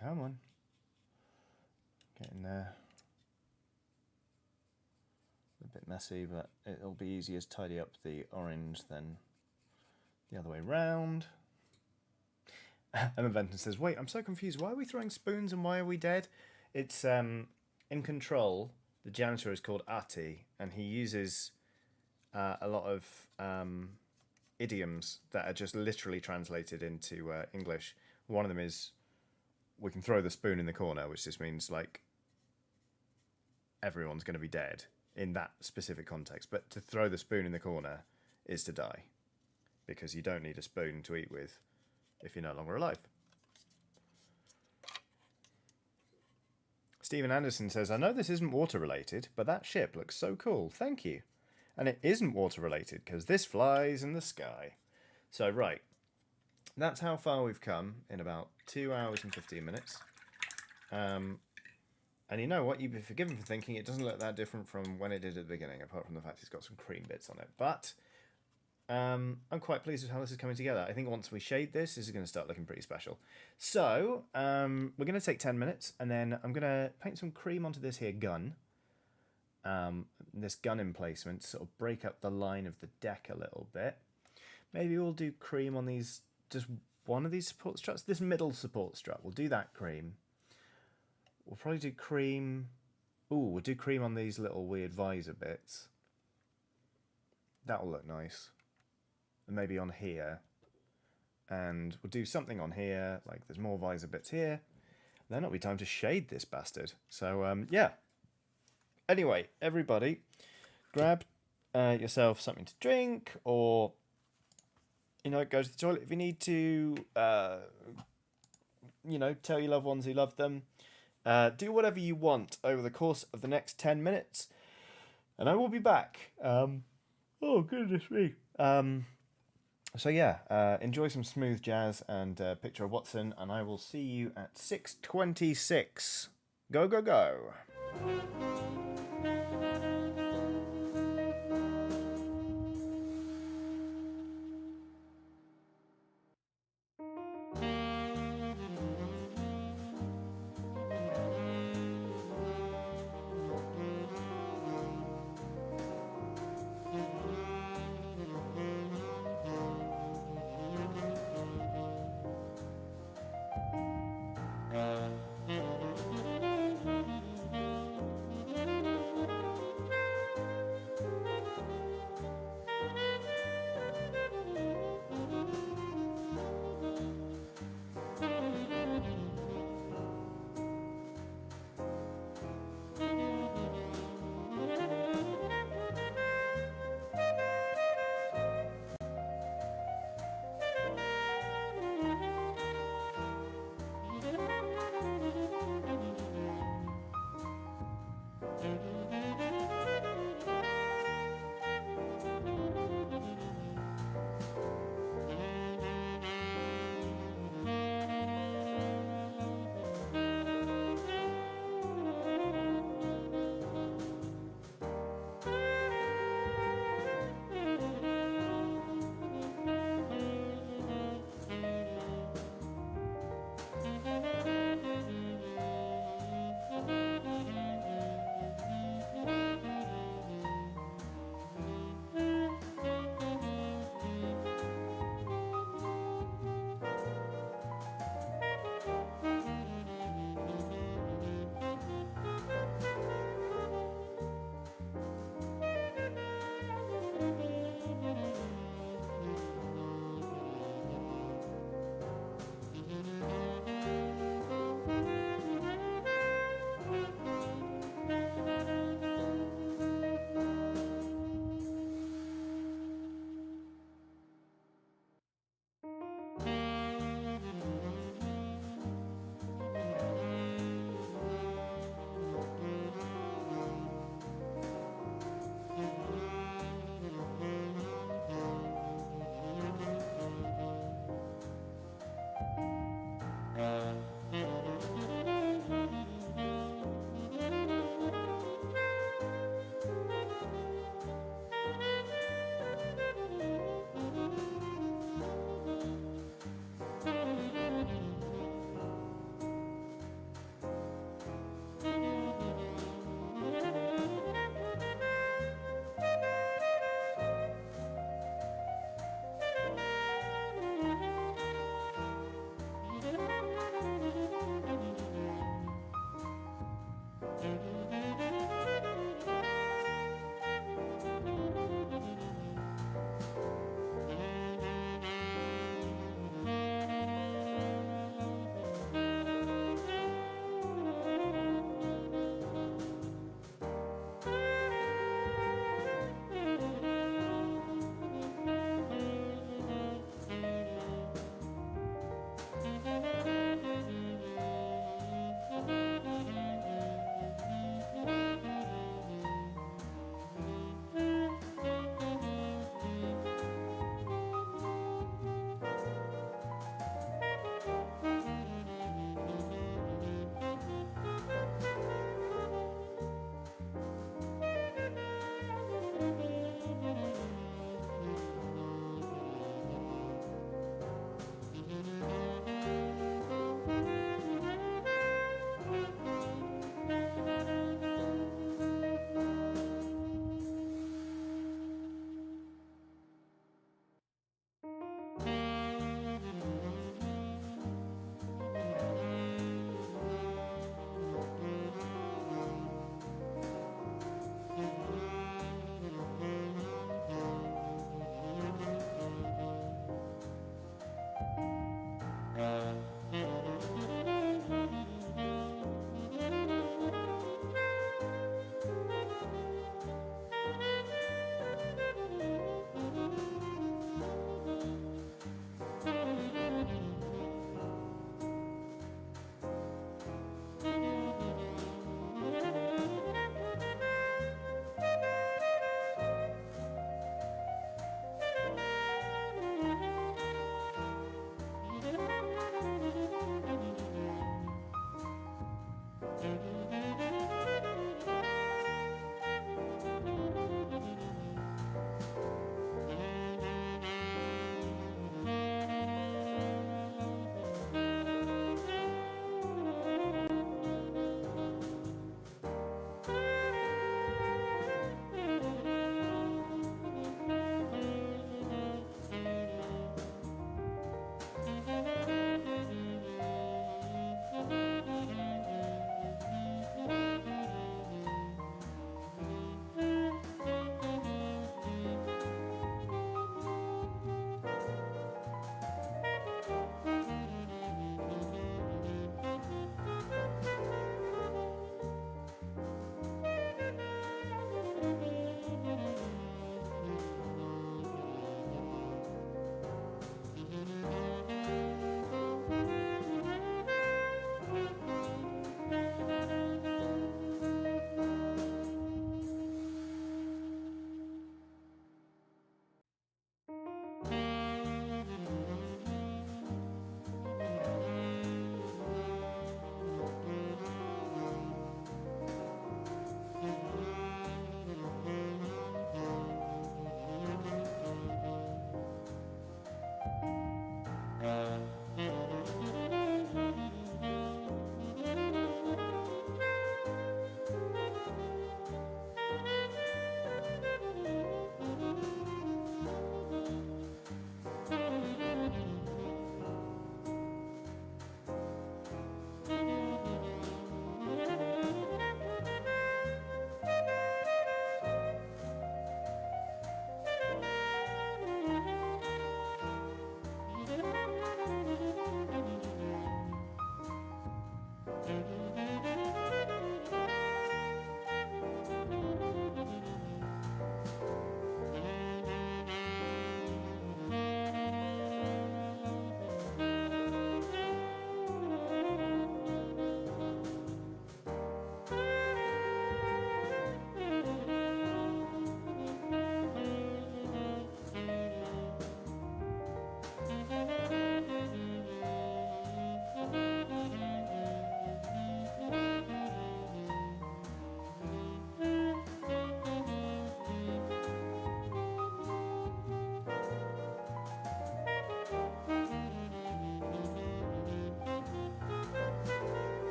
Speaker 1: Come on. Getting there. A bit messy, but it'll be easier to tidy up the orange than the other way round. Emma Benton says, wait, I'm so confused. Why are we throwing spoons and why are we dead? It's in Control, the janitor is called Ati, and he uses a lot of idioms that are just literally translated into English. One of them is, we can throw the spoon in the corner, which just means like everyone's going to be dead in that specific context. But to throw the spoon in the corner is to die, because you don't need a spoon to eat with if you're no longer alive. Stephen Anderson says, I know this isn't water related, but that ship looks so cool. Thank you. And it isn't water related because this flies in the sky. So, right. That's how far we've come in about 2 hours and 15 minutes. And you know what? You'd be forgiven for thinking it doesn't look that different from when it did at the beginning, apart from the fact it's got some cream bits on it. But I'm quite pleased with how this is coming together. I think once we shade this is going to start looking pretty special. So we're going to take 10 minutes, and then I'm going to paint some cream onto this here gun. This gun emplacement to sort of break up the line of the deck a little bit. Maybe we'll do cream on these, just one of these support struts. This middle support strut, we'll do that cream. We'll probably do cream. Ooh, we'll do cream on these little weird visor bits. That'll look nice. And maybe on here. And we'll do something on here, like there's more visor bits here. Then it'll be time to shade this bastard. So, yeah. Anyway, everybody, grab yourself something to drink, or, you know, go to the toilet if you need to. You know, tell your loved ones you love them. Do whatever you want over the course of the next 10 minutes. And I will be back. Oh, goodness me. So yeah, enjoy some smooth jazz and Picture of Watson, and I will see you at 6:26. Go, go, go.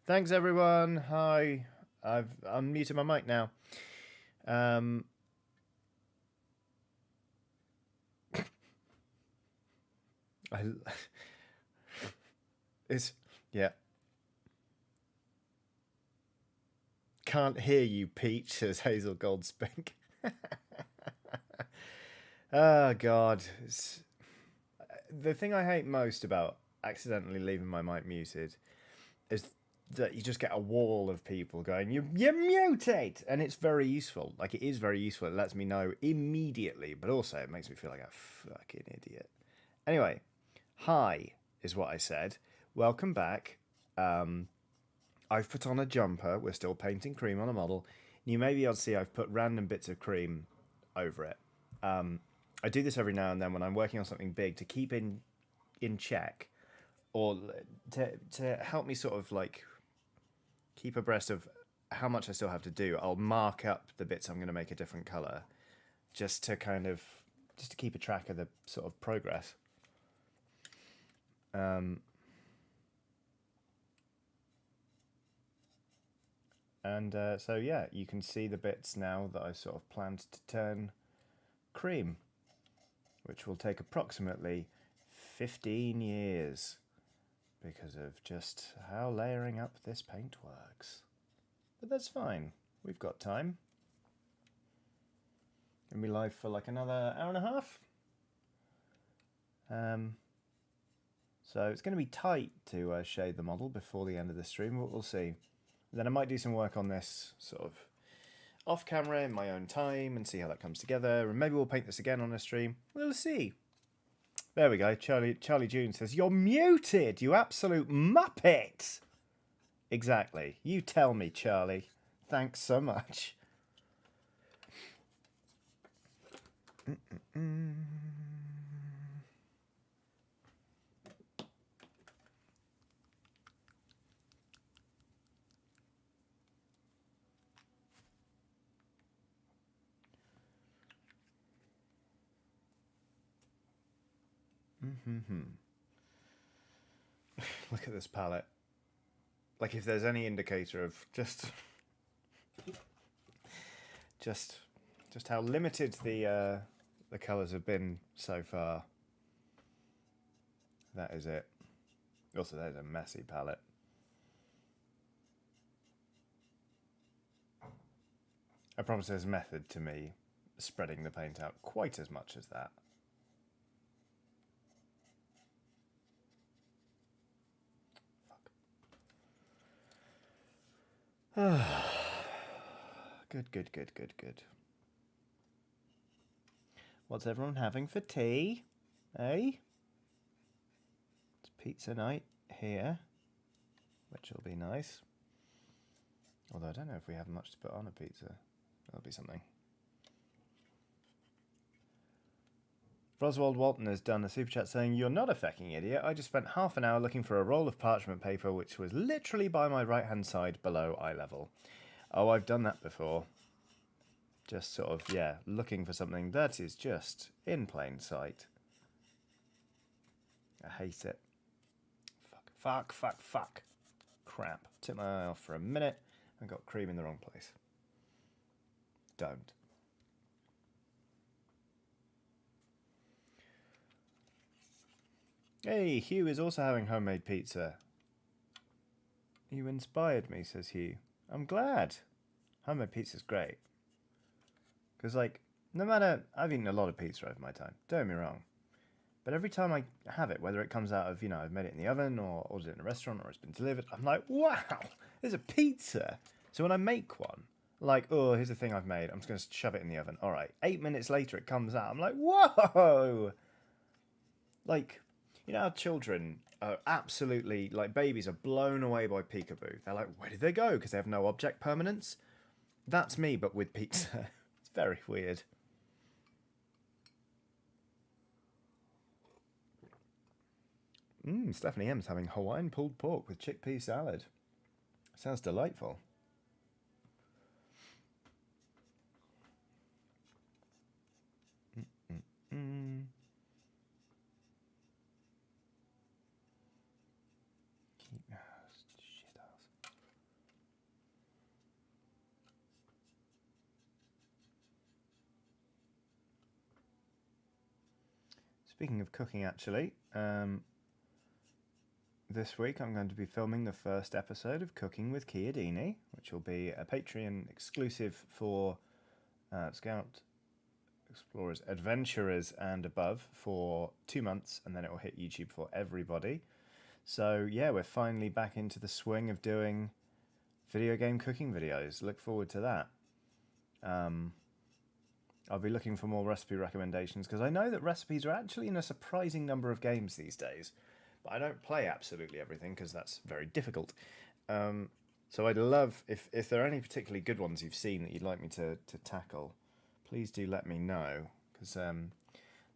Speaker 1: Thanks, everyone. Hi. I've unmuted my mic now. Yeah. Can't hear you, Peach, says Hazel Goldspink. Oh, God. The thing I hate most about accidentally leaving my mic muted is that you just get a wall of people going, you mutate! And it's very useful. Like, it is very useful. It lets me know immediately, but also it makes me feel like a fucking idiot. Anyway, hi is what I said. Welcome back. I've put on a jumper. We're still painting cream on a model. You may be able to see I've put random bits of cream over it. I do this every now and then when I'm working on something big to keep in check, or to help me sort of like keep abreast of how much I still have to do. I'll mark up the bits I'm going to make a different color, just to keep a track of the sort of progress. So yeah, you can see the bits now that I sort of planned to turn cream, which will take approximately 15 years because of just how layering up this paint works. But that's fine. We've got time. Gonna be live for like another hour and a half. So it's going to be tight to shade the model before the end of the stream, but we'll see. Then I might do some work on this sort of off camera in my own time and see how that comes together. And maybe we'll paint this again on a stream. We'll see. There we go. Charlie June says, "You're muted, you absolute muppet." Exactly. You tell me, Charlie. Thanks so much. Look at this palette. Like, if there's any indicator of just how limited the colours have been so far, that is it. Also, there's a messy palette. I promise there's method to me spreading the paint out quite as much as that. Good. What's everyone having for tea? Eh? It's pizza night here, which will be nice. Although I don't know if we have much to put on a pizza. That'll be something. Roswald Walton has done a super chat saying, "You're not a fucking idiot. I just spent half an hour looking for a roll of parchment paper which was literally by my right hand side below eye level." Oh, I've done that before. Just sort of, yeah, looking for something that is just in plain sight. I hate it. Fuck. Crap. Took my eye off for a minute and got cream in the wrong place. Don't. Hey, Hugh is also having homemade pizza. You inspired me, says Hugh. I'm glad. Homemade pizza's great. Because, like, no matter... I've eaten a lot of pizza over my time. Don't get me wrong. But every time I have it, whether it comes out of, I've made it in the oven or ordered it in a restaurant or it's been delivered, I'm like, wow, there's a pizza. So when I make one, like, oh, here's the thing I've made. I'm just going to shove it in the oven. All right. 8 minutes later, it comes out. I'm like, whoa. Like, how children are absolutely, like, babies are blown away by peekaboo. They're like, where did they go? Because they have no object permanence. That's me, but with pizza. It's very weird. Stephanie M's having Hawaiian pulled pork with chickpea salad. Sounds delightful. Speaking of cooking, actually, this week I'm going to be filming the first episode of Cooking with Chiodini, which will be a Patreon exclusive for Scout Explorers, Adventurers and above for 2 months, and then it will hit YouTube for everybody. So yeah, we're finally back into the swing of doing video game cooking videos. Look forward to that. I'll be looking for more recipe recommendations because I know that recipes are actually in a surprising number of games these days. But I don't play absolutely everything because that's very difficult. So I'd love, if there are any particularly good ones you've seen that you'd like me to tackle, please do let me know. Because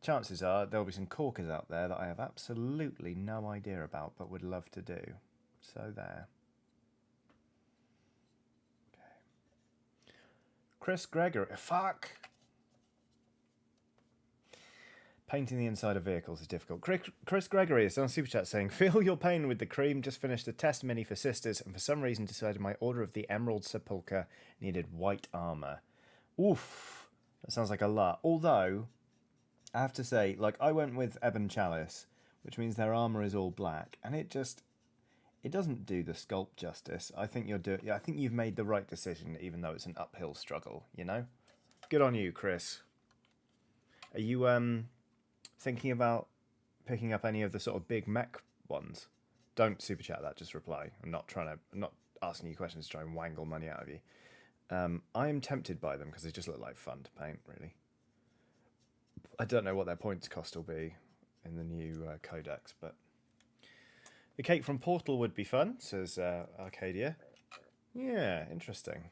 Speaker 1: chances are there'll be some corkers out there that I have absolutely no idea about but would love to do. So there. Okay. Chris Gregory. Fuck! Painting the inside of vehicles is difficult. Chris Gregory is on Super Chat saying, feel your pain with the cream. Just finished the test mini for Sisters and for some reason decided my order of the Emerald Sepulchre needed white armour. Oof. That sounds like a lot. Although, I have to say, like, I went with Ebon Chalice, which means their armour is all black, and it doesn't do the sculpt justice. I think I think you've made the right decision, even though it's an uphill struggle, you know? Good on you, Chris. Are you, thinking about picking up any of the sort of big mech ones? Don't super chat that, just reply. I'm not asking you questions to try and wangle money out of you. I am tempted by them because they just look like fun to paint, really. I don't know what their points cost will be in the new codex, but the cake from Portal would be fun, says Arcadia. Yeah, interesting.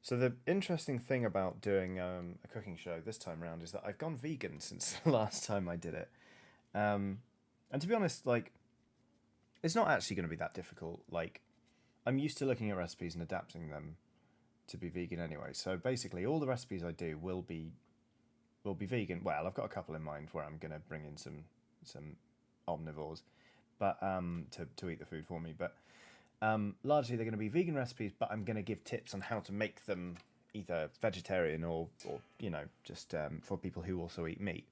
Speaker 1: So the interesting thing about doing a cooking show this time around is that I've gone vegan since the last time I did it. And to be honest, like, it's not actually going to be that difficult. Like, I'm used to looking at recipes and adapting them to be vegan anyway. So basically, all the recipes I do will be vegan. Well, I've got a couple in mind where I'm going to bring in some omnivores, but to eat the food for me. But largely they're going to be vegan recipes, but I'm going to give tips on how to make them either vegetarian or you know, just for people who also eat meat.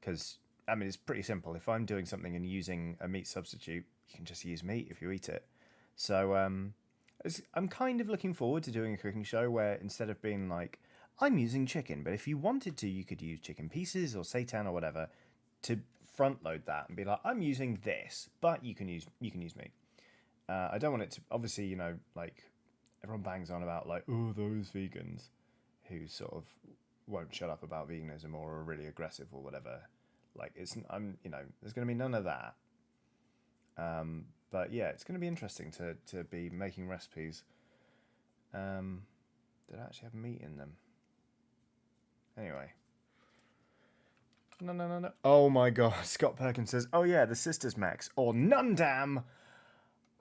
Speaker 1: Because, I mean, it's pretty simple. If I'm doing something and using a meat substitute, you can just use meat if you eat it. So I'm kind of looking forward to doing a cooking show where instead of being like, I'm using chicken, but if you wanted to, you could use chicken pieces or seitan or whatever to front load that and be like, I'm using this, but you can use meat. I don't want it to, obviously, you know, like, everyone bangs on about, like, oh, those vegans who sort of won't shut up about veganism or are really aggressive or whatever. Like, you know, there's going to be none of that. But yeah, it's going to be interesting to be making recipes that actually have meat in them. Anyway. No. Oh my god, Scott Perkins says, oh yeah, the Sisters Max, or Nundam!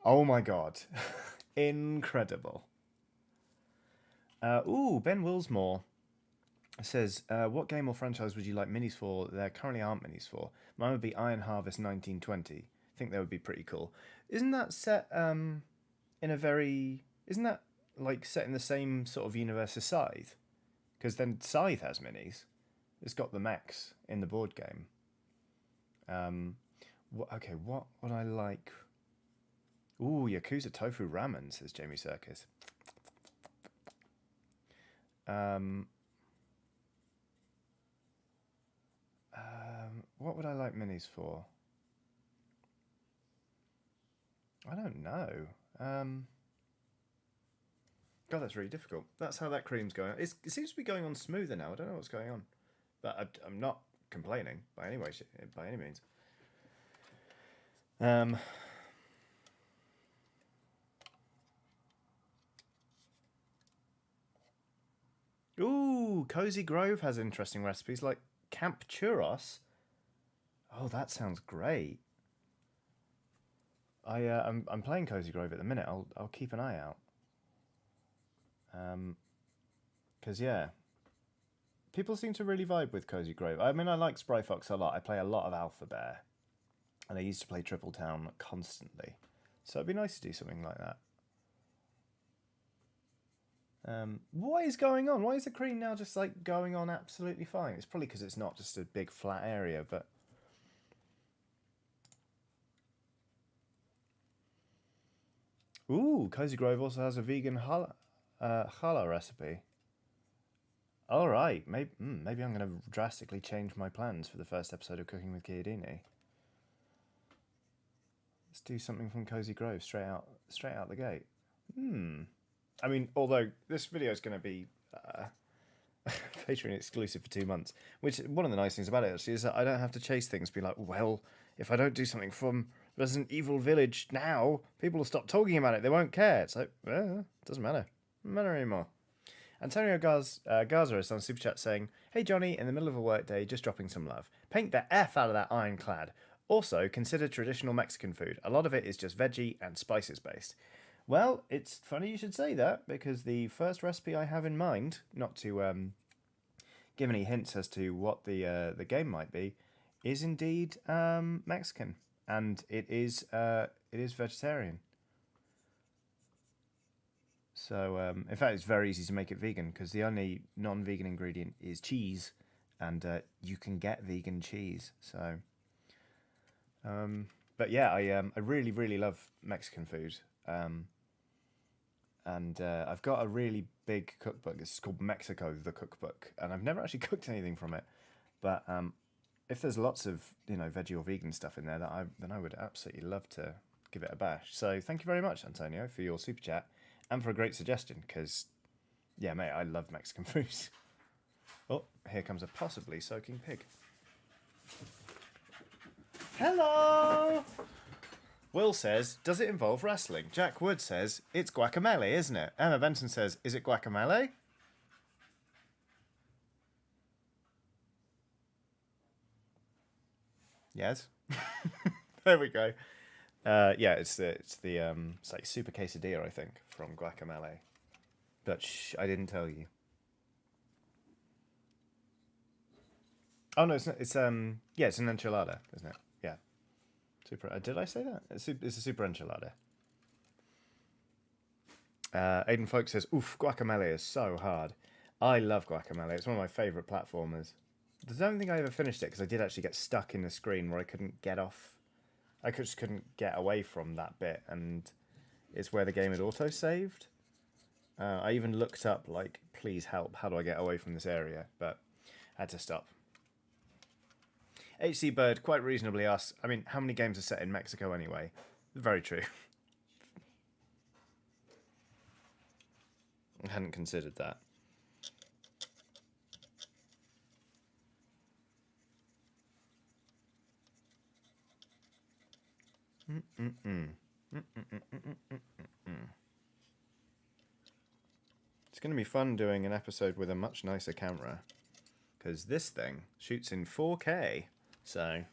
Speaker 1: Oh my god. Incredible. Ben Willsmore says, what game or franchise would you like minis for? There currently aren't minis for. Mine would be Iron Harvest 1920. I think that would be pretty cool. Isn't that set isn't that like set in the same sort of universe as Scythe? Because then Scythe has minis. It's got the mechs in the board game. What would I like? Ooh, Yakuza Tofu Ramen, says Jamie Serkis. What would I like minis for? I don't know. God, that's really difficult. That's how that cream's going. It seems to be going on smoother now. I don't know what's going on. But I'm not complaining by any means. Ooh, Cozy Grove has interesting recipes like Camp Churros. Oh, that sounds great. I'm playing Cozy Grove at the minute. I'll keep an eye out. Because yeah, people seem to really vibe with Cozy Grove. I mean, I like Spry Fox a lot. I play a lot of Alpha Bear, and I used to play Triple Town constantly. So it'd be nice to do something like that. What is going on? Why is the cream now just like going on absolutely fine? It's probably because it's not just a big flat area, but... Ooh, Cozy Grove also has a vegan challah recipe. All right, maybe I'm going to drastically change my plans for the first episode of Cooking with Chiodini. Let's do something from Cozy Grove straight out the gate. I mean, although this video is going to be Patreon exclusive for 2 months, which one of the nice things about it actually is that I don't have to chase things. Be like, well, if I don't do something from Resident Evil Village now, people will stop talking about it. They won't care. It's like, it doesn't matter. Doesn't matter anymore. Antonio Garza is on Super Chat saying, "Hey Johnny, in the middle of a workday, just dropping some love. Paint the F out of that ironclad. Also, consider traditional Mexican food. A lot of it is just veggie and spices based." Well, it's funny you should say that, because the first recipe I have in mind, not to give any hints as to what the game might be, is indeed Mexican, and it is vegetarian. So, in fact, it's very easy to make it vegan, because the only non-vegan ingredient is cheese, and you can get vegan cheese. So, but yeah, I really, really love Mexican food. And I've got a really big cookbook. It's called Mexico, the Cookbook, and I've never actually cooked anything from it. But if there's lots of veggie or vegan stuff in there, then I would absolutely love to give it a bash. So thank you very much, Antonio, for your super chat and for a great suggestion. Because yeah, mate, I love Mexican food. Oh, here comes a possibly soaking pig. Hello. Will says, "Does it involve wrestling?" Jack Wood says, "It's guacamole, isn't it?" Emma Benson says, "Is it guacamole?" Yes. There we go. Yeah, it's like super quesadilla, I think, from guacamole. But shh, I didn't tell you. Oh no, it's not. It's yeah, it's an enchilada, isn't it? Yeah. Super. Did I say that? It's a super enchilada. Aiden Folk says, "Oof, guacamole is so hard. I love guacamole. It's one of my favourite platformers. I don't think I ever finished it because I did actually get stuck in the screen where I couldn't get off. I just couldn't get away from that bit, and it's where the game had auto-saved. I even looked up, like, please help, how do I get away from this area? But I had to stop. HC Bird quite reasonably asks, I mean, how many games are set in Mexico anyway? Very true. I hadn't considered that. It's going to be fun doing an episode with a much nicer camera, because this thing shoots in 4K, so...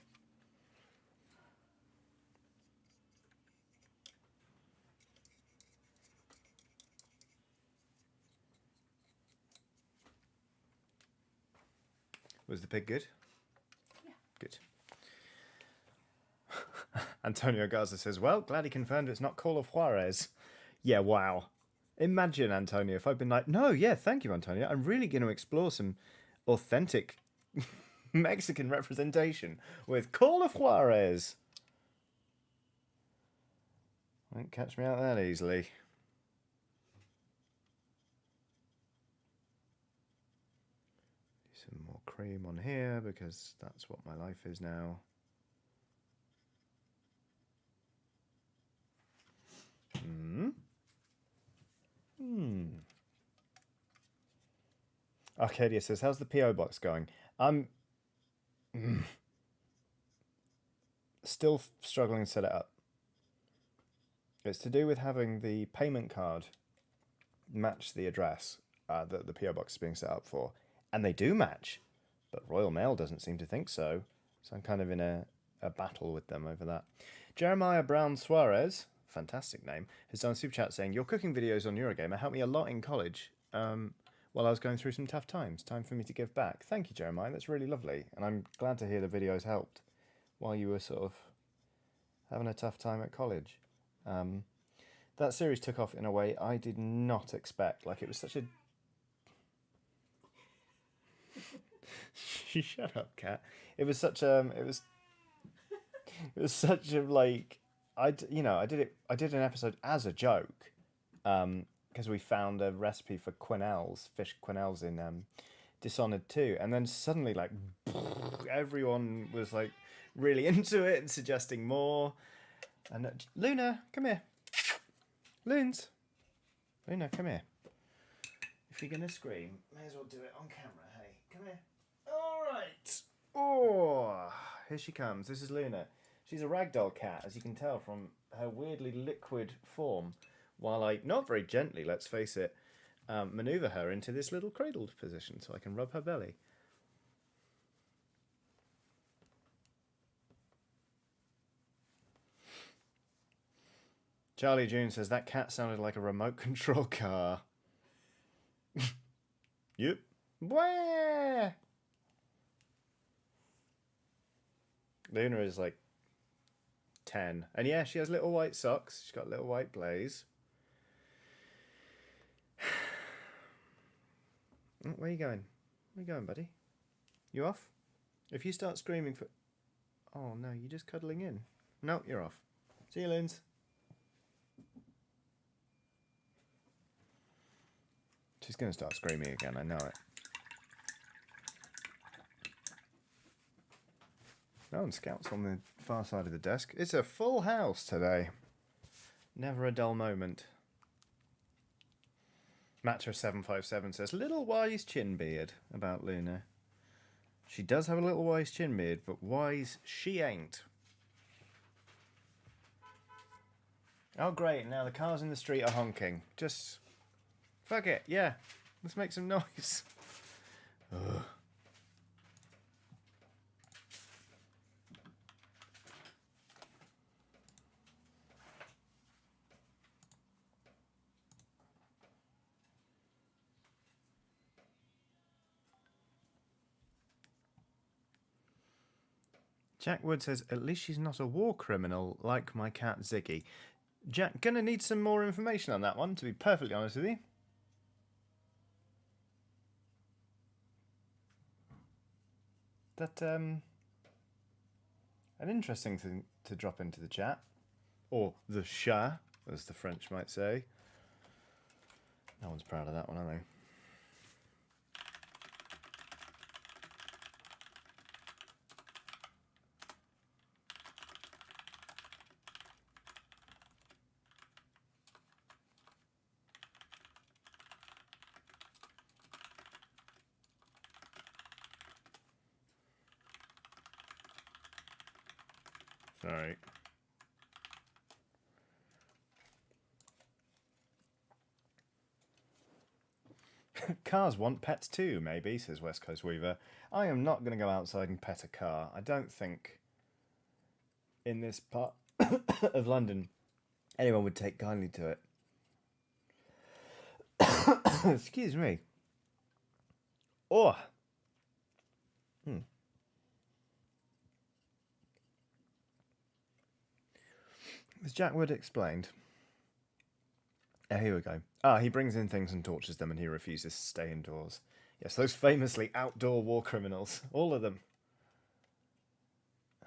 Speaker 1: Was the pig good?
Speaker 2: Yeah.
Speaker 1: Good. Antonio Garza says, "Well, glad he confirmed it's not Call of Juarez." Yeah, wow. Imagine, Antonio, if I'd been like, "No, yeah, thank you, Antonio. I'm really going to explore some authentic Mexican representation with Call of Juarez." Won't catch me out that easily. Some more cream on here because that's what my life is now. Arcadia says, "How's the PO box going?" I'm still struggling to set it up. It's to do with having the payment card match the address that the PO box is being set up for, and they do match, but Royal Mail doesn't seem to think so. So I'm kind of in a battle with them over that. Jeremiah Brown Suarez, fantastic name, has done a super chat saying, "Your cooking videos on Eurogamer helped me a lot in college while I was going through some tough times. Time for me to give back." Thank you, Jeremiah. That's really lovely. And I'm glad to hear the videos helped while you were sort of having a tough time at college. That series took off in a way I did not expect. Like, it was such a... Shut up, cat. It was such it was such a, like... I did an episode as a joke, because we found a recipe for quenelles, fish quenelles in Dishonored 2, and then suddenly, like, everyone was, like, really into it and suggesting more. And Luna, come here. Loons. Luna, come here. If you're gonna scream, may as well do it on camera. Hey, come here. All right. Oh, here she comes. This is Luna. She's a ragdoll cat, as you can tell from her weirdly liquid form, while I, not very gently, let's face it, maneuver her into this little cradled position so I can rub her belly. Charlie June says, that cat sounded like a remote control car. Yep. Where? Luna is like 10. And yeah, she has little white socks. She's got little white blaze. Where are you going? Where are you going, buddy? You off? If you start screaming for... Oh, no, you're just cuddling in. No, you're off. See you, Linz. She's going to start screaming again, I know it. Oh, and Scout's on the far side of the desk. It's a full house today. Never a dull moment. Matcher757 says, little wise chin beard about Luna. She does have a little wise chin beard, but wise she ain't. Oh, great. Now the cars in the street are honking. Just... fuck it, yeah. Let's make some noise. Ugh. Jack Wood says, at least she's not a war criminal like my cat Ziggy. Jack, gonna need some more information on that one, to be perfectly honest with you. That, an interesting thing to drop into the chat. Or the chat, as the French might say. No one's proud of that one, are they? Sorry. Cars want pets too, maybe, says West Coast Weaver. I am not going to go outside and pet a car. I don't think in this part of London anyone would take kindly to it. Excuse me. Oh. As Jack Wood explained... here we go. He brings in things and tortures them and he refuses to stay indoors. Yes, those famously outdoor war criminals. All of them.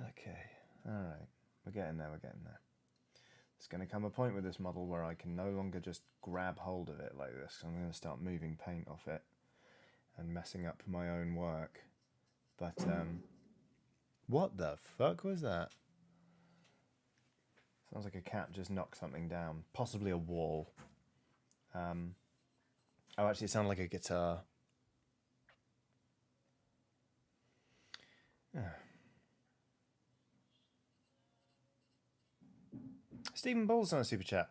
Speaker 1: Okay. Alright. We're getting there, There's going to come a point with this model where I can no longer just grab hold of it like this. I'm going to start moving paint off it and messing up my own work. But, what the fuck was that? Sounds like a cat just knocked something down. Possibly a wall. Oh, actually, it sounded like a guitar. Stephen Ball's on a super chat.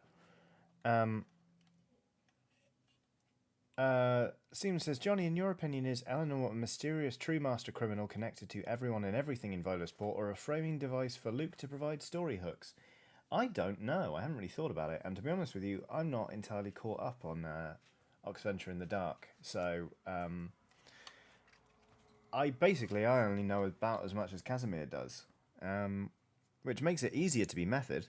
Speaker 1: Seaman says, Johnny, in your opinion, is Eleanor a mysterious true master criminal connected to everyone and everything in Volosport, or a framing device for Luke to provide story hooks? I don't know. I haven't really thought about it. And to be honest with you, I'm not entirely caught up on Oxventure in the Dark. So, I only know about as much as Casimir does. Which makes it easier to be method.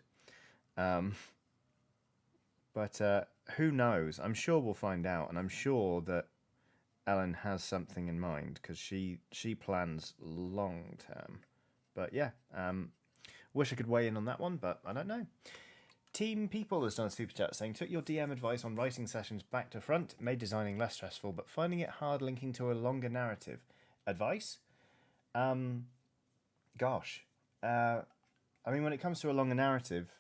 Speaker 1: But who knows? I'm sure we'll find out, and I'm sure that Ellen has something in mind because she plans long term. But yeah, wish I could weigh in on that one, but I don't know. Team People has done a super chat saying, took your DM advice on writing sessions back to front, made designing less stressful, but finding it hard linking to a longer narrative. Advice? Gosh. I mean, when it comes to a longer narrative,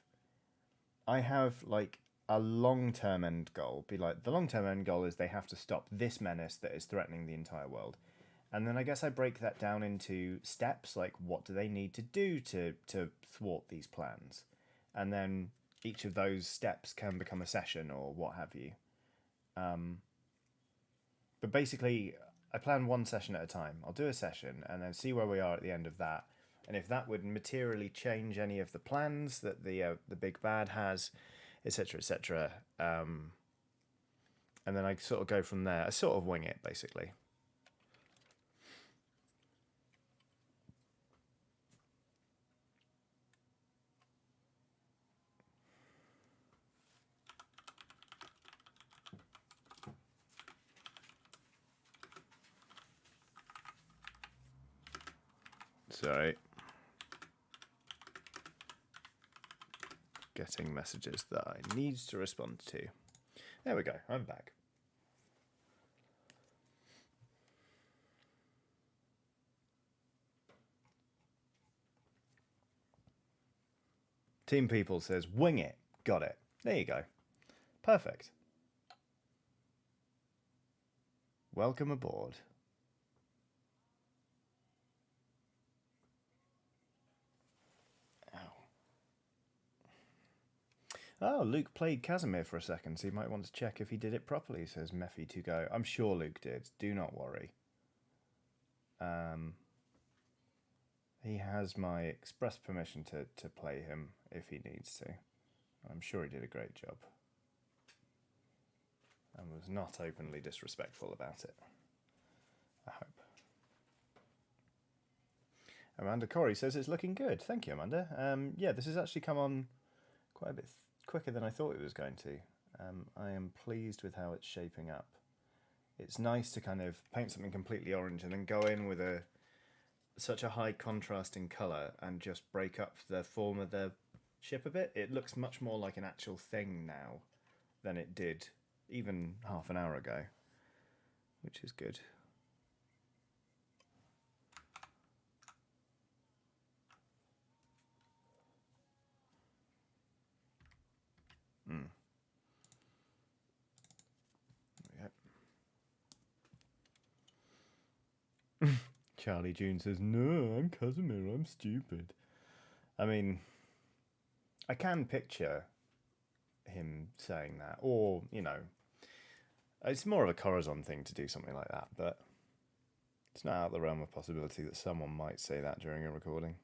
Speaker 1: I have like a long-term end goal. Be like, the long-term end goal is they have to stop this menace that is threatening the entire world. And then I guess I break that down into steps, like what do they need to do to thwart these plans? And then each of those steps can become a session or what have you. But basically, I plan one session at a time. I'll do a session and then see where we are at the end of that. And if that would materially change any of the plans that the big bad has, etc., etc., and then I sort of go from there. I sort of wing it, basically. Sorry. Getting messages that I need to respond to. There we go. I'm back. Team People says, wing it. Got it. There you go. Perfect. Welcome aboard. Oh, Luke played Casimir for a second, so you might want to check if he did it properly, says Mephi2Go. I'm sure Luke did. Do not worry. He has my express permission to play him if he needs to. I'm sure he did a great job. And was not openly disrespectful about it. I hope. Amanda Corey says it's looking good. Thank you, Amanda. Yeah, this has actually come on quite a bit quicker than I thought it was going to. I am pleased with how it's shaping up. It's nice to kind of paint something completely orange and then go in with such a high contrasting colour and just break up the form of the ship a bit. It looks much more like an actual thing now than it did even half an hour ago, which is good. Charlie June says, no, I'm Casimir, I'm stupid. I mean, I can picture him saying that, or, you know, it's more of a Corazon thing to do something like that, but it's not out of the realm of possibility that someone might say that during a recording.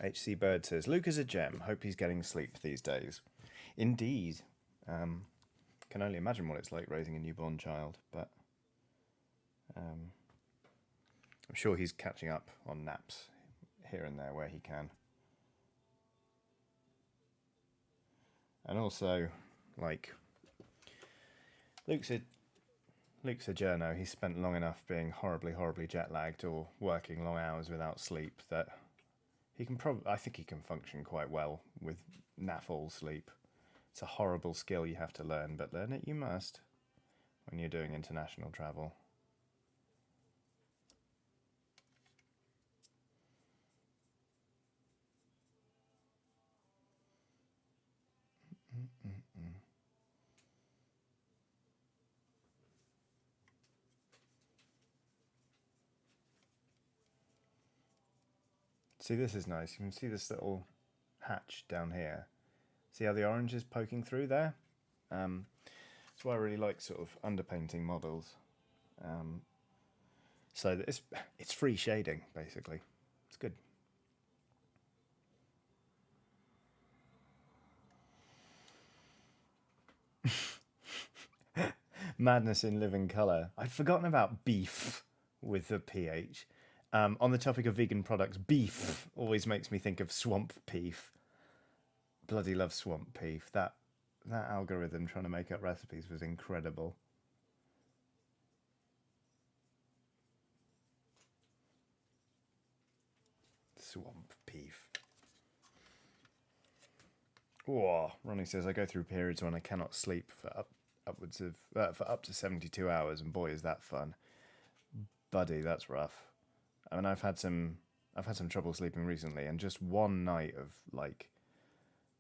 Speaker 1: HC Bird says, Luke is a gem. Hope he's getting sleep these days. Indeed. Can only imagine what it's like raising a newborn child, but I'm sure he's catching up on naps here and there where he can. And also, like, Luke's a journo. He's spent long enough being horribly jet lagged or working long hours without sleep that he can I think he can function quite well with naffle sleep. It's a horrible skill you have to learn, but learn it you must when you're doing international travel. See, this is nice. You can see this little hatch down here. See how the orange is poking through there? That's why I really like sort of underpainting models. So it's free shading, basically. It's good. Madness in living colour. I'd forgotten about beef with the PH. On the topic of vegan products, beef always makes me think of swamp peef. Bloody love swamp peef. That algorithm trying to make up recipes was incredible. Swamp peef. Oh, Ronnie says I go through periods when I cannot sleep for upwards of for up to 72 hours, and boy is that fun. Buddy, that's rough. I mean, I've had some trouble sleeping recently, and just one night of like,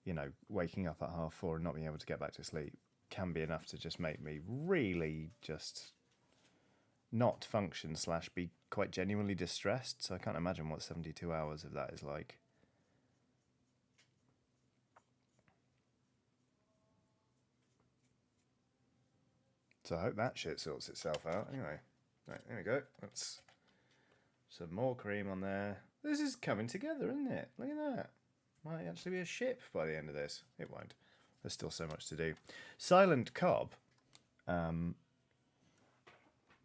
Speaker 1: you know, waking up at 4:30 and not being able to get back to sleep can be enough to just make me really just not function / be quite genuinely distressed. So I can't imagine what 72 hours of that is like. So I hope that shit sorts itself out. Anyway, right, there we go. That's some more cream on there. This is coming together, isn't it? Look at that. Might actually be a ship by the end of this. It won't. There's still so much to do. Silent Cobb,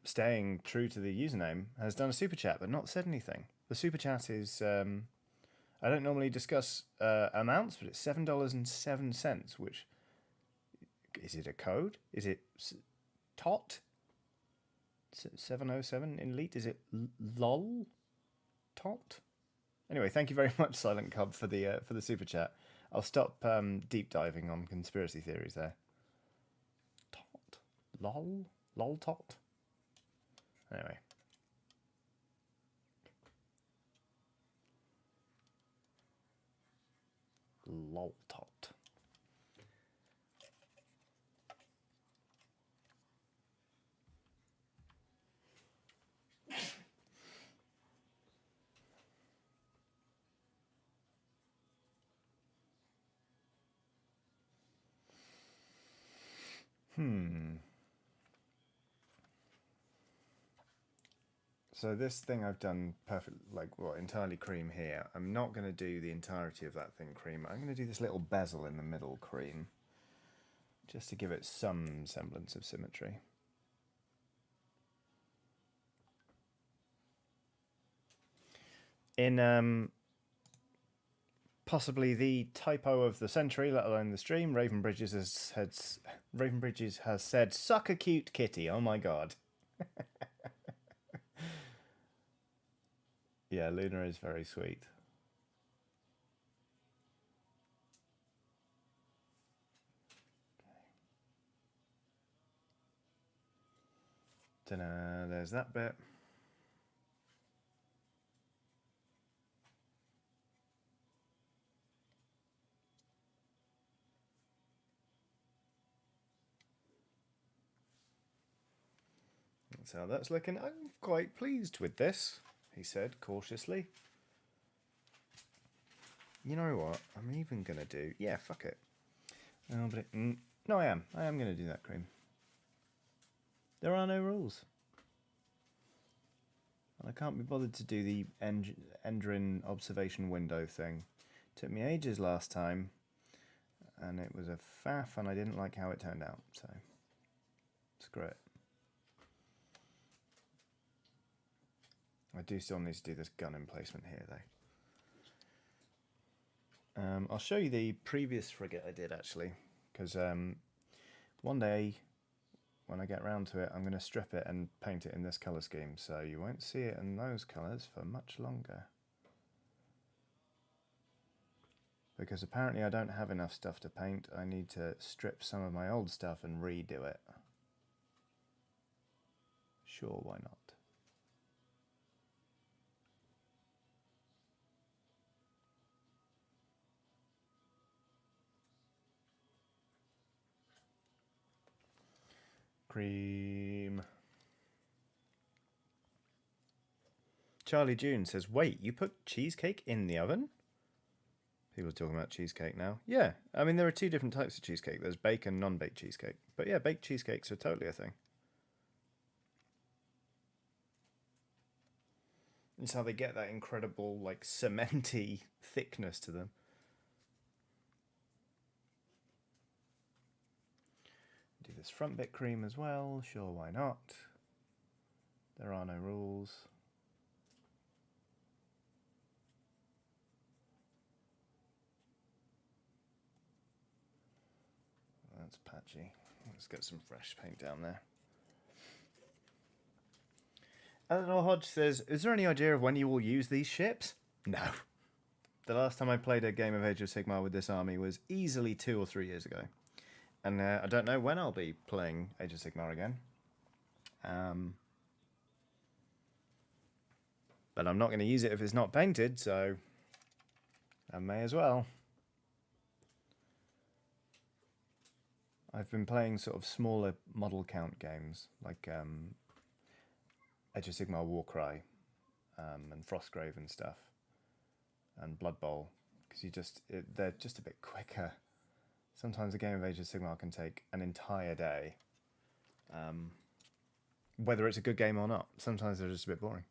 Speaker 1: staying true to the username, has done a super chat but not said anything. The super chat is, I don't normally discuss amounts, but it's $7.07, which, is it a code? Is it tot? 707 in leet? Is it lol? Tot? Anyway, thank you very much, Silent Cub, for the super chat. I'll stop deep diving on conspiracy theories there. Tot, lol tot. Anyway, lol tot. So this thing I've done perfect, like what, entirely cream here. I'm not going to do the entirety of that thing cream. I'm going to do this little bezel in the middle cream, just to give it some semblance of symmetry. In possibly the typo of the century, let alone the stream, Raven Bridges has said, "Suck a cute kitty." Oh my god. Yeah, Luna is very sweet. Ta-da, there's that bit. That's how that's looking. I'm quite pleased with this, he said cautiously. You know what? I'm even going to do... Yeah, fuck it. Oh, but no, I am. I am going to do that cream. There are no rules. And I can't be bothered to do the Endrin observation window thing. It took me ages last time, and it was a faff, and I didn't like how it turned out, so screw it. I do still need to do this gun emplacement here, though. I'll show you the previous frigate I did, actually, because one day, when I get around to it, I'm going to strip it and paint it in this colour scheme, so you won't see it in those colours for much longer. Because apparently I don't have enough stuff to paint, I need to strip some of my old stuff and redo it. Sure, why not? Cream. Charlie June says, wait, you put cheesecake in the oven? People are talking about cheesecake now. Yeah, I mean, there are two different types of cheesecake. There's baked and non-baked cheesecake. But yeah, baked cheesecakes are totally a thing. It's how they get that incredible, like, cementy thickness to them. Do this front bit cream as well. Sure, why not? There are no rules. That's patchy. Let's get some fresh paint down there. Eleanor Hodge says, is there any idea of when you will use these ships? No. The last time I played a game of Age of Sigmar with this army was easily 2 or 3 years ago. And I don't know when I'll be playing Age of Sigmar again. But I'm not going to use it if it's not painted, so I may as well. I've been playing sort of smaller model count games, like Age of Sigmar Warcry and Frostgrave and stuff, and Blood Bowl, because they're just a bit quicker. Sometimes a game of Age of Sigmar can take an entire day, whether it's a good game or not. Sometimes they're just a bit boring.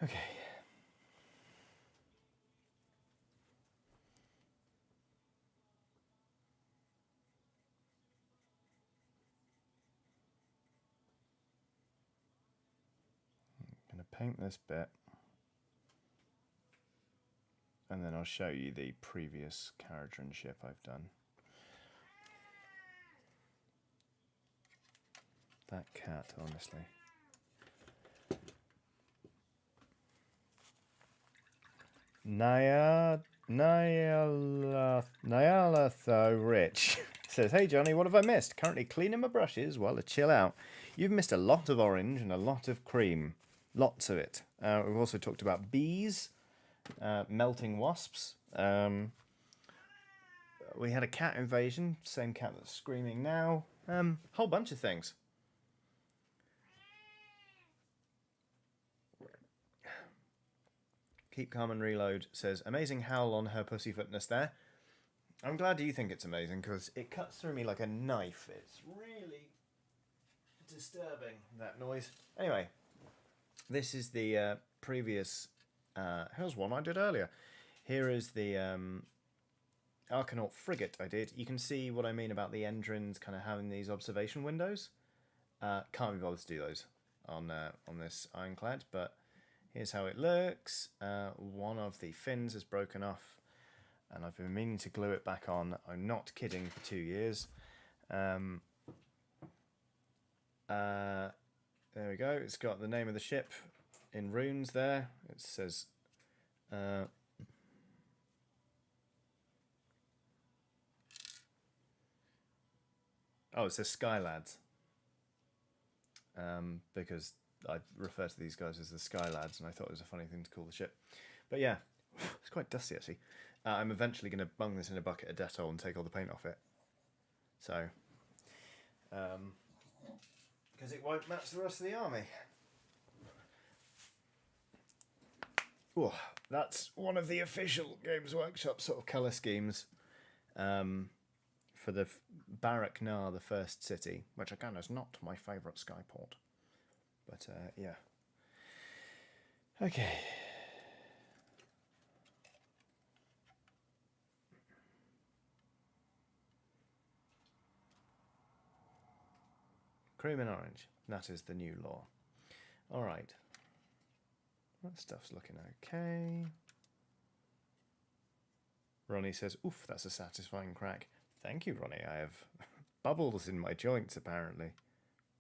Speaker 1: Okay. I'm going to paint this bit, and then I'll show you the previous character and ship I've done. That cat, honestly. Nyalatho Rich says, hey Johnny, what have I missed? Currently cleaning my brushes while I chill out. You've missed a lot of orange and a lot of cream. Lots of it. We've also talked about bees, melting wasps. We had a cat invasion, same cat that's screaming now. Whole bunch of things. Keep Calm and Reload says, amazing howl on her pussyfootness there. I'm glad you think it's amazing, because it cuts through me like a knife. It's really disturbing, that noise. Anyway, this is the previous... here's one I did earlier. Here is the Arkanaut frigate I did. You can see what I mean about the engines kind of having these observation windows. Can't be bothered to do those on this Ironclad, but... here's how it looks. One of the fins is broken off, and I've been meaning to glue it back on. I'm not kidding, for 2 years. There we go. It's got the name of the ship in runes there. It says... oh, it says Skylads. Because... I refer to these guys as the Sky Lads, and I thought it was a funny thing to call the ship. But yeah, it's quite dusty actually. I'm eventually going to bung this in a bucket of Dettol and take all the paint off it. So, because it won't match the rest of the army. Oh, that's one of the official Games Workshop sort of colour schemes for the Barak Nar, the first city, which again is not my favourite skyport. But, yeah. Okay. Cream and orange. That is the new law. All right. That stuff's looking okay. Ronnie says, oof, that's a satisfying crack. Thank you, Ronnie. I have bubbles in my joints, apparently.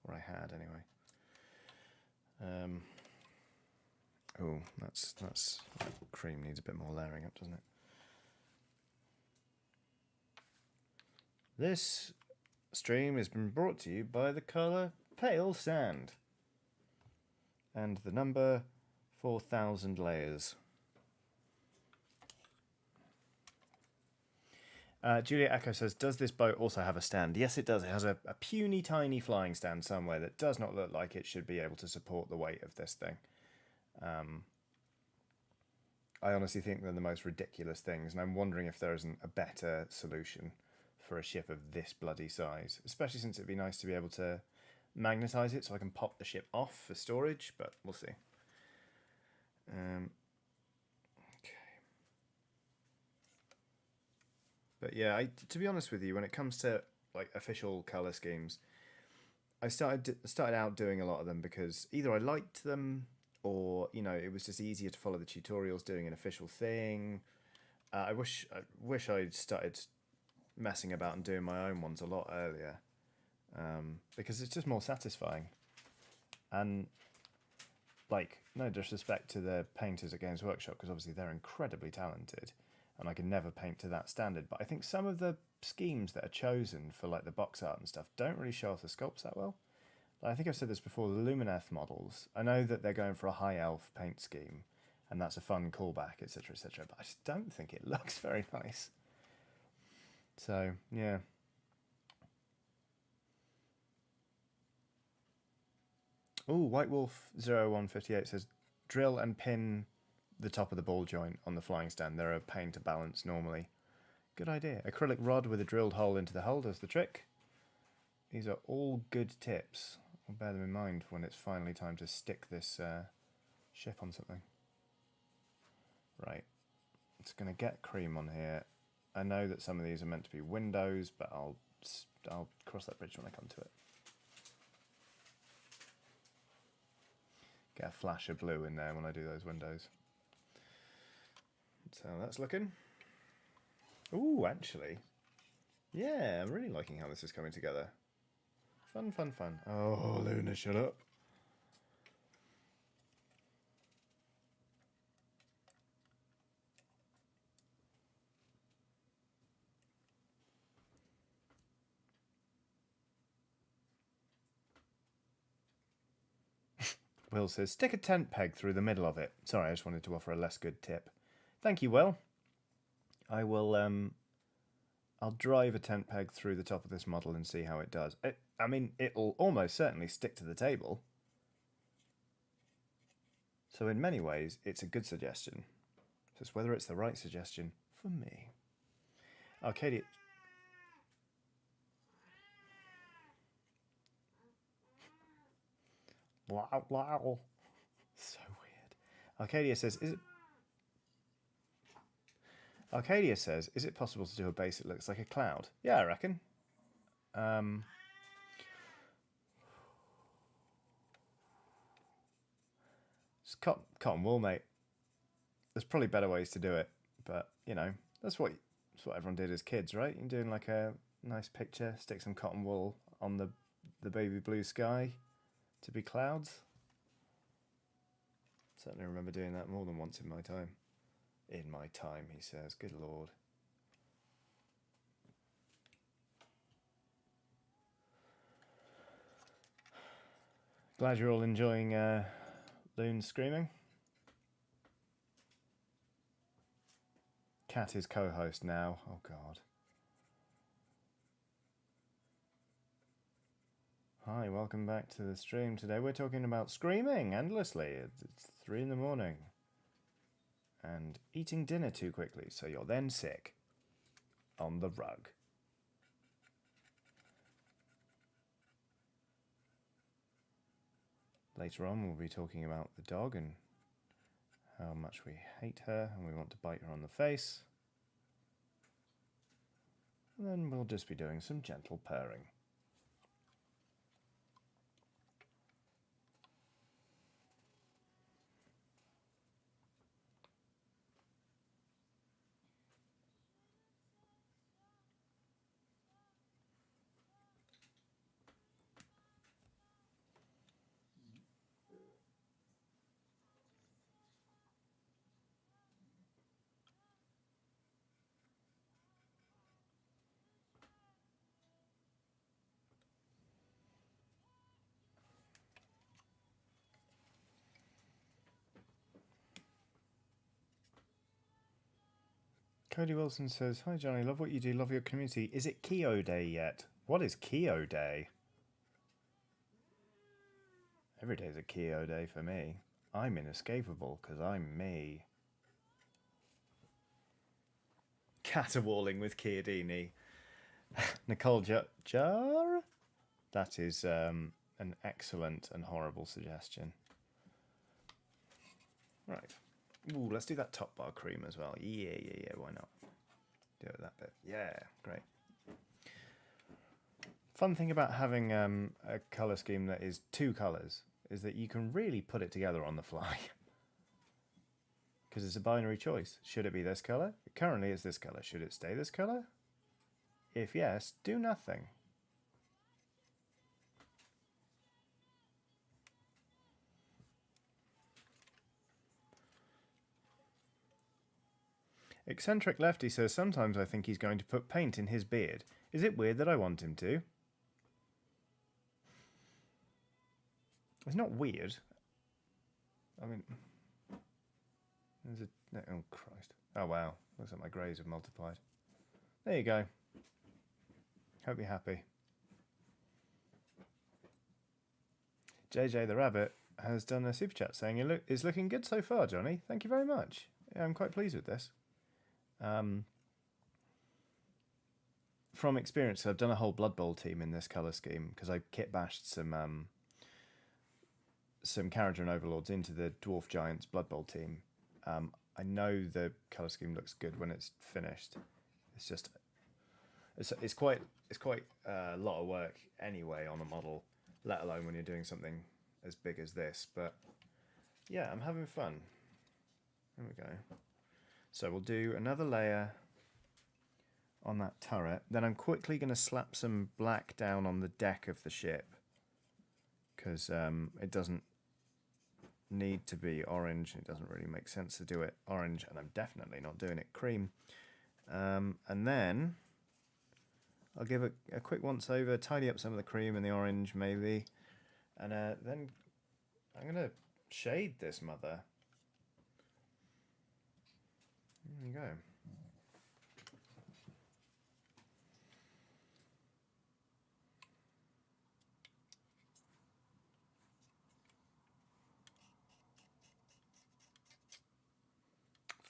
Speaker 1: Or I had, anyway. Oh, that cream needs a bit more layering up, doesn't it? This stream has been brought to you by the colour Pale Sand and the number 4,000 layers. Julia Echo says, does this boat also have a stand? Yes, it does. It has a puny, tiny flying stand somewhere that does not look like it should be able to support the weight of this thing. I honestly think they're the most ridiculous things, and I'm wondering if there isn't a better solution for a ship of this bloody size, especially since it'd be nice to be able to magnetize it so I can pop the ship off for storage, but we'll see. Okay. But yeah, to be honest with you, when it comes to like official color schemes, I started out doing a lot of them because either I liked them or it was just easier to follow the tutorials doing an official thing. I wish I'd started messing about and doing my own ones a lot earlier, because it's just more satisfying. And like, no disrespect to the painters at Games Workshop, because obviously they're incredibly talented, and I can never paint to that standard. But I think some of the schemes that are chosen for like the box art and stuff don't really show off the sculpts that well. Like, I think I've said this before. The Lumineth models, I know that they're going for a high elf paint scheme, and that's a fun callback, etc., etc. But I just don't think it looks very nice. So yeah. Oh, White Wolf 0158 says drill and pin the top of the ball joint on the flying stand. They're a pain to balance normally. Good idea. Acrylic rod with a drilled hole into the hull does the trick. These are all good tips. I'll bear them in mind when it's finally time to stick this ship on something. Right. It's going to get cream on here. I know that some of these are meant to be windows, but I'll cross that bridge when I come to it. Get a flash of blue in there when I do those windows. That's how that's looking. Ooh, actually. Yeah, I'm really liking how this is coming together. Fun, fun, fun. Oh, Luna, shut up. Will says, stick a tent peg through the middle of it. Sorry, I just wanted to offer a less good tip. Thank you, Will. I will, I'll drive a tent peg through the top of this model and see how it does. I mean, it'll almost certainly stick to the table. So in many ways, it's a good suggestion. Just whether it's the right suggestion for me. Arcadia... Wow, wow. So weird. Arcadia says, is it possible to do a base that looks like a cloud? Yeah, I reckon. It's cotton wool, mate. There's probably better ways to do it, but that's what everyone did as kids, right? You're doing like a nice picture, stick some cotton wool on the baby blue sky to be clouds. Certainly remember doing that more than once in my time. In my time, he says. Good Lord. Glad you're all enjoying Loon screaming. Cat is co-host now. Oh, God. Hi, welcome back to the stream. Today we're talking about screaming endlessly. It's 3 in the morning. And eating dinner too quickly, so you're then sick. On the rug. Later on we'll be talking about the dog and how much we hate her and we want to bite her on the face. And then we'll just be doing some gentle purring. Cody Wilson says, hi Johnny, love what you do, love your community. Is it Keo Day yet? What is Keo Day? Every day's a Keo Day for me. I'm inescapable because I'm me. Caterwauling with Chiodini. Nicole Jar? That is an excellent and horrible suggestion. Right. Ooh, let's do that top bar cream as well. Yeah, why not? Do it that bit. Yeah, great. Fun thing about having a colour scheme that is 2 colours is that you can really put it together on the fly. Because it's a binary choice. Should it be this colour? Currently it's this colour. Should it stay this colour? If yes, do nothing. Eccentric Lefty says, sometimes I think he's going to put paint in his beard. Is it weird that I want him to? It's not weird. I mean... There's a... Oh, Christ. Oh, wow. Looks like my greys have multiplied. There you go. Hope you're happy. JJ the Rabbit has done a super chat saying it is looking good so far, Johnny. Thank you very much. Yeah, I'm quite pleased with this. From experience, I've done a whole Blood Bowl team in this colour scheme because I kit bashed some Kharadron and Overlords into the Dwarf Giants Blood Bowl team. I know the colour scheme looks good when it's finished. It's just it's quite a lot of work anyway on a model, let alone when you're doing something as big as this. But yeah, I'm having fun. There we go. So we'll do another layer on that turret. Then I'm quickly going to slap some black down on the deck of the ship because it doesn't need to be orange. It doesn't really make sense to do it orange, and I'm definitely not doing it cream. And then I'll give it a quick once over, tidy up some of the cream and the orange maybe, and then I'm going to shade this mother. There you go.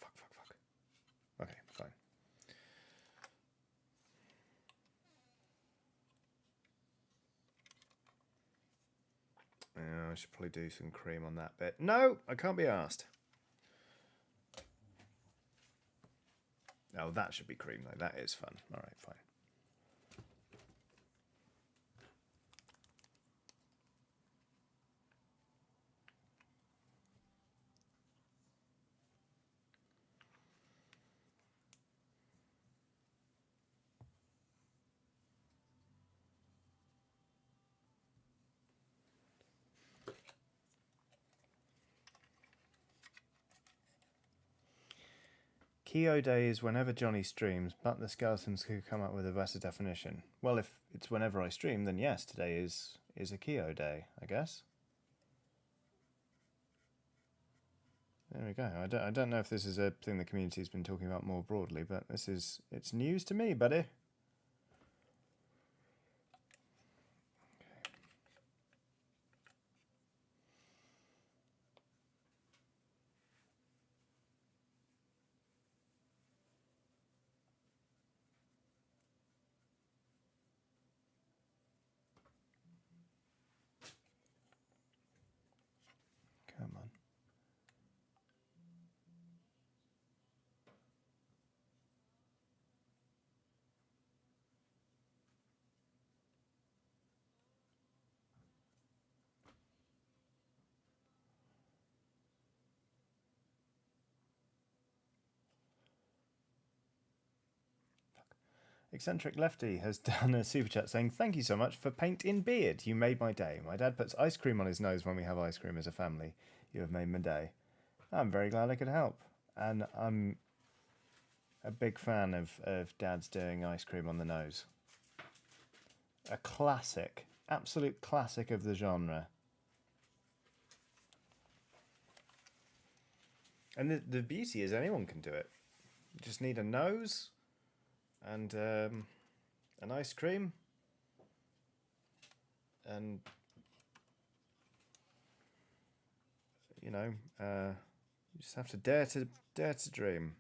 Speaker 1: Fuck. Okay, fine. I should probably do some cream on that bit. No, I can't be asked. Oh, that should be cream though. That is fun. All right, fine. Keo Day is whenever Johnny streams, but the skeletons could come up with a better definition. Well, if it's whenever I stream, then yes, today is a Keo Day, I guess. There we go. I don't know if this is a thing the community's been talking about more broadly, but it's news to me, buddy. Come on. Eccentric Lefty has done a super chat saying, thank you so much for paint in beard. You made my day. My dad puts ice cream on his nose when we have ice cream as a family. You have made my day. I'm very glad I could help. And I'm a big fan of dads doing ice cream on the nose. A classic. Absolute classic of the genre. And the beauty is anyone can do it. You just need a nose and an ice cream and you know you just have to dare to dream.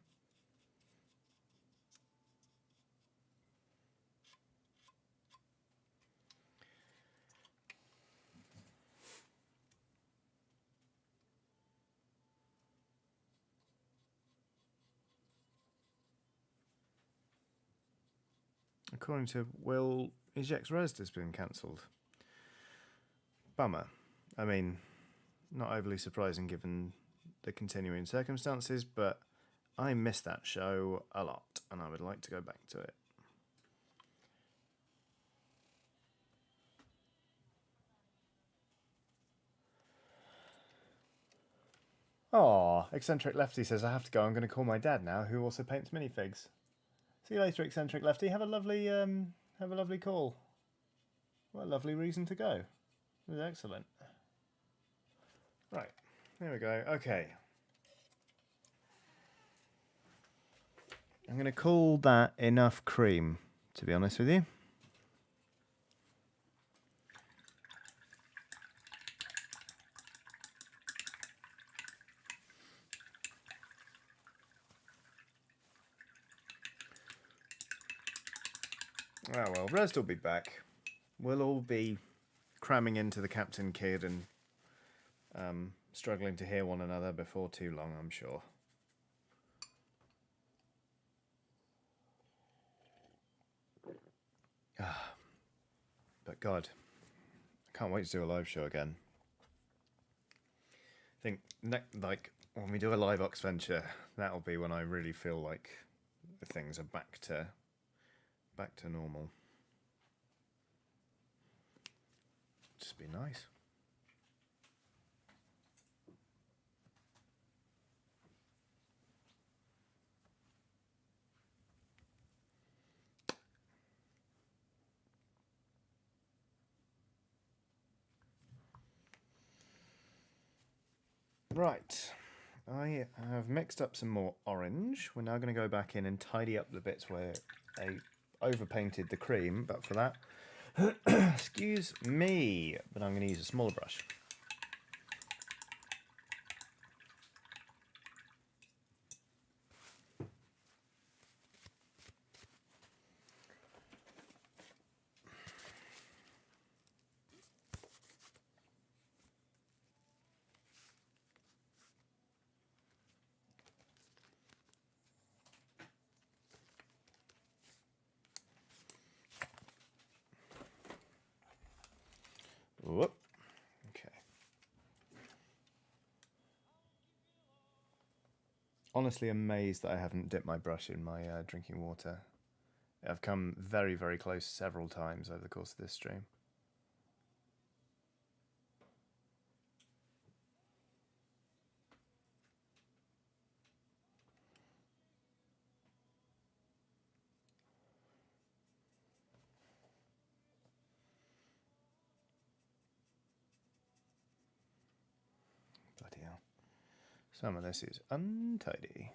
Speaker 1: according to Will, Eject's Resd has been cancelled. Bummer. I mean, not overly surprising given the continuing circumstances, but I miss that show a lot, and I would like to go back to it. Aw, Eccentric Lefty says, I have to go. I'm going to call my dad now, who also paints minifigs. See you later, Eccentric Lefty. Have a lovely call. What a lovely reason to go. It was excellent. Right, there we go. Okay. I'm going to call that enough cream, to be honest with you. Ah well, Rest will be back. We'll all be cramming into the Captain Kid and struggling to hear one another before too long, I'm sure. But God, I can't wait to do a live show again. I think like when we do a live Ox Venture, that'll be when I really feel like the things are back to normal. Just be nice. Right, I have mixed up some more orange. We're now going to go back in and tidy up the bits where I overpainted the cream, but for that, excuse me, but I'm going to use a smaller brush. Whoop. Okay. Honestly amazed that I haven't dipped my brush in my drinking water. I've come very, very close several times over the course of this stream. Bloody hell. Some of this is untidy.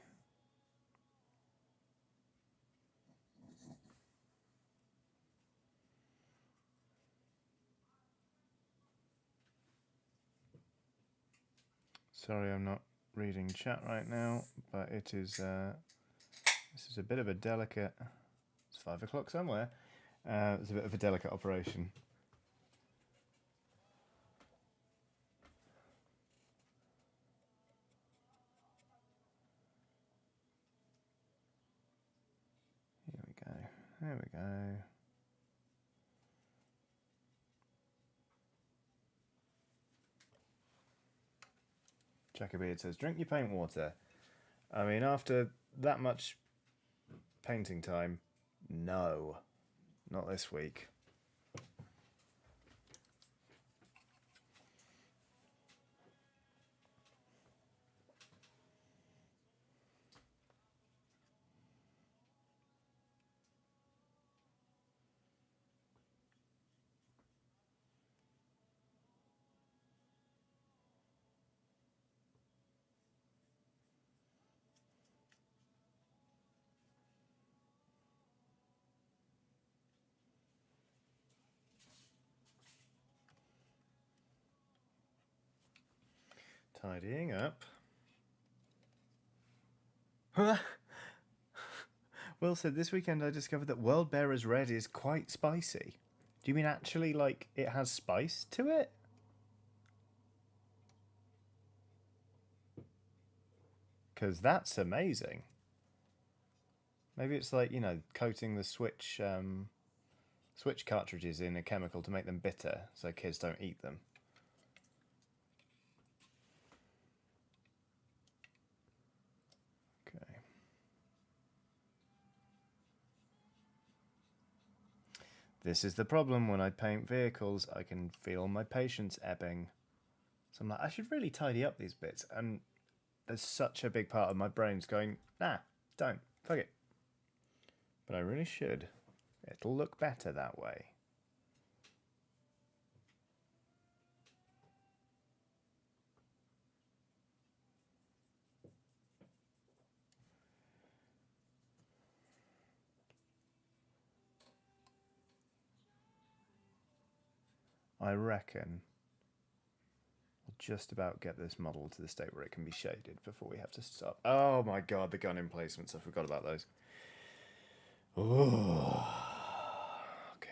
Speaker 1: Sorry I'm not reading chat right now, but it is this is a bit of a delicate, it's 5 o'clock somewhere, it's a bit of a delicate operation. Here we go, there we go. Checkerbeard says, drink your paint water. I mean, after that much painting time, no, not this week. Tidying up. Will said, this weekend I discovered that World Bearers Red is quite spicy. Do you mean actually, like, it has spice to it? Because that's amazing. Maybe it's like, you know, coating the Switch cartridges in a chemical to make them bitter so kids don't eat them. Okay. This is the problem when I paint vehicles. I can feel my patience ebbing. So I'm like, I should really tidy up these bits. And there's such a big part of my brain's going, nah, don't, fuck it. But I really should. It'll look better that way. I reckon we'll just about get this model to the state where it can be shaded before we have to stop. Oh my god, the gun emplacements. I forgot about those. Oh, okay.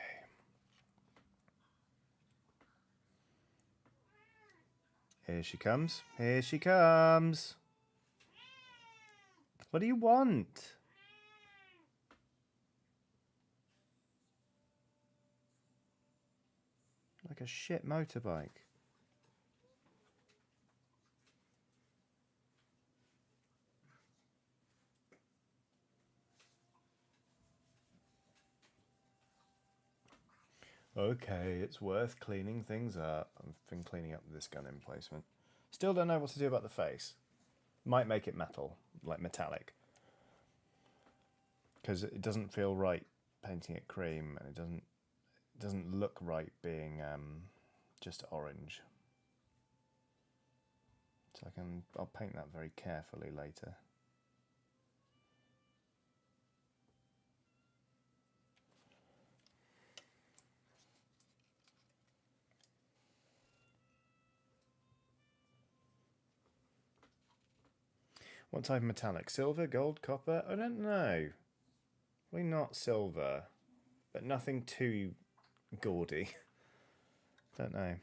Speaker 1: Here she comes. Here she comes. What do you want? Like a shit motorbike. Okay, it's worth cleaning things up. I've been cleaning up this gun emplacement. Still don't know what to do about the face. Might make it metal, like metallic. Because it doesn't feel right painting it cream, and it doesn't look right being just orange. So I'll paint that very carefully later. What type of metallic? Silver, gold, copper? I don't know. Probably not silver, but nothing too gaudy. Don't know.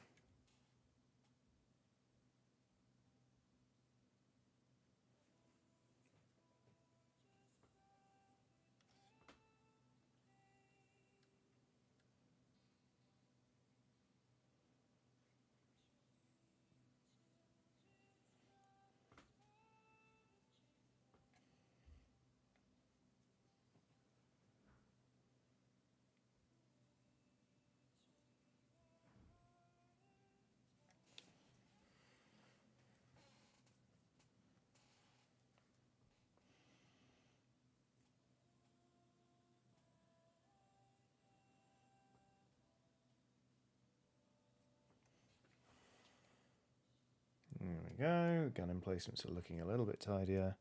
Speaker 1: There we go. Gun emplacements are looking a little bit tidier.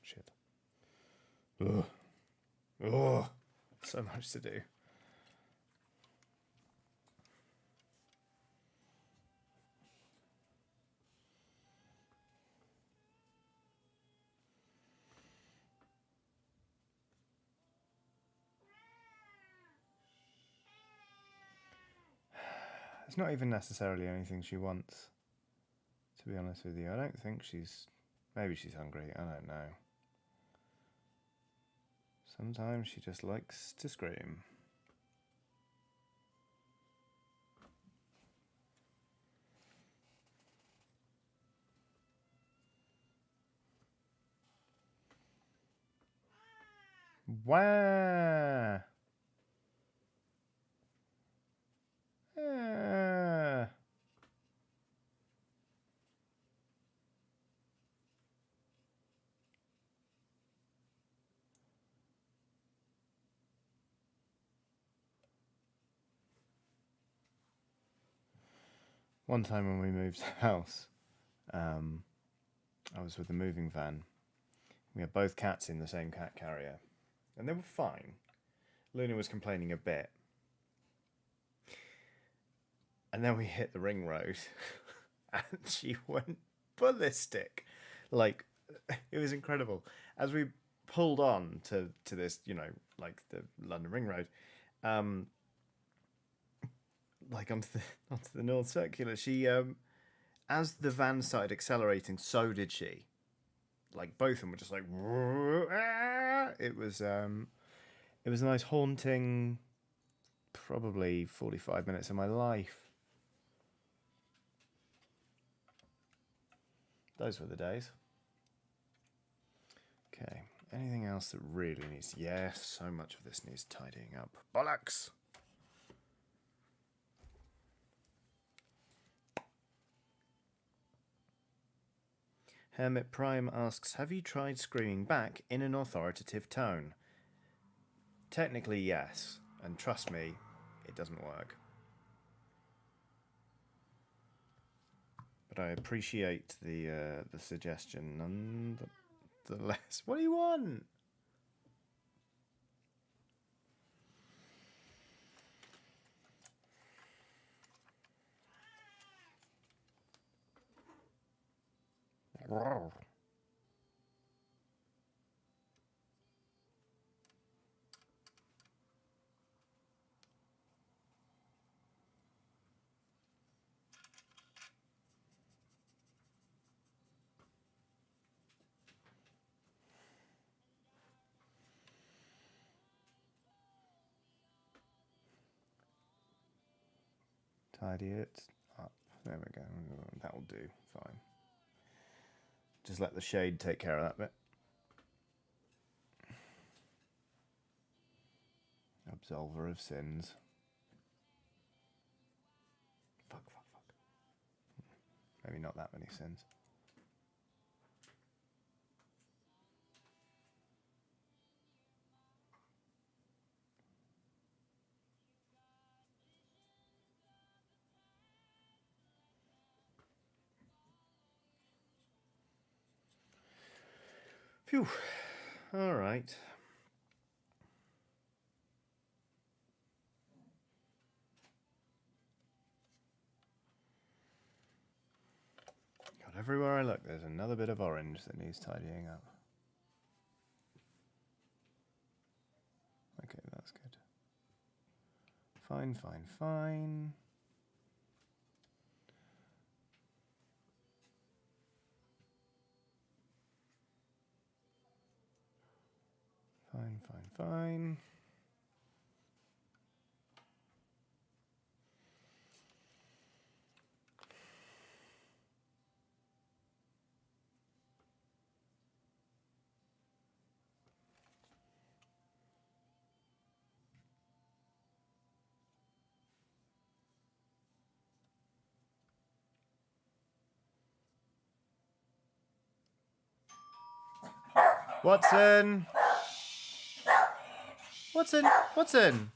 Speaker 1: Shit. Ugh. Ugh. So much to do. It's not even necessarily anything she wants, to be honest with you. I don't think she's... Maybe she's hungry, I don't know. Sometimes she just likes to scream. Wah! Ah. One time when we moved house, I was with the moving van. We had both cats in the same cat carrier, and they were fine. Luna was complaining a bit. And then we hit the ring road, and she went ballistic. Like, it was incredible. As we pulled on to this, you know, like the London Ring Road, like onto the North Circular, she as the van started accelerating, so did she. Like both of them were just like, it was the most haunting, probably 45 minutes of my life. Those were the days. Okay, anything else that really needs... Yes, so much of this needs tidying up. Bollocks! Hermit Prime asks, have you tried screaming back in an authoritative tone? Technically, yes. And trust me, it doesn't work. But I appreciate the suggestion nonetheless. What do you want? Tidy it up. There we go. That'll do. Fine. Just let the shade take care of that bit. Absolver of sins. Fuck. Maybe not that many sins. Phew. All right. God, everywhere I look, there's another bit of orange that needs tidying up. Okay, that's good. Fine. Fine. Watson! Watson!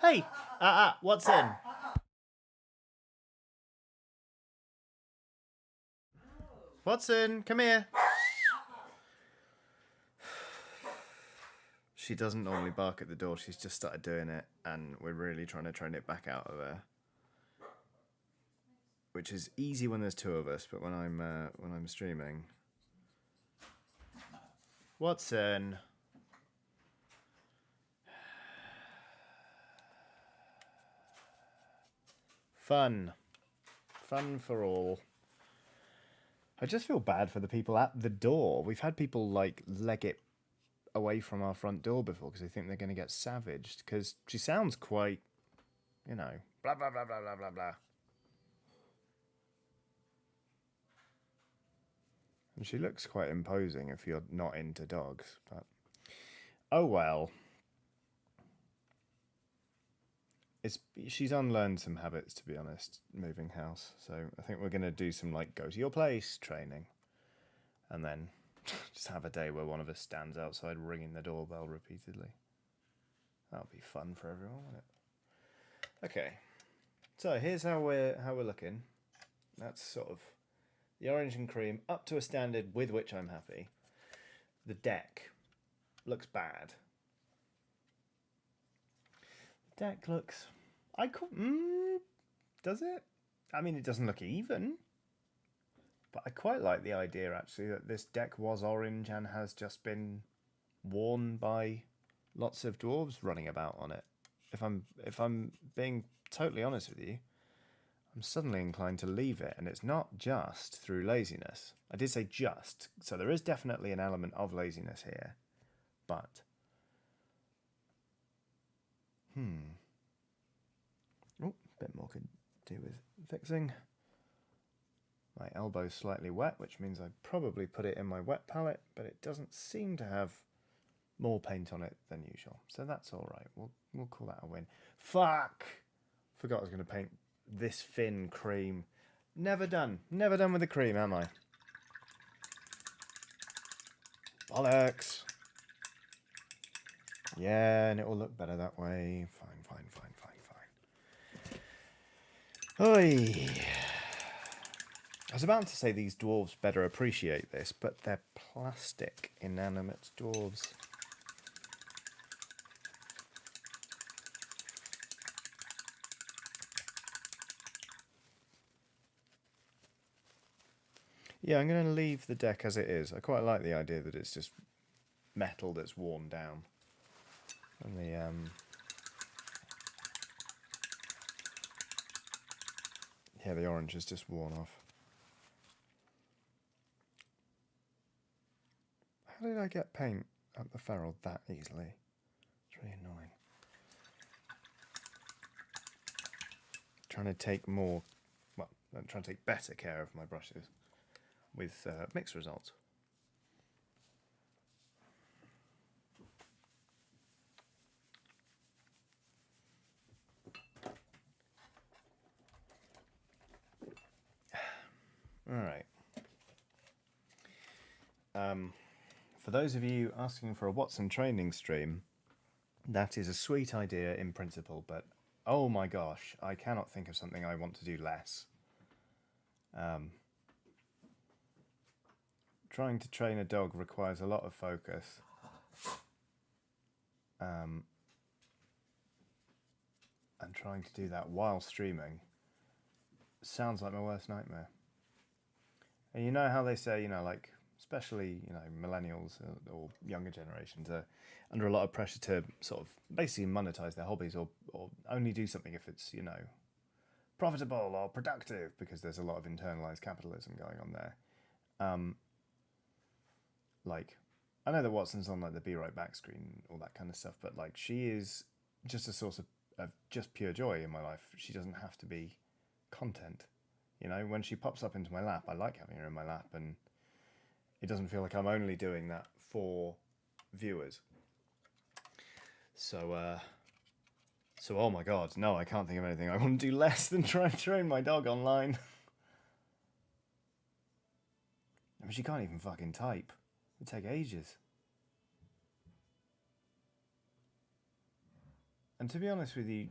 Speaker 1: Hey! Watson! Watson, come here! She doesn't normally bark at the door, she's just started doing it, and we're really trying to train it back out of her. Which is easy when there's two of us, but when I'm streaming... Watson! Fun for all. I just feel bad for the people at the door. We've had people like leg it away from our front door before because they think they're going to get savaged. Because she sounds quite, you know, blah blah blah blah blah blah blah. And she looks quite imposing if you're not into dogs. But oh well. She's unlearned some habits, to be honest, moving house. So I think we're going to do some, like, go to your place training. And then just have a day where one of us stands outside ringing the doorbell repeatedly. That'll be fun for everyone, won't it? Okay. So here's how we're looking. That's sort of the orange and cream up to a standard with which I'm happy. The deck looks bad. The deck looks... does it? I mean, it doesn't look even. But I quite like the idea, actually, that this deck was orange and has just been worn by lots of dwarves running about on it. If I'm being totally honest with you, I'm suddenly inclined to leave it, and it's not just through laziness. I did say just, so there is definitely an element of laziness here, but oh, a bit more could do with fixing. My elbow's slightly wet, which means I probably put it in my wet palette, but it doesn't seem to have more paint on it than usual, so that's all right. We'll call that a win. Fuck! Forgot I was going to paint this thin cream. Never done with the cream, am I? Bollocks! Yeah, and it will look better that way. Fine. Oi! I was about to say these dwarves better appreciate this, but they're plastic, inanimate dwarves. Yeah, I'm going to leave the deck as it is. I quite like the idea that it's just metal that's worn down. And the orange is just worn off. How did I get paint up the ferrule that easily? It's really annoying. Trying to take more, well, I'm trying to take better care of my brushes with mixed results. All right. For those of you asking for a Watson training stream, that is a sweet idea in principle, but oh my gosh, I cannot think of something I want to do less. Trying to train a dog requires a lot of focus. And trying to do that while streaming sounds like my worst nightmare. And you know how they say, like, especially, millennials or younger generations are under a lot of pressure to sort of basically monetize their hobbies or only do something if it's, profitable or productive, because there's a lot of internalized capitalism going on there. Like, I know that Watson's on like the Be Right Back screen, all that kind of stuff, but like she is just a source of just pure joy in my life. She doesn't have to be content. When she pops up into my lap, I like having her in my lap, and it doesn't feel like I'm only doing that for viewers. So, oh my god, no, I can't think of anything I want to do less than try and train my dog online. I mean, she can't even fucking type. It would take ages. And to be honest with you,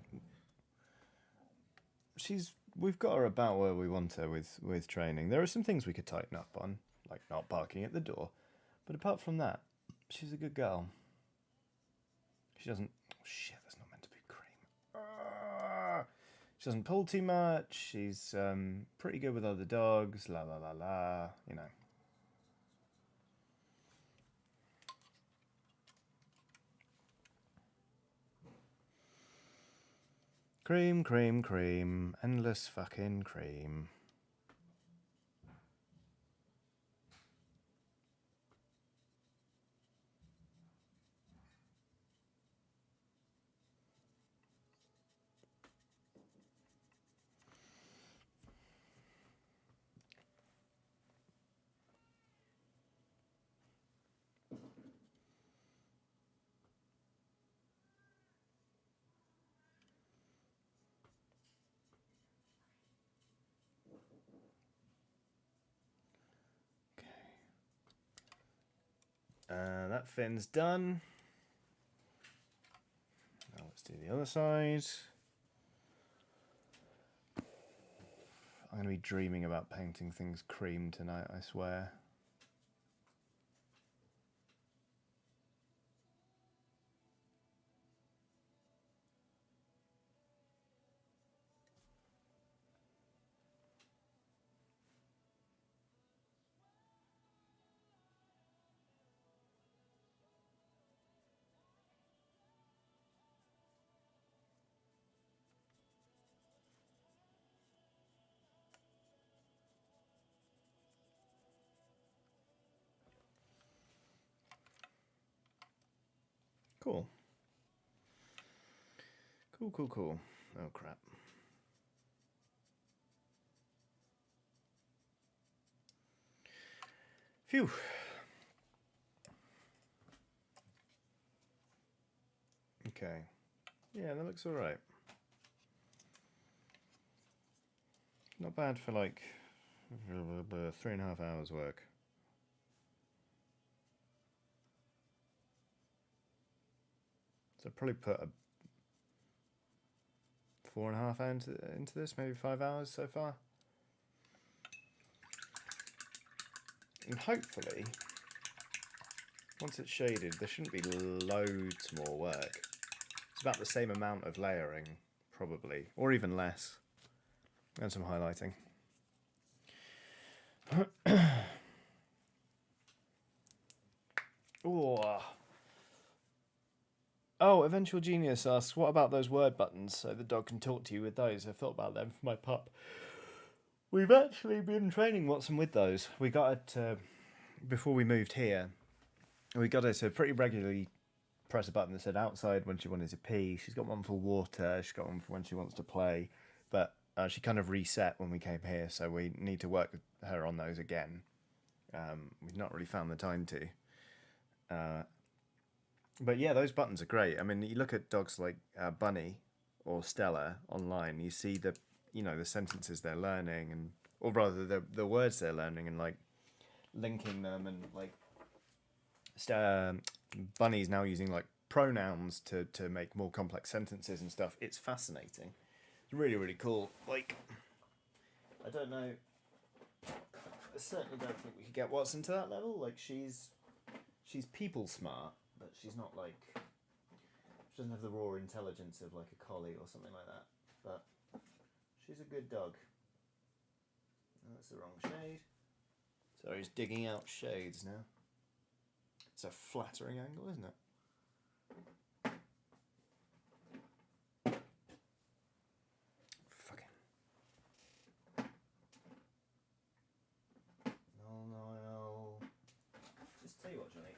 Speaker 1: we've got her about where we want her with training. There are some things we could tighten up on, like not barking at the door. But apart from that, she's a good girl. She doesn't... Oh shit, that's not meant to be cream. She doesn't pull too much. She's pretty good with other dogs. La la la la, Cream, cream, cream. Endless fucking cream. That fin's done. Now let's do the other side. I'm going to be dreaming about painting things cream tonight, I swear. Cool. Cool. Oh, crap. Phew. Okay. Yeah, that looks alright. Not bad for like 3.5 hours work. So I'd probably put a 4.5 hours into this, maybe 5 hours so far. And hopefully, once it's shaded, there shouldn't be loads more work. It's about the same amount of layering, probably, or even less. And some highlighting. Oh, Eventual Genius asks, what about those word buttons so the dog can talk to you with those? I thought about them for my pup. We've actually been training Watson with those. We got it before we moved here. We got her to pretty regularly press a button that said outside when she wanted to pee. She's got one for water. She's got one for when she wants to play. But she kind of reset when we came here, so we need to work with her on those again. We've not really found the time to. But yeah, those buttons are great. I mean, you look at dogs like Bunny or Stella online, you see the sentences they're learning, and or rather the words they're learning, and like linking them, and like Bunny's now using like pronouns to make more complex sentences and stuff. It's fascinating. It's really, really cool. Like, I don't know. I certainly don't think we could get Watson to that level. Like, she's people smart, but she's not like, she doesn't have the raw intelligence of like a collie or something like that. But she's a good dog. That's the wrong shade. So he's digging out shades now. It's a flattering angle, isn't it? Fucking. No. Just tell you what, Johnny.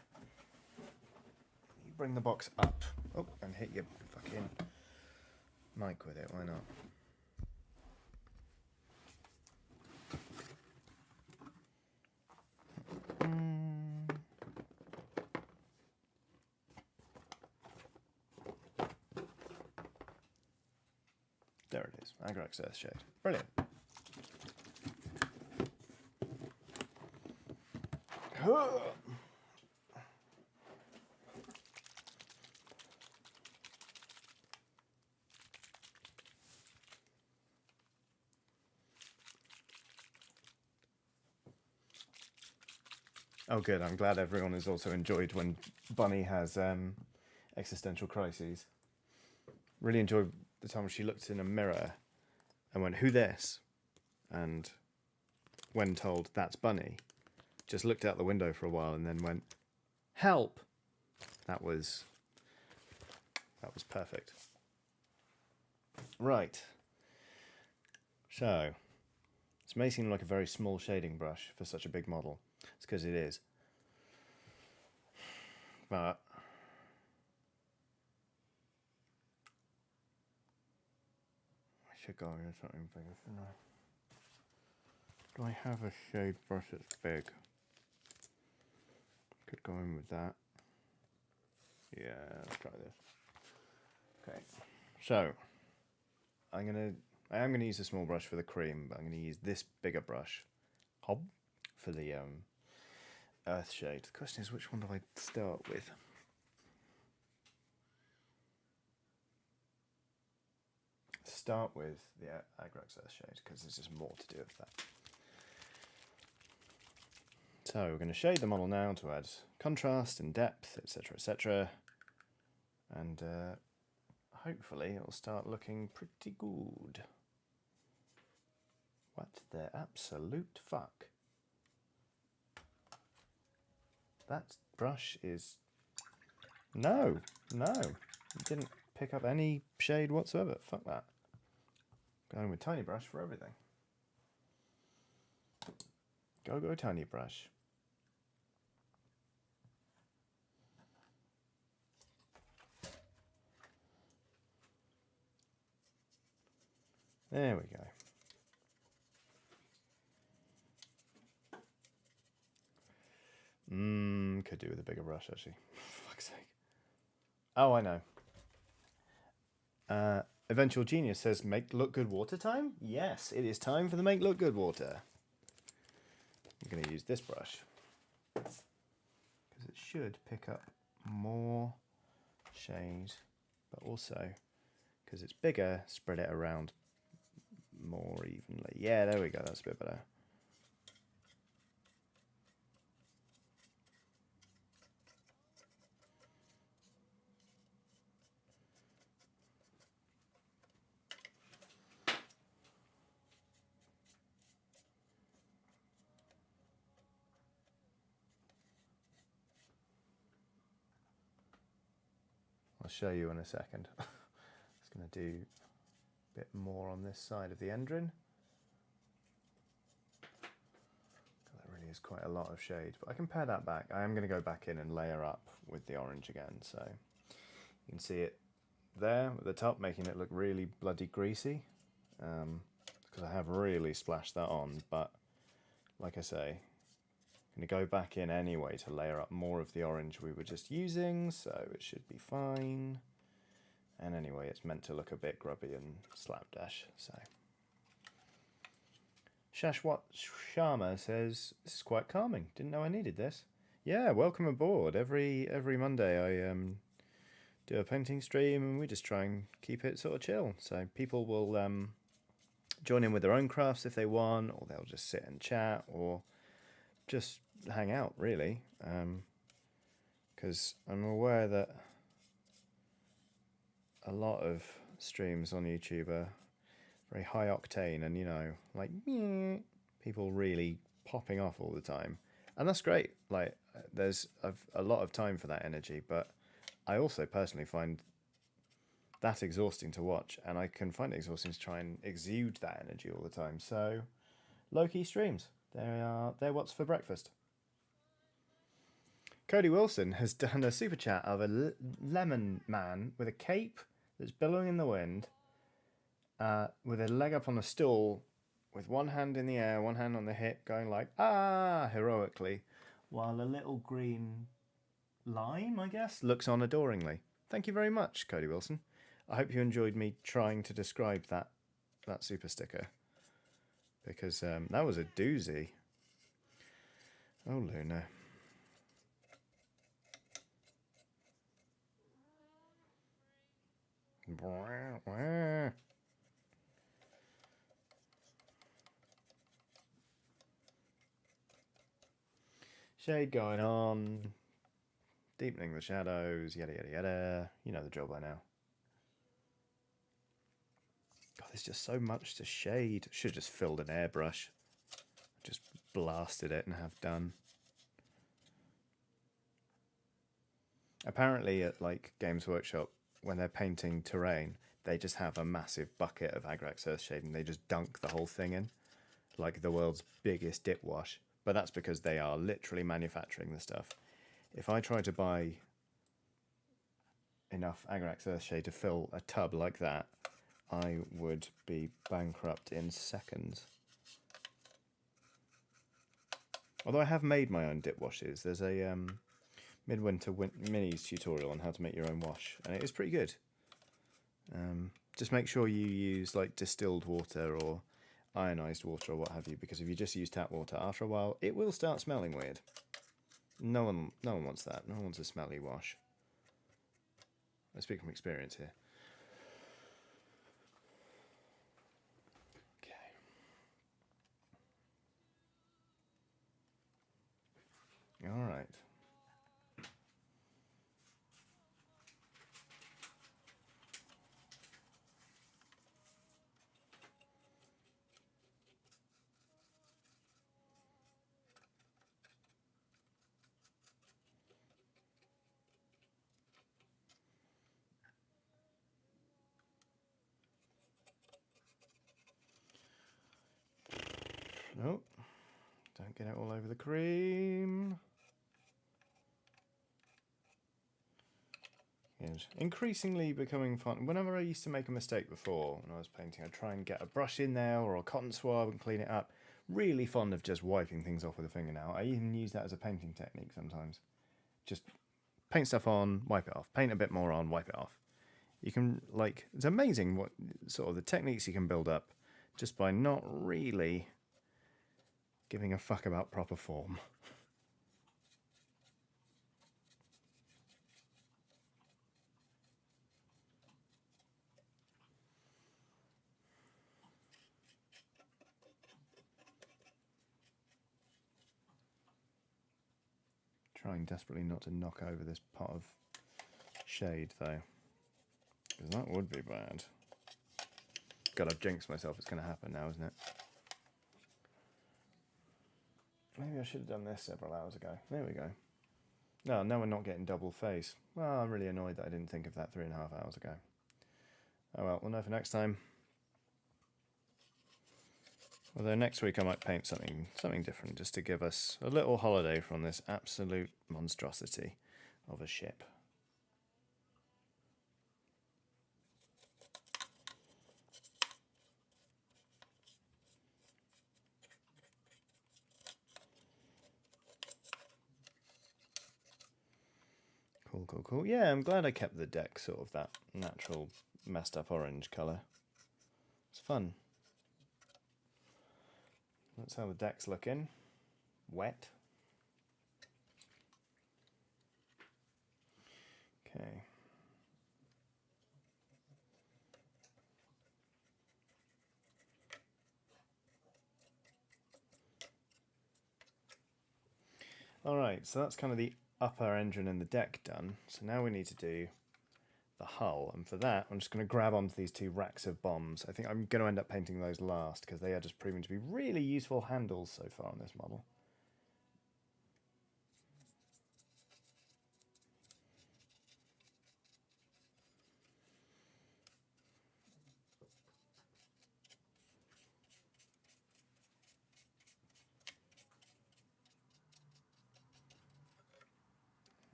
Speaker 1: You bring the box up. Oh, and hit your fucking mic with it. Why not? There it is. Agrax Earth Shade. Brilliant. Oh, good. I'm glad everyone has also enjoyed when Bunny has existential crises. Really enjoyed the time when she looked in a mirror and went, "Who this?" And when told that's Bunny, just looked out the window for a while and then went, "Help!" That was perfect. Right. So, this may seem like a very small shading brush for such a big model. It's because it is. But I should go into something bigger, shouldn't I? Do I have a shade brush that's big? Could go in with that. Yeah, let's try this. Okay. So I am gonna use a small brush for the cream, but I'm gonna use this bigger brush for the earth shade. The question is, which one do I start with? Start with the Agrax Earth shade, because there's just more to do with that. So we're going to shade the model now to add contrast and depth, etc, etc. And hopefully it'll start looking pretty good. What the absolute fuck? That brush is... No. It didn't pick up any shade whatsoever. Fuck that. Going with tiny brush for everything. Go tiny brush. There we go. Could do with a bigger brush, actually. For fuck's sake. Oh, I know. Eventual Genius says, make look good water time? Yes, it is time for the make look good water. I'm going to use this brush because it should pick up more shade, but also because it's bigger, spread it around more evenly. Yeah, there we go. That's a bit better. I'll show you in a second. Just going to do a bit more on this side of the endrin. That really is quite a lot of shade, but I can pare that back. I am going to go back in and layer up with the orange again, so you can see it there at the top, making it look really bloody greasy, because I have really splashed that on. But like I say, I'm going to go back in anyway to layer up more of the orange we were just using, so it should be fine. And anyway, it's meant to look a bit grubby and slapdash, so. Shashwat Sharma says, this is quite calming. Didn't know I needed this. Yeah, welcome aboard. Every Monday I do a painting stream and we just try and keep it sort of chill. So people will join in with their own crafts if they want, or they'll just sit and chat, or just hang out, really. Because I'm aware that a lot of streams on YouTube are very high octane and, you know, like people really popping off all the time. And that's great. Like, there's a lot of time for that energy, but I also personally find that exhausting to watch, and I can find it exhausting to try and exude that energy all the time. So, low-key streams. They're what's for breakfast. Cody Wilson has done a super chat of a lemon man with a cape that's billowing in the wind, with a leg up on a stool, with one hand in the air, one hand on the hip, going like, ah, heroically, while a little green lime, I guess, looks on adoringly. Thank you very much, Cody Wilson. I hope you enjoyed me trying to describe that super sticker, because that was a doozy. Oh, Luna. Shade going on, deepening the shadows, yada yada yada. You know the drill by now. God, there's just so much to shade. Should have just filled an airbrush, just blasted it and have done. Apparently at like Games Workshop, when they're painting terrain, they just have a massive bucket of Agrax Earthshade and they just dunk the whole thing in, like the world's biggest dip wash. But that's because they are literally manufacturing the stuff. If I try to buy enough Agrax Earthshade to fill a tub like that, I would be bankrupt in seconds. Although I have made my own dip washes. There's a Midwinter Minis tutorial on how to make your own wash, and it is pretty good. Just make sure you use like distilled water or ionized water or what have you, because if you just use tap water, after a while it will start smelling weird. No one wants that. No one wants a smelly wash. I speak from experience here. Okay. All right. Nope. Don't get it all over the cream. is increasingly becoming fun. Whenever I used to make a mistake before when I was painting, I'd try and get a brush in there or a cotton swab and clean it up. Really fond of just wiping things off with a fingernail. I even use that as a painting technique sometimes. Just paint stuff on, wipe it off. Paint a bit more on, wipe it off. You can, like, it's amazing what sort of the techniques you can build up just by not really giving a fuck about proper form. Trying desperately not to knock over this pot of shade though, because that would be bad. God, I've jinxed myself. It's going to happen now, isn't it? Maybe I should have done this several hours ago. There we go. No, now we're not getting double face. Well, I'm really annoyed that I didn't think of that 3.5 hours ago. Oh well, we'll know for next time. Although next week I might paint something different, just to give us a little holiday from this absolute monstrosity of a ship. Cool, cool, cool. Yeah, I'm glad I kept the deck sort of that natural messed up orange colour. It's fun. That's how the deck's looking. Wet. Okay. Alright, so that's kind of the upper engine and the deck done. So now we need to do the hull, and for that I'm just going to grab onto these 2 racks of bombs. I think I'm going to end up painting those last because they are just proving to be really useful handles so far on this model.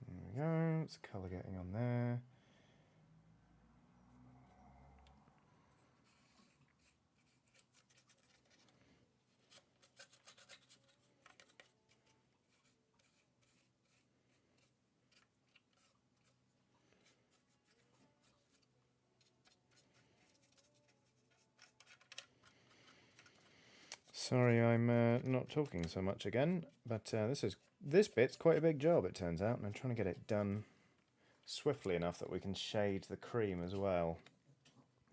Speaker 1: There we go, it's colour getting on there. Sorry, I'm not talking so much again, but this bit's quite a big job, it turns out, and I'm trying to get it done swiftly enough that we can shade the cream as well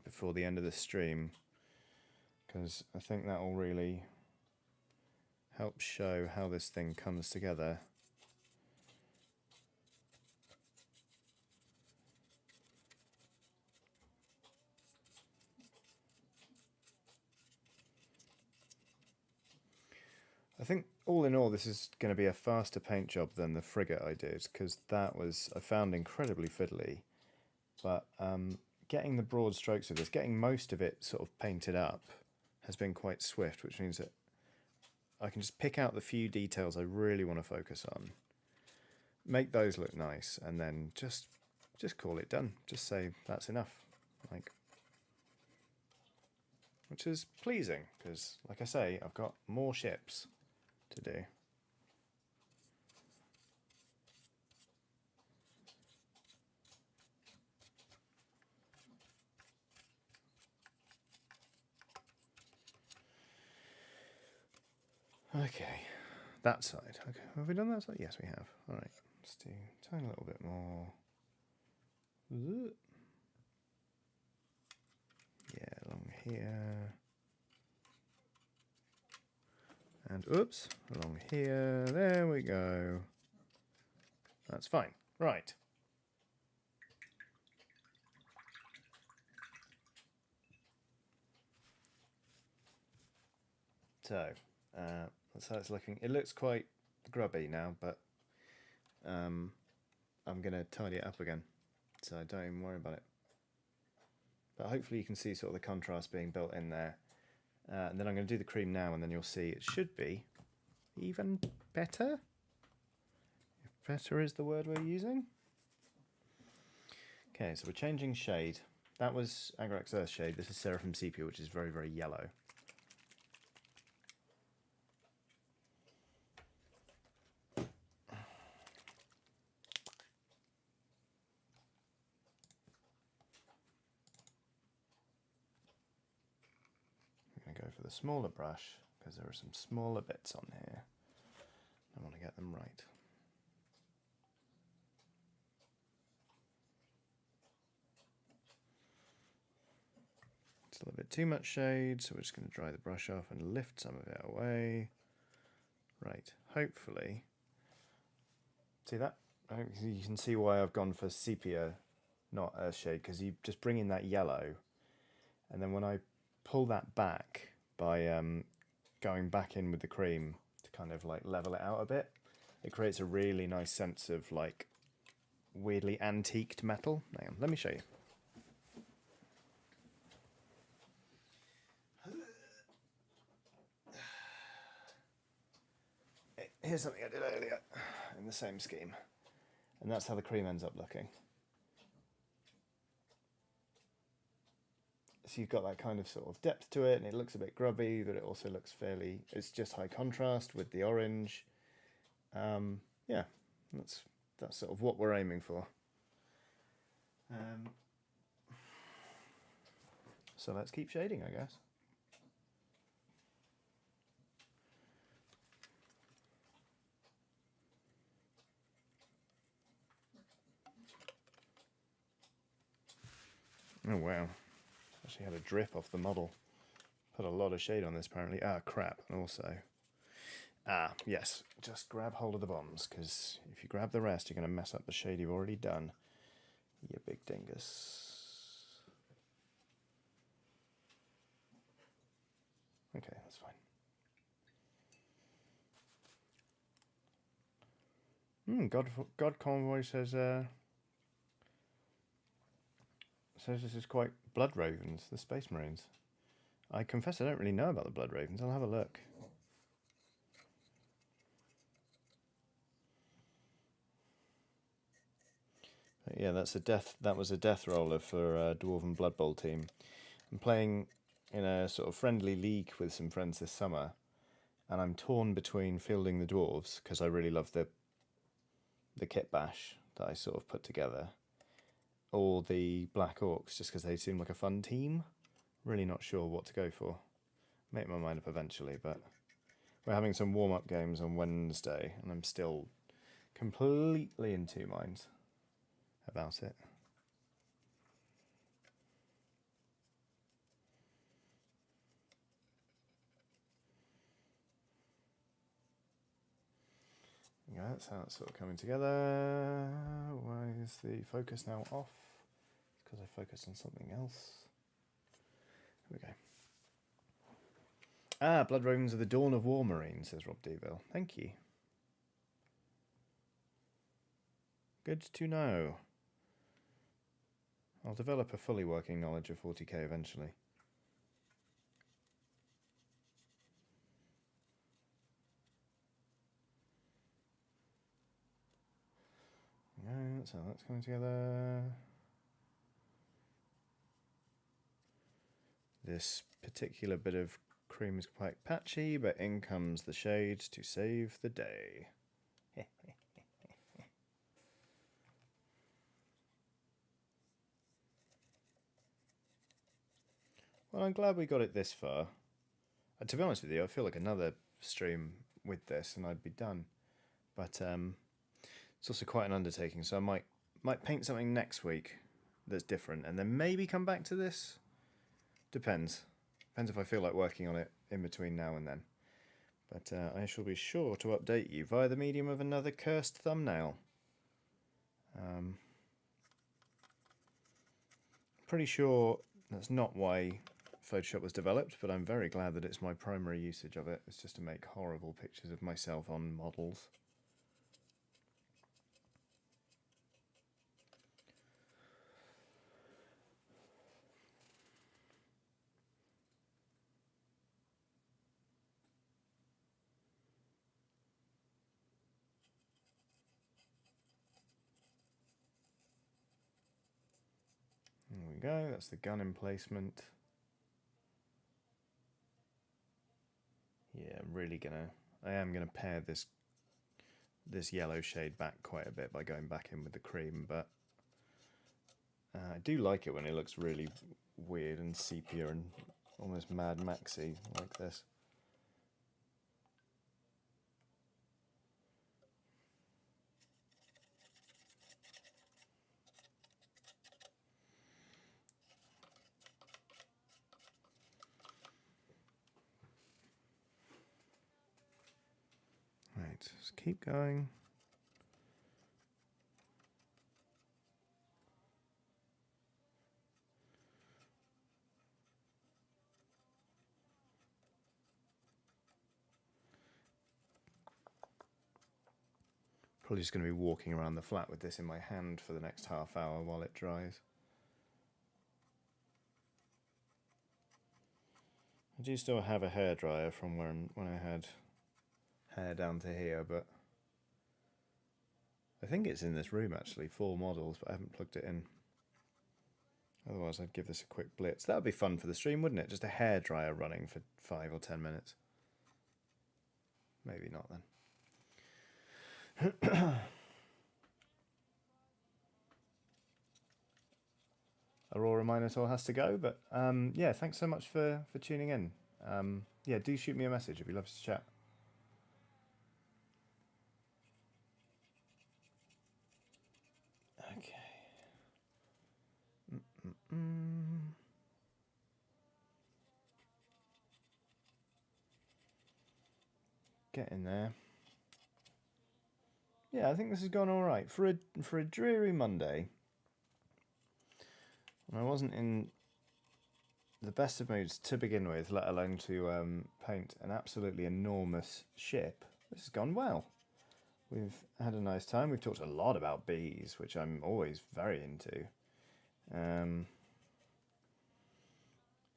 Speaker 1: before the end of the stream, because I think that will really help show how this thing comes together. I think all in all this is going to be a faster paint job than the frigate I did, because that was, I found, incredibly fiddly, but getting the broad strokes of this, getting most of it sort of painted up has been quite swift, which means that I can just pick out the few details I really want to focus on, make those look nice, and then just call it done. Just say that's enough, like, which is pleasing because, like I say, I've got more ships to do. Okay, that side. Okay, have we done that side? Yes, we have. All right, let's do a tiny little bit more. Yeah, along here. And oops, along here. There we go. That's fine. Right. So, that's how it's looking. It looks quite grubby now, but I'm going to tidy it up again, so don't even worry about it. But hopefully you can see sort of the contrast being built in there. And then I'm going to do the cream now, and then you'll see it should be even better. If better is the word we're using. Okay, so we're changing shade. That was Agrax Earth shade. This is Seraphim Sepia, which is very, very yellow. I'm going to go for the smaller brush because there are some smaller bits on here. I want to get them right. It's a little bit too much shade, so we're just going to dry the brush off and lift some of it away. Right, hopefully. See that? You can see why I've gone for sepia, not earth shade, because you just bring in that yellow, and then when I pull that back by going back in with the cream to kind of like level it out a bit, it creates a really nice sense of like weirdly antiqued metal. Hang on, let me show you. Here's something I did earlier in the same scheme, and that's how the cream ends up looking. So you've got that kind of sort of depth to it, and it looks a bit grubby, but it also looks fairly, it's just high contrast with the orange. Yeah, that's sort of what we're aiming for. So let's keep shading, I guess. Oh wow, actually had a drip off the model. Put a lot of shade on this apparently. Ah, crap, and also... Ah, yes, just grab hold of the bombs, because if you grab the rest, you're going to mess up the shade you've already done. You big dingus. Okay, that's fine. God Convoy says this is quite Blood Ravens, the Space Marines. I confess I don't really know about the Blood Ravens. I'll have a look. But yeah, that was a death roller for Dwarven Blood Bowl team. I'm playing in a sort of friendly league with some friends this summer, and I'm torn between fielding the dwarves because I really love the kit bash that I sort of put together, or the Black Orcs just because they seem like a fun team. Really not sure what to go for. Make my mind up eventually, but we're having some warm-up games on Wednesday, and I'm still completely in two minds about it. Yeah, that's how it's sort of coming together. Why is the focus now off? It's because I focused on something else. Here we go. Ah, Blood Ravens of the Dawn of War Marine, says Rob Deville. Thank you. Good to know. I'll develop a fully working knowledge of 40k eventually. Yeah, that's how that's coming together. This particular bit of cream is quite patchy, but in comes the shade to save the day. Well, I'm glad we got it this far. To be honest with you, I feel like another stream with this and I'd be done. But it's also quite an undertaking, so I might paint something next week that's different, and then maybe come back to this. Depends. Depends if I feel like working on it in between now and then. But I shall be sure to update you via the medium of another cursed thumbnail. Pretty sure that's not why Photoshop was developed, but I'm very glad that it's my primary usage of it. It's just to make horrible pictures of myself on models. we go, that's the gun emplacement. Yeah, I am gonna pare this yellow shade back quite a bit by going back in with the cream, but I do like it when it looks really weird and sepia and almost Mad Maxy like this. Right, just keep going. Probably just going to be walking around the flat with this in my hand for the next half hour while it dries. I do still have a hairdryer from when I had hair down to here, but I think it's in this room actually, 4 models, but I haven't plugged it in. Otherwise I'd give this a quick blitz. That would be fun for the stream, wouldn't it? Just a hairdryer running for 5 or 10 minutes. Maybe not then. Aurora Minotaur has to go, but yeah, thanks so much for tuning in. Yeah, do shoot me a message if you'd love to chat. Okay. Get in there. Yeah, I think this has gone all right for a dreary Monday. I wasn't in the best of moods to begin with, let alone to paint an absolutely enormous ship. This has gone well. We've had a nice time. We've talked a lot about bees, which I'm always very into. And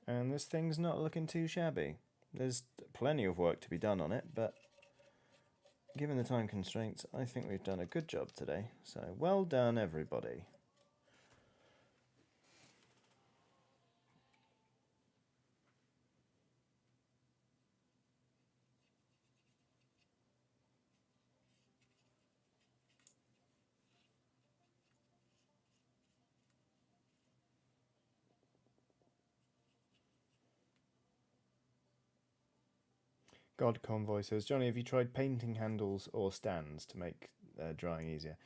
Speaker 1: this thing's not looking too shabby. There's plenty of work to be done on it, but given the time constraints, I think we've done a good job today. So well done, everybody. God Convoy says, Johnny, have you tried painting handles or stands to make drying easier?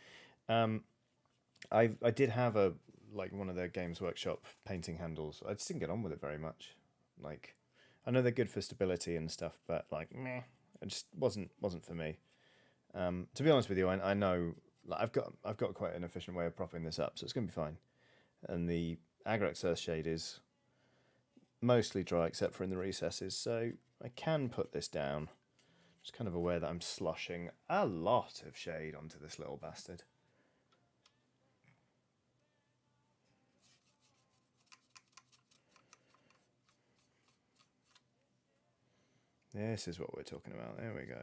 Speaker 1: I did have one of their Games Workshop painting handles. I just didn't get on with it very much. Like, I know they're good for stability and stuff, but like, meh, it just wasn't for me. To be honest with you, I know like, I've got quite an efficient way of propping this up, so it's gonna be fine. And the Agrax Earth shade is mostly dry except for in the recesses, so I can put this down. Just kind of aware that I'm sloshing a lot of shade onto this little bastard. This is what we're talking about. There we go.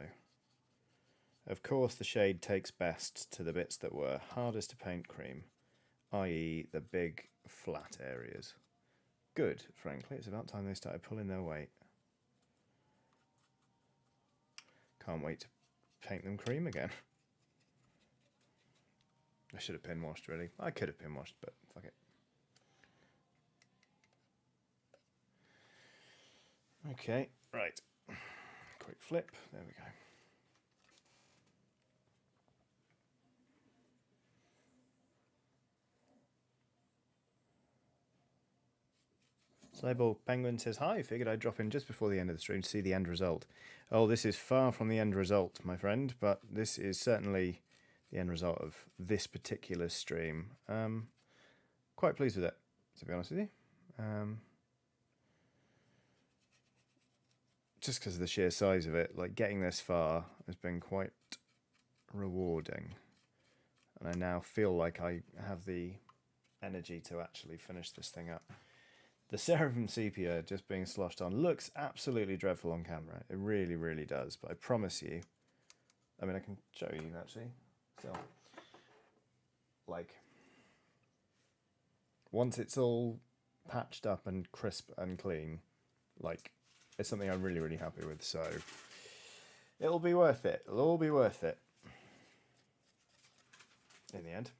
Speaker 1: Of course, the shade takes best to the bits that were hardest to paint cream, i.e. the big flat areas. Good, frankly. It's about time they started pulling their weight. Can't wait to paint them cream again. I should have pin washed, really. I could have pin washed, but fuck it. Okay, right. Quick flip. There we go. Cyborg Penguin says, hi, figured I'd drop in just before the end of the stream to see the end result. Oh, this is far from the end result, my friend, but this is certainly the end result of this particular stream. Quite pleased with it, to be honest with you. Just because of the sheer size of it, like getting this far has been quite rewarding. And I now feel like I have the energy to actually finish this thing up. The Seraphim Sepia just being sloshed on looks absolutely dreadful on camera. It really, really does. But I promise you, I mean, I can show you actually. So, like, once it's all patched up and crisp and clean, like, it's something I'm really, really happy with. So it'll be worth it. It'll all be worth it in the end.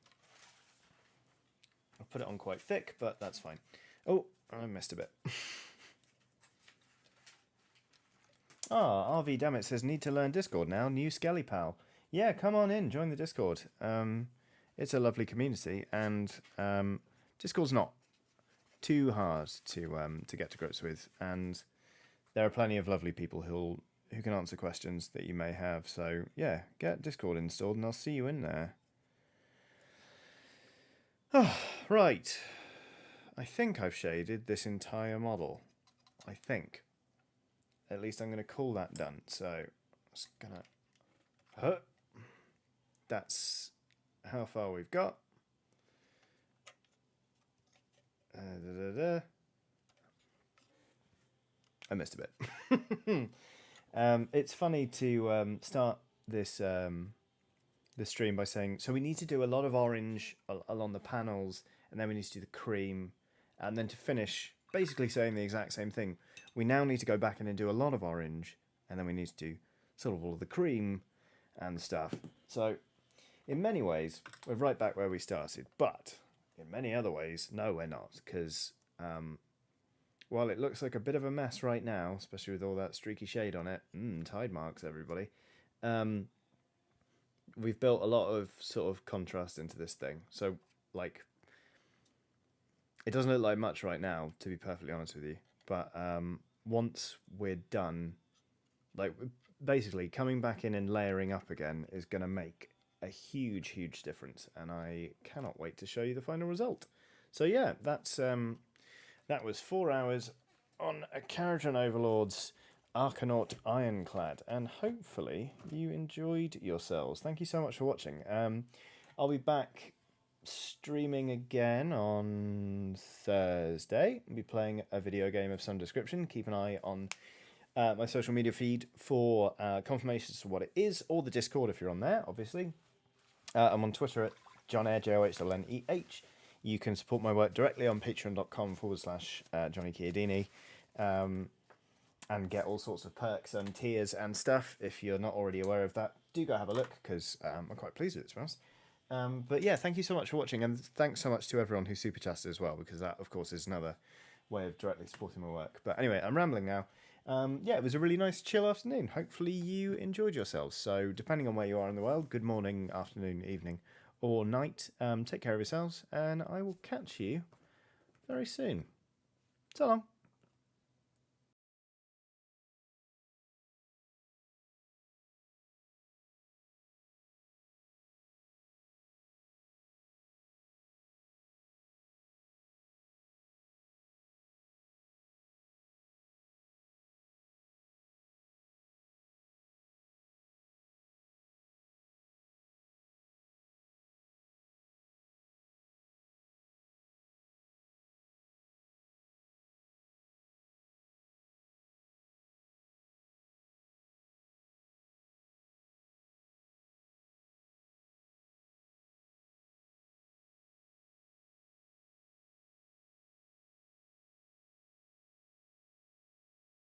Speaker 1: I'll put it on quite thick, but that's fine. Oh, I missed a bit. RV Dammit says, need to learn Discord now. New Skelly Pal. Yeah, come on in, join the Discord. It's a lovely community, and Discord's not too hard to get to grips with, and there are plenty of lovely people who can answer questions that you may have. So yeah, get Discord installed, and I'll see you in there. Oh, right. I think I've shaded this entire model. I think. At least I'm going to call that done. So it's gonna. That's how far we've got. I missed a bit. It's funny to start this this stream by saying, so we need to do a lot of orange along the panels, and then we need to do the cream, and then to finish, basically saying the exact same thing. We now need to go back in and do a lot of orange, and then we need to do sort of all of the cream and stuff. So in many ways, we're right back where we started, but in many other ways, no, we're not, because while it looks like a bit of a mess right now, especially with all that streaky shade on it, tide marks, everybody, we've built a lot of sort of contrast into this thing. So, like, it doesn't look like much right now, to be perfectly honest with you, but once we're done, like, basically coming back in and layering up again is going to make a huge, huge difference, and I cannot wait to show you the final result. So yeah, that's that was 4 hours on a Kharadron Overlord's Arkanaut Ironclad, and hopefully you enjoyed yourselves. Thank you so much for watching. I'll be back streaming again on Thursday. I'll be playing a video game of some description. Keep an eye on my social media feed for confirmations of what it is, or the Discord if you're on there, obviously. I'm on Twitter at JohnEh, JOHNEH. You can support my work directly on patreon.com/Johnny Chiodini, and get all sorts of perks and tiers and stuff. If you're not already aware of that, do go have a look, because I'm quite pleased with it, to be honest. But yeah, thank you so much for watching, and thanks so much to everyone who super chatted as well, because that, of course, is another way of directly supporting my work. But anyway, I'm rambling now. Yeah, it was a really nice chill afternoon. Hopefully you enjoyed yourselves. So depending on where you are in the world, good morning, afternoon, evening, or night, take care of yourselves, and I will catch you very soon. So long.